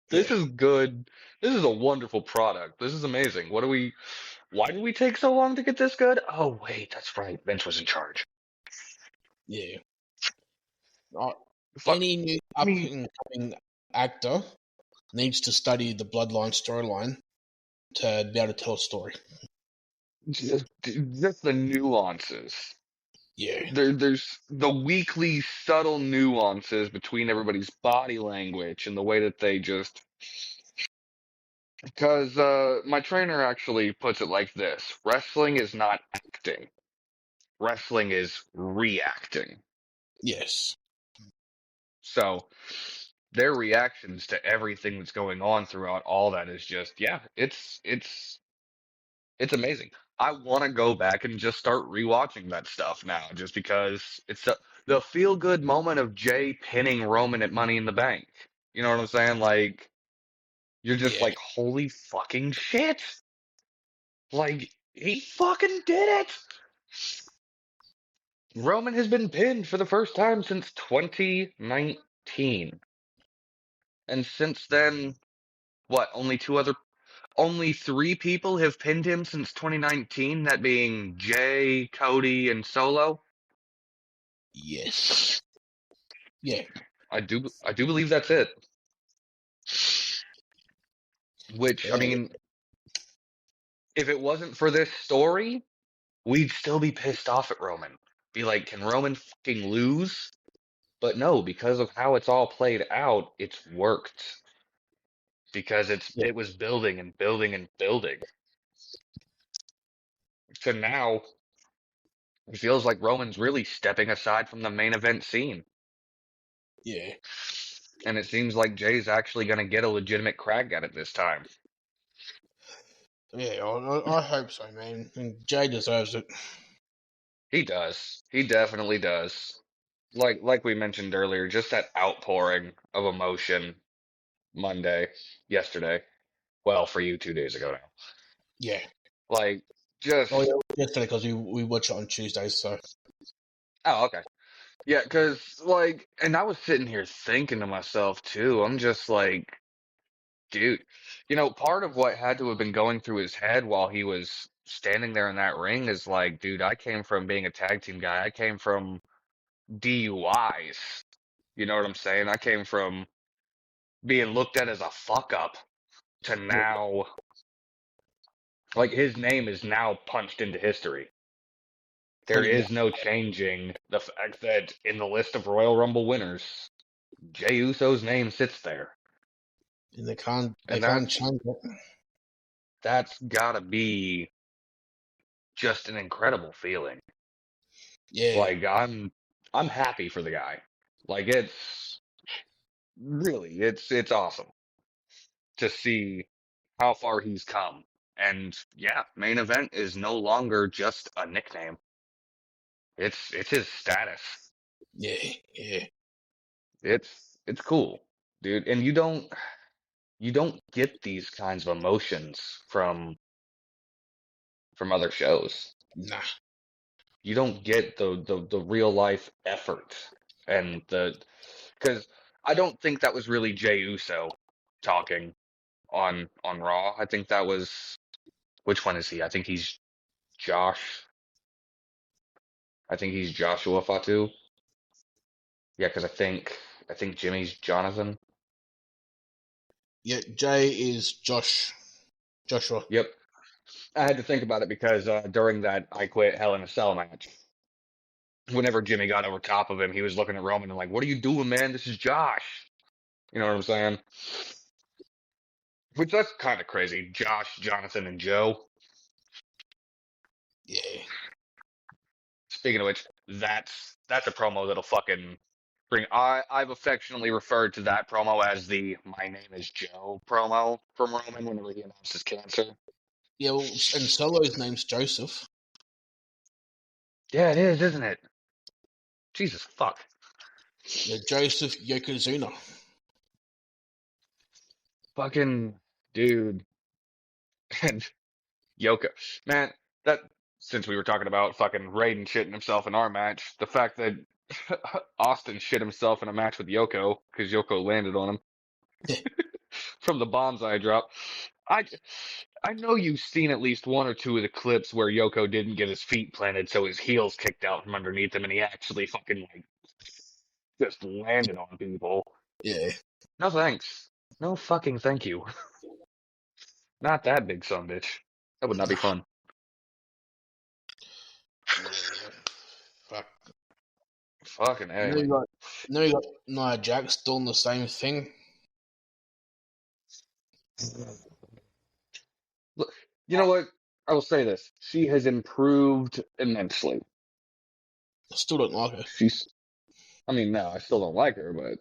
This Yeah. is good. This is a wonderful product. This is amazing. Why did we take so long to get this good? Oh, wait, that's right. Vince was in charge. Yeah. Uh, Fuck. any new I up mean, and coming actor needs to study the Bloodline storyline to be able to tell a story. just the nuances. Yeah. There's the weekly subtle nuances between everybody's body language and the way that they just. Because my trainer actually puts it like this: wrestling is not acting. Wrestling is reacting. Yes. So their reactions to everything that's going on throughout all that is just, yeah, it's amazing. I want to go back and just start rewatching that stuff now, just because it's the feel good moment of Jay pinning Roman at Money in the Bank. You know what I'm saying? Like, you're just Yeah. like, holy fucking shit! Like, he fucking did it! Roman has been pinned for the first time since 2019. And since then, what, only three people have pinned him since 2019, that being Jay, Cody, and Solo. Yes. Yeah. I do believe that's it. Which, I Yeah. mean, if it wasn't for this story, we'd still be pissed off at Roman. Be like, can Roman fucking lose? But no, because of how it's all played out, it's worked. Because Yeah. it was building and building and building. So now it feels like Roman's really stepping aside from the main event scene. Yeah. And it seems like Jay's actually going to get a legitimate crack at it this time. Yeah. I hope so, man. And Jay deserves it. He does. He definitely does. Like we mentioned earlier, just that outpouring of emotion yesterday. Well, for you 2 days ago now. Yeah. Like, Oh, just, yeah. Yesterday, because we watch it on Tuesdays, so. oh, okay. Yeah, because, like, and I was sitting here thinking to myself, too. I'm just like, dude, part of what had to have been going through his head while he was standing there in that ring is like, dude, I came from being a tag team guy. I came from DUIs. You know what I'm saying? I came from being looked at as a fuck up to Yeah. now, like, his name is now punched into history. There Pretty is much. no changing the fact that in the list of Royal Rumble winners, Jey Uso's name sits there. And they can't And change it. that's gotta be just an incredible feeling. Yeah. Like, I'm happy for the guy. Like, it's awesome to see how far he's come. And yeah, main event is no longer just a nickname. It's his status. Yeah. Yeah. It's cool, dude. And you don't get these kinds of emotions from other shows. Nah. You don't get the real life effort and because I don't think that was really Jey Uso talking on Raw. I think that was, which one is he? I think he's Josh. I think he's Joshua Fatu. Yeah, because I think Jimmy's Jonathan. Yeah. Jay is Joshua. Yep. I had to think about it because during that I Quit Hell in a Cell match, whenever Jimmy got over top of him, he was looking at Roman and like, "What are you doing, man? This is Josh." You know what I'm saying? Which that's kind of crazy. Josh, Jonathan, and Joe. Yeah. Speaking of which, that's a promo that'll fucking bring. I've affectionately referred to that promo as the "My name is Joe" promo from Roman whenever he announced his cancer. Yeah, well, and Solo's name's Joseph. Yeah, it is, isn't it? Jesus fuck. Yeah, Joseph Yokozuna. Fucking dude. And Yoko. Man, that since we were talking about fucking Raiden shitting himself in our match, the fact that Austin shit himself in a match with Yoko because Yoko landed on him from the bombs I dropped. I I know you've seen at least one or two of the clips where Yoko didn't get his feet planted, so his heels kicked out from underneath him, and he actually fucking like just landed on people. Yeah. No thanks. No fucking thank you. Not that big son bitch. That would not be fun. Yeah. Fuck. Fucking No, A. you got Nia Jax doing the same thing. Look, you know what? I will say this. She has improved immensely. I still don't like her. I mean, no, I still don't like her, but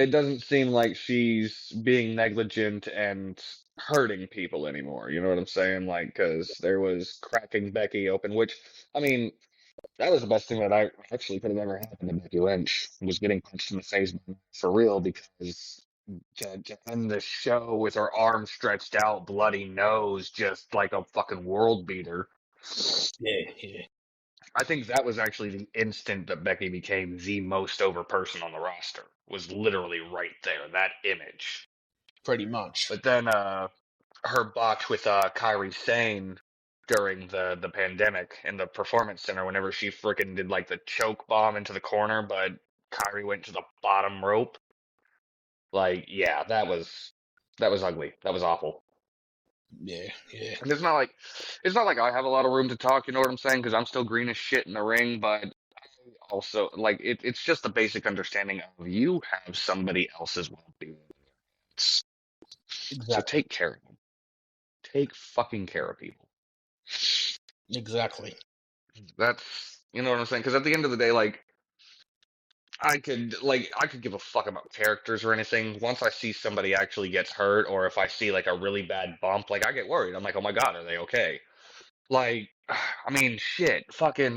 it doesn't seem like she's being negligent and hurting people anymore. You know what I'm saying? Like, because there was cracking Becky open, which, I mean, that was the best thing that I actually could have ever happened to Becky Lynch, was getting punched in the face for real, because to end the show with her arm stretched out, bloody nose, just like a fucking world beater. Yeah, yeah. I think that was actually the instant that Becky became the most over person on the roster. Was literally right there, that image. Pretty much. But then her botch with Kairi Sane during the pandemic in the performance center, whenever she freaking did like the choke bomb into the corner, but Kairi went to the bottom rope. Like, yeah, that was ugly. That was awful. Yeah, yeah. And it's not like I have a lot of room to talk, you know what I'm saying? Because I'm still green as shit in the ring, but also like it's just the basic understanding of you have somebody else's well-being. So Exactly. take care of them. Take fucking care of people. Exactly. That's, you know what I'm saying? Because at the end of the day, like I could give a fuck about characters or anything. Once I see somebody actually gets hurt, or if I see like a really bad bump, like I get worried. I'm like, oh my god, are they okay? Like, I mean, shit, fucking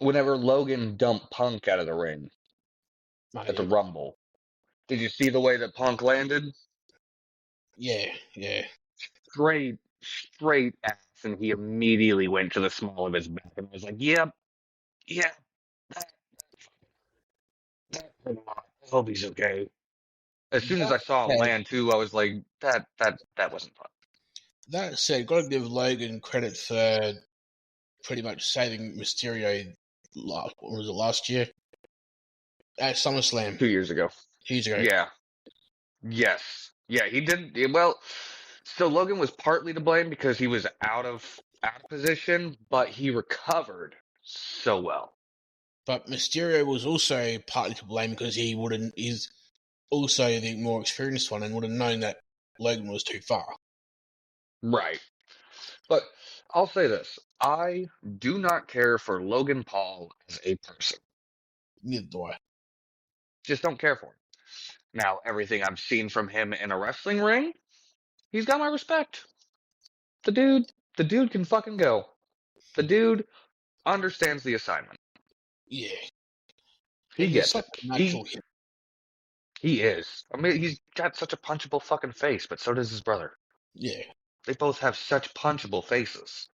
whenever Logan dumped Punk out of the ring Oh, at the yeah. Rumble, did you see the way that Punk landed? Yeah, yeah. Straight ass, and he immediately went to the small of his back, and I was like, yep, yeah, that, hurt a lot. I hope he's okay. As soon as That I saw him said, land too, I was like, that wasn't fun. that said, got to give Logan credit for pretty much saving Mysterio. What was it, last year at SummerSlam? 2 years ago. Years ago. Yeah. Yes. Yeah, he did. Well, so Logan was partly to blame because he was out of position, but he recovered so well. But Mysterio was also partly to blame because he's also the more experienced one and would have known that Logan was too far. Right. But I'll say this. I do not care for Logan Paul as a person. Neither do I. Just don't care for him. Now, everything I've seen from him in a wrestling ring, he's got my respect. The dude can fucking go. The dude understands the assignment. Yeah. He He's gets such it. a natural hit. He is. I mean, he's got such a punchable fucking face, but so does his brother. Yeah. They both have such punchable faces.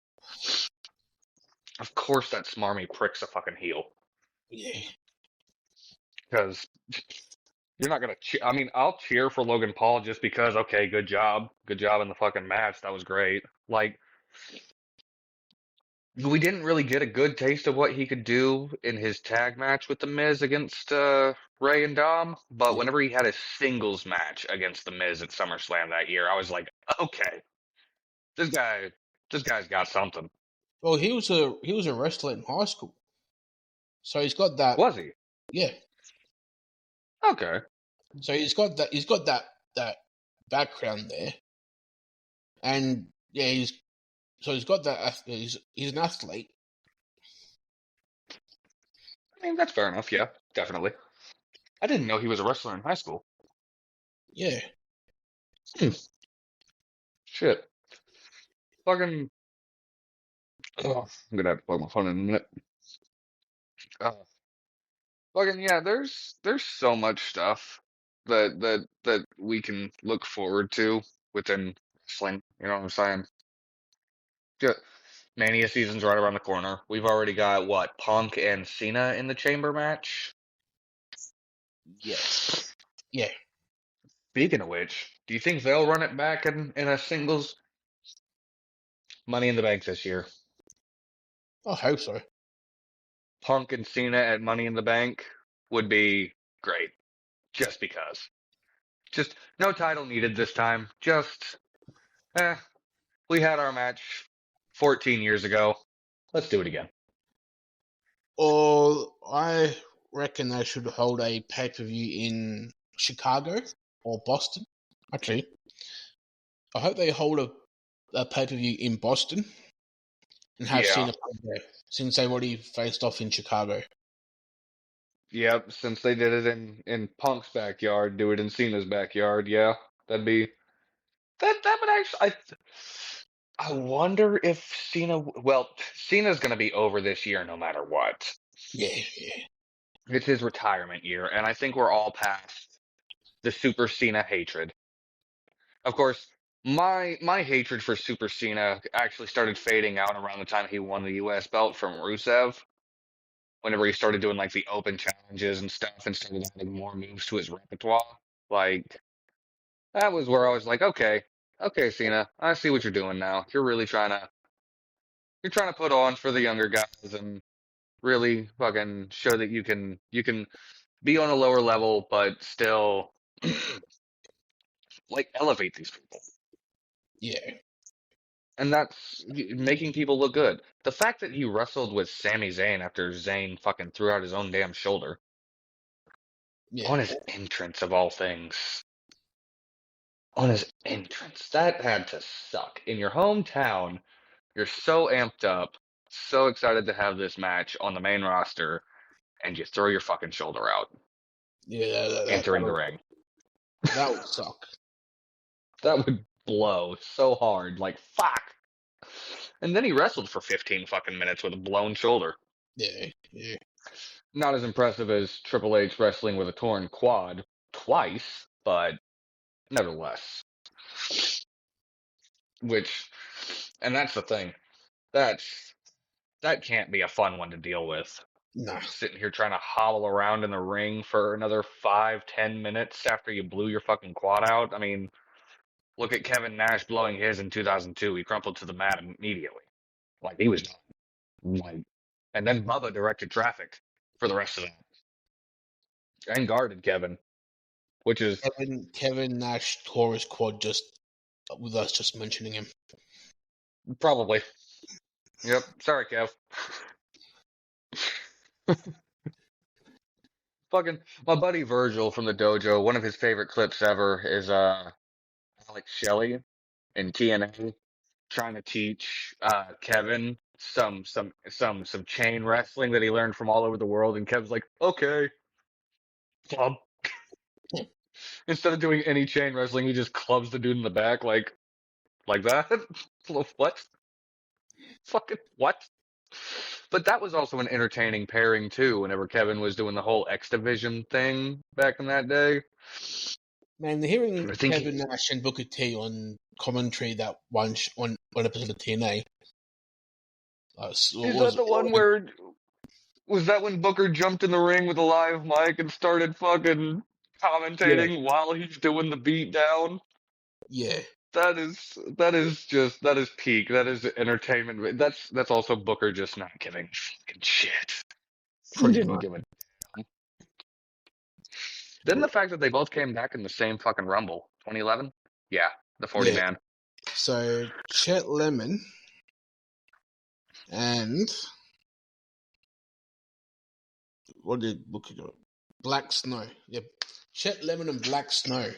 Of course, that smarmy prick's a fucking heel. Yeah. Because you're not gonna. I mean, I'll cheer for Logan Paul just because. Okay, good job in the fucking match. That was great. Like, we didn't really get a good taste of what he could do in his tag match with The Miz against Ray and Dom, but Yeah. whenever he had a singles match against The Miz at SummerSlam that year, I was like, okay, this guy's got something. Well, he was a wrestler in high school, so he's got that. Was he? Yeah. Okay. So he's got that background there, and yeah, he's got that. He's an athlete. I mean, that's fair enough. Yeah, definitely. I didn't know he was a wrestler in high school. Yeah. Hmm. Shit. Fucking. Oh, I'm gonna have to plug my phone in a minute. Uh, fucking yeah. There's so much stuff that we can look forward to within wrestling. You know what I'm saying? Yeah. Mania season's right around the corner. We've already got what, Punk and Cena in the chamber match. Yes. Yeah. Speaking of which, do you think they'll run it back in a singles Money in the Bank this year? I hope so. Punk and Cena at Money in the Bank would be great. Just because. Just no title needed this time. Just, we had our match 14 years ago. Let's do it again. Or I reckon they should hold a pay-per-view in Chicago or Boston. Actually, I hope they hold a pay-per-view in Boston and have Yeah. Cena play there, since they've already faced off in Chicago. Yep, since they did it in Punk's backyard, do it in Cena's backyard. Yeah, that'd be that would actually. I wonder if Cena. Well, Cena's gonna be over this year no matter what. Yeah, yeah. It's his retirement year, and I think we're all past the Super Cena hatred. Of course, my hatred for Super Cena actually started fading out around the time he won the U.S. belt from Rusev. Whenever he started doing like the open challenges and stuff and started adding more moves to his repertoire. Like that was where I was like, okay, Cena, I see what you're doing now. You're trying to put on for the younger guys and really fucking show that you can be on a lower level but still like elevate these people. Yeah. And that's making people look good. The fact that he wrestled with Sami Zayn after Zayn fucking threw out his own damn shoulder Yeah. on his entrance of all things. On his entrance. That had to suck. In your hometown, you're so amped up, so excited to have this match on the main roster, and you throw your fucking shoulder out Yeah, entering the ring. that would suck. That would blow so hard. Like, fuck. And then he wrestled for 15 fucking minutes with a blown shoulder. Yeah, yeah. Not as impressive as Triple H wrestling with a torn quad twice, but nevertheless. And that's the thing. That can't be a fun one to deal with. No. Sitting here trying to hobble around in the ring for another 5-10 minutes after you blew your fucking quad out. I mean, look at Kevin Nash blowing his in 2002. He crumpled to the mat immediately. Like, he was done. Like, and then Bubba directed traffic for the rest of that. And guarded Kevin, which is Kevin Nash tore his quad just with us just mentioning him. probably. Yep. Sorry, Kev. Fucking my buddy Virgil from the dojo, one of his favorite clips ever is Alex Shelley in TNA trying to teach Kevin some chain wrestling that he learned from all over the world, and Kevin's like, okay, club. Instead of doing any chain wrestling, he just clubs the dude in the back like that. What? Fucking what? But that was also an entertaining pairing too. Whenever Kevin was doing the whole X Division thing back in that day. Man, hearing I think Kevin Nash and Booker T on commentary that one episode of TNA. Is that the one where was that when Booker jumped in the ring with a live mic and started fucking commentating while he's doing the beat down? Yeah. That is peak. That is entertainment. That's also Booker just not giving fucking shit. Pretty Didn't much. give a damn. Then the fact that they both came back in the same fucking Rumble, 2011. Yeah, the 40 man. So Chet Lemon and what did Booker do? Black Snow. Yep. Chet Lemon and Black Snow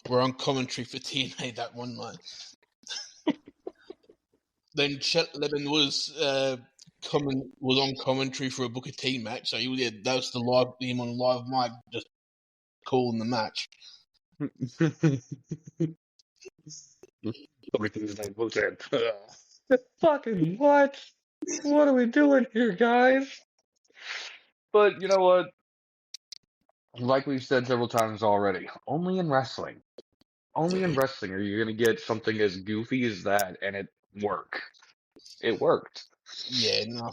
were on commentary for TNA that one night. Then Chet Lemon was on commentary for a Booker T match, so that was him on live mic just calling the match. Everything's like, what's that? Fucking what? What are we doing here, guys? But you know what? Like we've said several times already, only in wrestling. Only in Yeah, wrestling are you gonna get something as goofy as that and it work. It worked. yeah, no,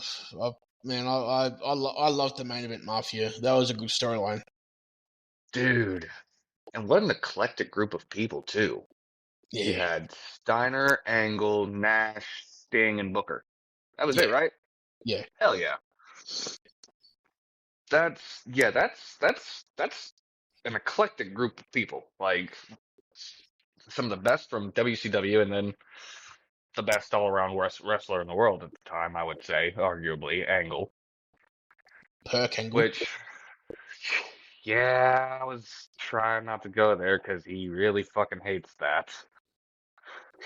man, I love the main event Mafia. That was a good storyline. Dude. And what an eclectic group of people too. You Yeah, had Steiner, Angle, Nash, Sting, and Booker. That was it, yeah, right? yeah, Hell yeah. That's an eclectic group of people. Like some of the best from WCW, and then the best all around wrestler in the world at the time, I would say, arguably, Angle. Perk Angle. Which, yeah, I was trying not to go there because he really fucking hates that.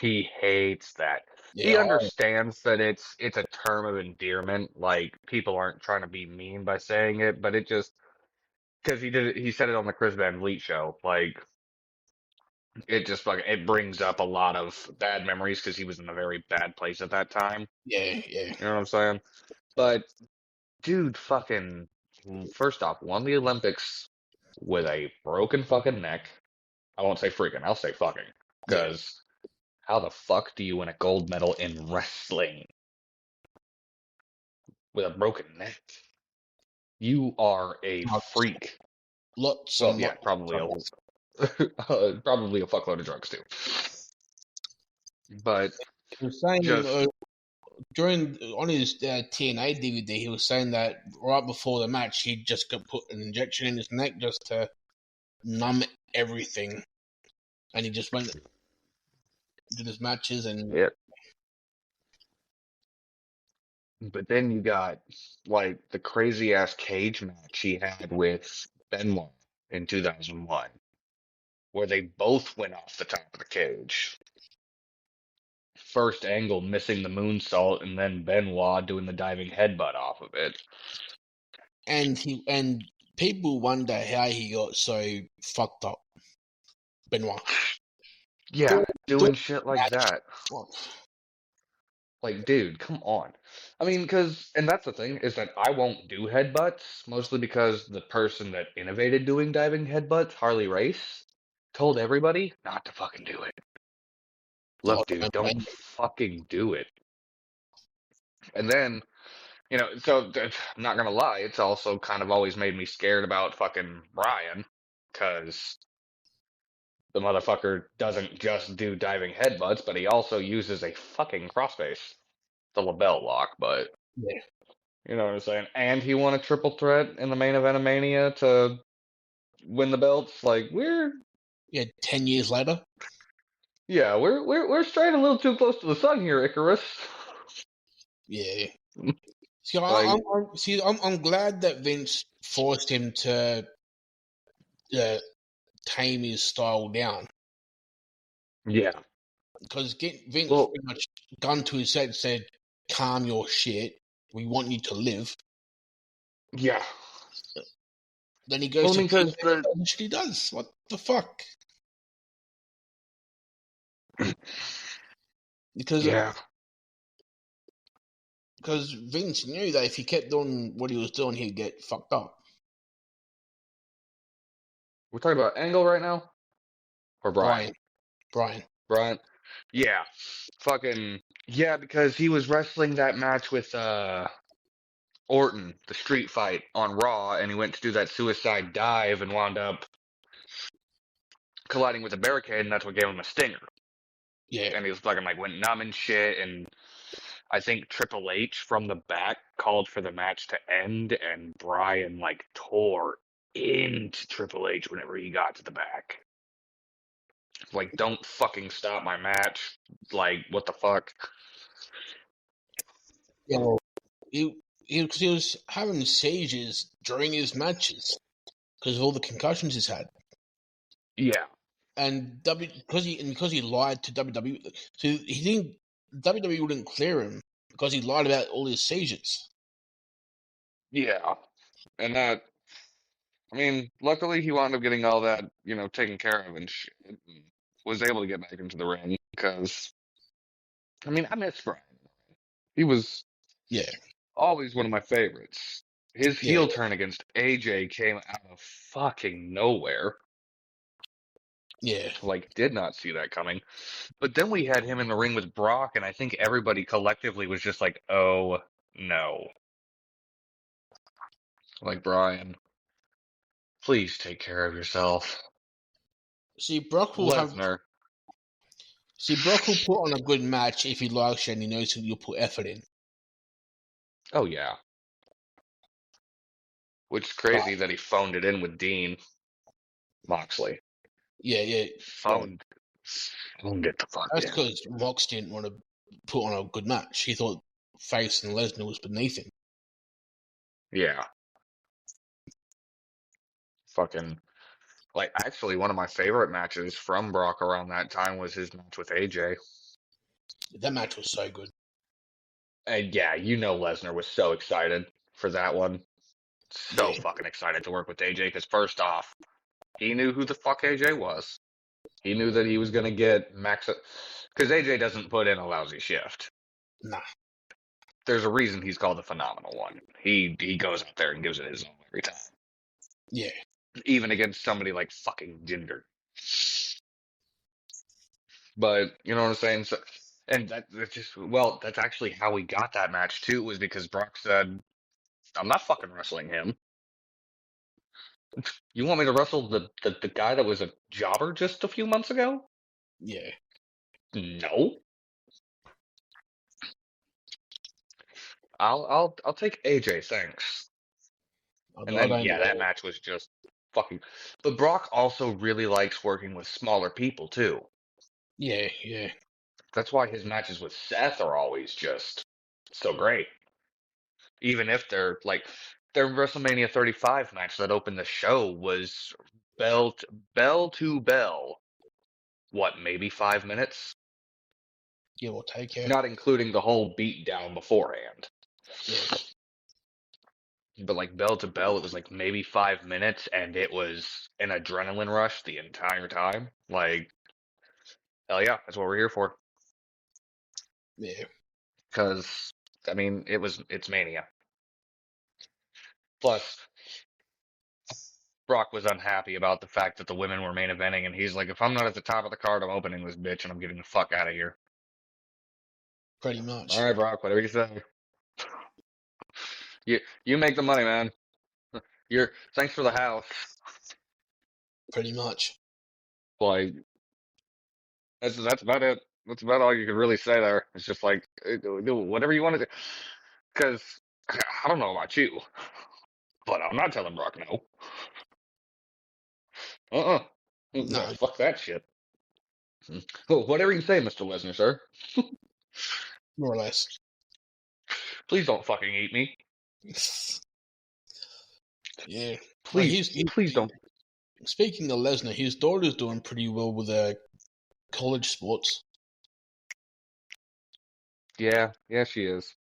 He hates that. He Yeah, understands that it's a term of endearment, like people aren't trying to be mean by saying it, but it just because he said it on the Chris Van Vliet show, like it just fucking it brings up a lot of bad memories because he was in a very bad place at that time. yeah, yeah, You know what I'm saying? But dude, fucking first off, won the Olympics with a broken fucking neck. I won't say freaking, I'll say fucking, yeah. because how the fuck do you win a gold medal in wrestling with a broken neck? You are a Drugs. freak. Lots Well, and yeah, lots probably of drugs. probably a fuckload of drugs too. But He was saying just during on his TNA DVD, he was saying that right before the match, he just got put an injection in his neck just to numb everything, and he just went did his matches and yeah. But then you got like the crazy ass cage match he had with Benoit in 2001, where they both went off the top of the cage. First Angle missing the moonsault, and then Benoit doing the diving headbutt off of it. and people wonder how he got so fucked up. Benoit. Yeah, During doing shit like match. that. Like, dude, come on. I mean, and that's the thing, is that I won't do headbutts, mostly because the person that innovated doing diving headbutts, Harley Race, told everybody not to fucking do it. Look, dude, don't fucking do it. And then, so I'm not gonna lie, it's also kind of always made me scared about fucking Brian, because the motherfucker doesn't just do diving headbutts, but he also uses a fucking crossface, the label lock, but Yeah, you know what I'm saying? And he won a triple threat in the main event of Mania to win the belts. Like yeah. 10 years later. we're straying a little too close to the sun here, Icarus. Yeah. See, Like, I'm glad that Vince forced him to uh, tame his style down yeah. because Vince Well, pretty much gun to his head said, "Calm your shit. We want you to live." yeah. Then he goes Well, I to mean, because TNA, and he does. What the fuck? Because yeah, because Vince knew that if he kept doing what he was doing, he'd get fucked up. we're talking about Angle right now or Brian. Brian, Brian. Brian. Yeah, fucking yeah, because he was wrestling that match with Orton, the street fight on Raw, and he went to do that suicide dive and wound up colliding with a barricade, and that's what gave him a stinger. Yeah, And he was fucking like went numb and shit. And I think Triple H from the back called for the match to end, and Brian like tore into Triple H whenever he got to the back. Like, don't fucking stop my match. Like, what the fuck? yeah. Well, cause he was having seizures during his matches because of all the concussions he's had. Yeah. And because he lied to WWE, so he didn't WWE wouldn't clear him because he lied about all his seizures. Yeah. And that, I mean, luckily he wound up getting all that, taken care of and shit. And was able to get back into the ring. Because, I mean, I miss Brian. He was Yeah, always one of my favorites. His yeah, heel turn against AJ came out of fucking nowhere. yeah. Like, did not see that coming. But then we had him in the ring with Brock, and I think everybody collectively was just like, oh no. Like, Brian, please take care of yourself. See, Brock will have. Lesnar. See, Brock will put on a good match if he likes you and he knows you'll put effort in. Oh, yeah. Which is But crazy that he phoned it in with Dean Moxley. yeah. Phoned it the fuck That's in. because Mox didn't want to put on a good match. He thought Face and Lesnar was beneath him. Yeah. Fucking. Like, actually, one of my favorite matches from Brock around that time was his match with AJ. That match was so good. And yeah, you know Lesnar was so excited for that one. So Yeah, fucking excited to work with AJ because first off, he knew who the fuck AJ was. He knew that he was going to get max. Because AJ doesn't put in a lousy shift. nah, There's a reason he's called the Phenomenal One. He goes out there and gives it his all every time. yeah, Even against somebody like fucking Jinder. But you know what I'm saying? So, and that's just that's actually how we got that match too, was because Brock said, I'm not fucking wrestling him. You want me to wrestle the guy that was a jobber just a few months ago? yeah. No. I'll take AJ, thanks. And I then don't yeah, that know. match was just fucking. But Brock also really likes working with smaller people too. Yeah. That's why his matches with Seth are always just so great. Even if they're like their WrestleMania 35 match that opened the show was bell to bell. What, maybe 5 minutes? Give or take, yeah. Not including the whole beat down beforehand. Yeah. But like bell to bell, it was like maybe 5 minutes, and it was an adrenaline rush the entire time. Like, hell yeah, that's what we're here for. Yeah. Because, I mean, it's Mania. Plus, Brock was unhappy about the fact that the women were main eventing, and he's like, if I'm not at the top of the card, I'm opening this bitch, and I'm getting the fuck out of here. Pretty All much. right, Brock, whatever you say. You make the money, man. Thanks for the house. Pretty much. Like, that's about it. That's about all you could really say there. It's just like, do whatever you want to do. Because I don't know about you, but I'm not telling Brock no. Uh-uh. No, No, fuck that shit. Whatever you say, Mr. Lesnar, sir. more or less. Please don't fucking eat me. Yeah. Like Please don't. speaking of Lesnar, his daughter's doing pretty well with college sports. Yeah, she is.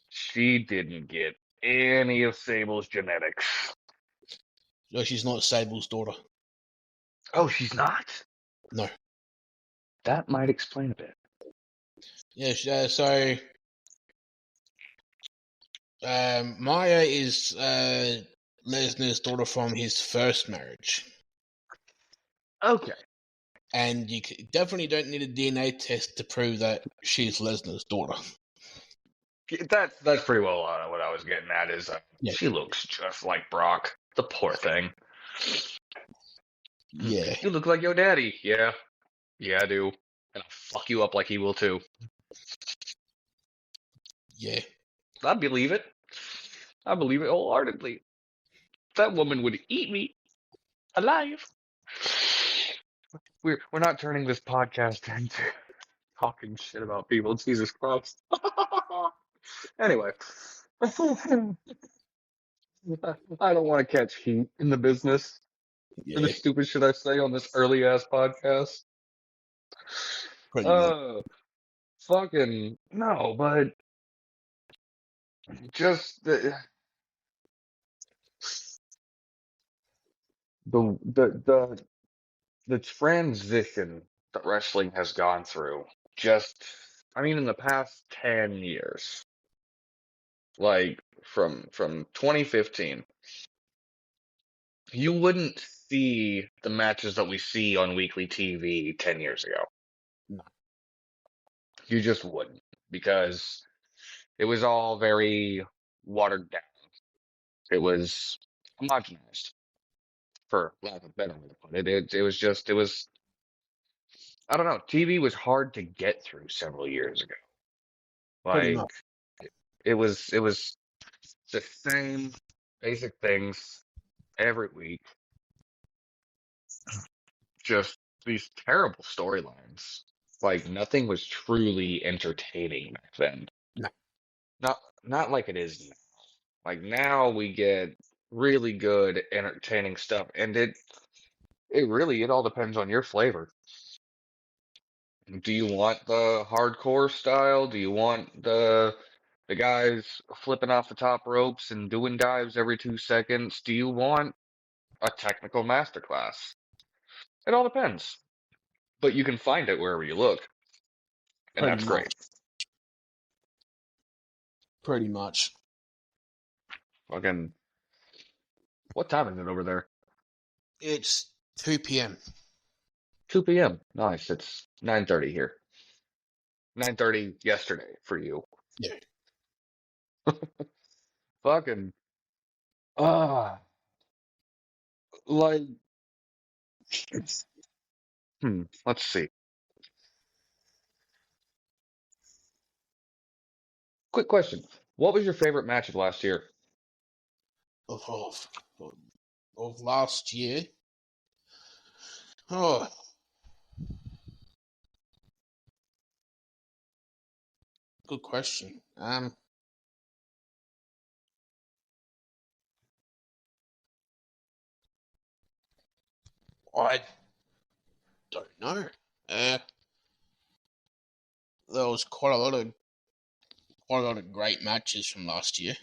She didn't get any of Sable's genetics. No, she's not Sable's daughter. Oh, she's not? No. That might explain a bit. Yeah, so Maya is Lesnar's daughter from his first marriage. Okay. And you definitely don't need a DNA test to prove that she's Lesnar's daughter. That's pretty well what I was getting at is Yeah. she looks just like Brock. The poor thing. Yeah. You look like your daddy. Yeah. Yeah, I do. And I'll fuck you up like he will too. Yeah. I believe it. I believe it wholeheartedly. That woman would eat me alive. We're not turning this podcast into talking shit about people. Jesus Christ. Anyway. I don't want to catch heat in the business for the Yeah. stupid shit I say on this early ass podcast. Pretty much. Fucking no, but just the transition that wrestling has gone through. Just, I mean, in the past 10 years, like from 2015, you wouldn't see the matches that we see on weekly TV 10 years ago. No. You just wouldn't, because it was all very watered down. It was homogenized, for lack of a better way to put it. It was, I don't know, TV was hard to get through several years ago. Pretty Like, much. it was the same basic things every week, just these terrible storylines. Like, nothing was truly entertaining back then. No. Not like it is now. Like, now we get really good entertaining stuff, and it all depends on your flavor. Do you want the hardcore style? Do you want the guys flipping off the top ropes and doing dives every 2 seconds? Do you want a technical masterclass? It all depends. But you can find it wherever you look, and Pretty that's great. much. Pretty much. Fucking, what time is it over there? It's 2 p.m. 2 p.m. Nice. It's 9:30 here. 9:30 yesterday for you. Yeah. Fucking, ah, like, let's see. Quick question. What was your favorite match of last year? Of, of last year. Oh, good question. I don't know. There was quite a lot of great matches from last year.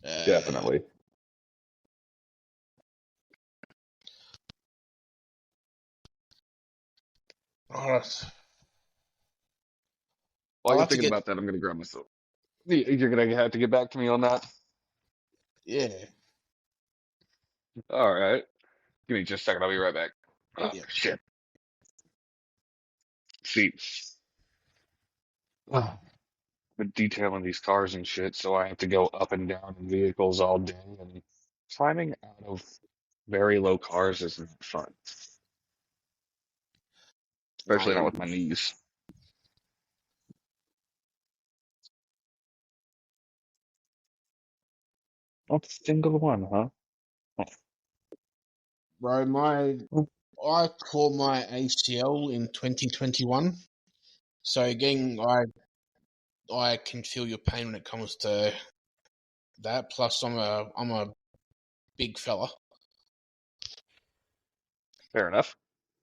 Definitely. Oh, While I'll you're have to thinking get. about that, I'm gonna grab myself. You're gonna have to get back to me on that. Yeah. All right. Give me just a second. I'll be right back. Oh, Yeah. shit. See, oh, been detailing these cars and shit, so I have to go up and down in vehicles all day, and climbing out of very low cars isn't fun, especially not No, with my knees. Not a single one, huh? bro, Oh, I tore my ACL in 2021. So again, I can feel your pain when it comes to that. Plus, I'm a big fella, fair enough.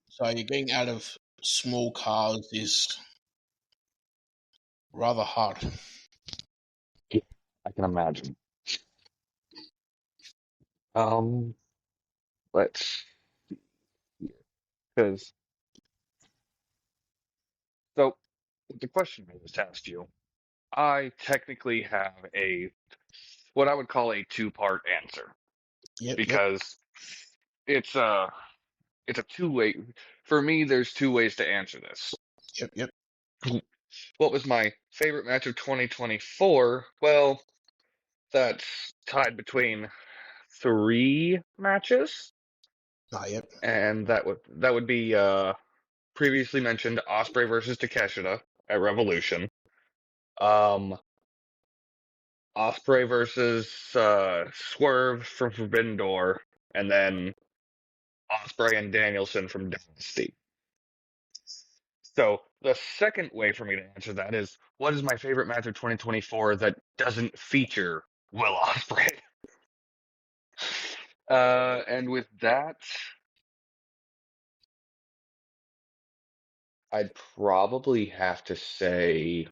so you're getting out of small cars is rather hard. I can imagine. Um, let's because so the question I just asked you, I technically have a what I would call a two-part answer Yep, yep, because it's a it's a two-way. For me, there's two ways to answer this. yep, yep. What was my favorite match of 2024? Well, that's tied between three matches, Yep. and that would be previously mentioned Osprey versus Takeshita at Revolution. Um, Osprey versus Swerve from Forbidden Door, and then Osprey and Danielson from Dynasty. So the second way for me to answer that is, what is my favorite match of 2024 that doesn't feature Will Osprey? And with that, I'd probably have to say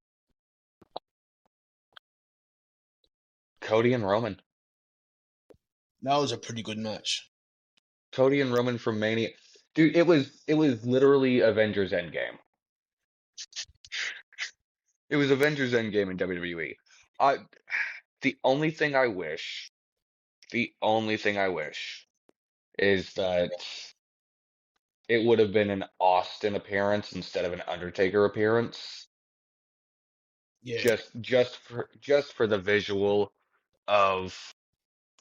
Cody and Roman. That was a pretty good match. Cody and Roman from Mania. Dude, it was literally Avengers Endgame. It was Avengers Endgame in WWE. I the only thing I wish, the only thing I wish is that it would have been an Austin appearance instead of an Undertaker appearance. Yeah, Just for the visual of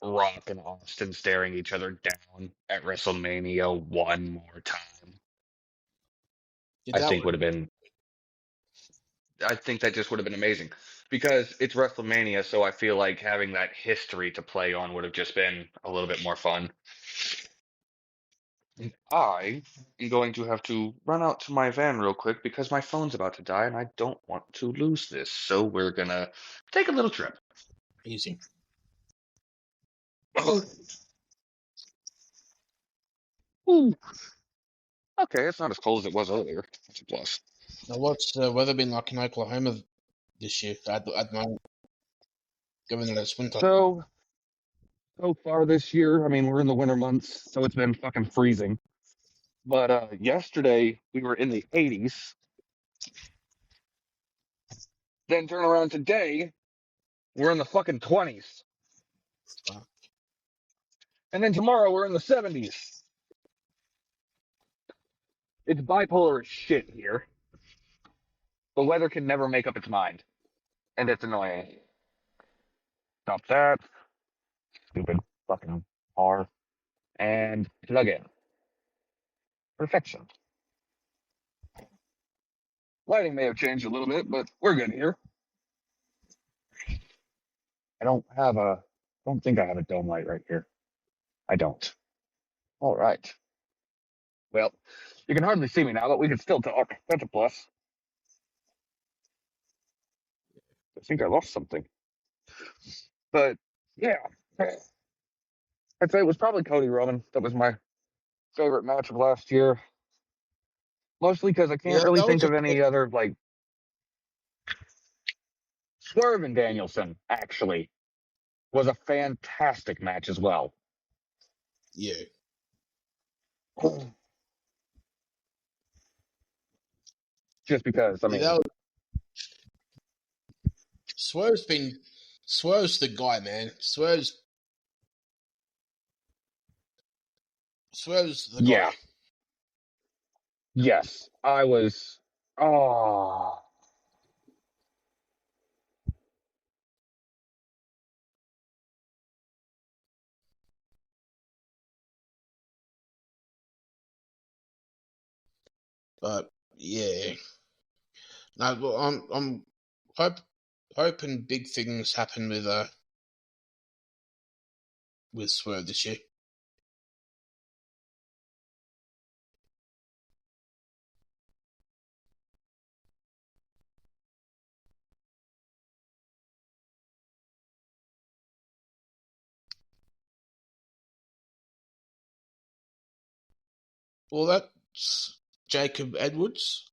Rock and Austin staring each other down at WrestleMania one more time. yeah, I that think would. would have been I think that just would have been amazing because it's WrestleMania, so I feel like having that history to play on would have just been a little bit more fun. And I am going to have to run out to my van real quick because my phone's about to die and I don't want to lose this. So we're gonna take a little trip. Easy. Ooh. Okay, it's not as cold as it was earlier. That's a plus. Now, what's the weather been like in Oklahoma this year at the moment, given that it's winter? So far this year, I mean, we're in the winter months, so it's been fucking freezing. But yesterday we were in the 80s. Then turn around today, we're in the fucking 20s. Fuck. And then tomorrow we're in the 70s. It's bipolar as shit here. The weather can never make up its mind. And it's annoying. Stop that. Stupid fucking car. And plug in. Perfection. Lighting may have changed a little bit, but we're good here. I don't think I have a dome light right here. I don't. All right. Well, you can hardly see me now, but we can still talk. That's a plus. I think I lost something. But yeah. I'd say it was probably Cody Roman. That was my favorite match of last year. Mostly because I can't Yeah, really that think was of any other, like, Swerve and Danielson, actually, was a fantastic match as well. yeah. Just because, I Yeah, mean, that was, Swerve's the guy, man. Swerve's the guy. yeah. Yes, I was. Oh. But yeah, no. Well, I'm hoping big things happen with Swerve this year. Well, that's Jacob Edwards.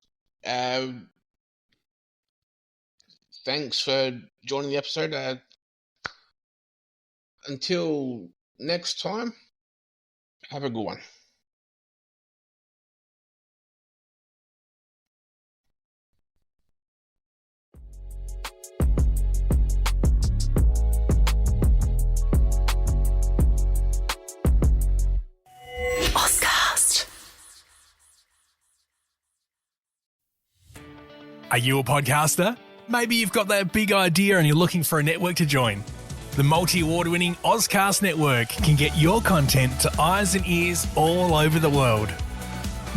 Thanks for joining the episode. Until next time, have a good one. Ozcast. Are you a podcaster? Maybe you've got that big idea and you're looking for a network to join. The multi-award-winning Ozcast Network can get your content to eyes and ears all over the world.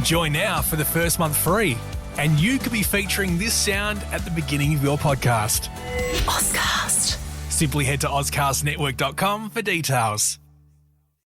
Join now for the first month free, and you could be featuring this sound at the beginning of your podcast. Ozcast. Simply head to ozcastnetwork.com for details.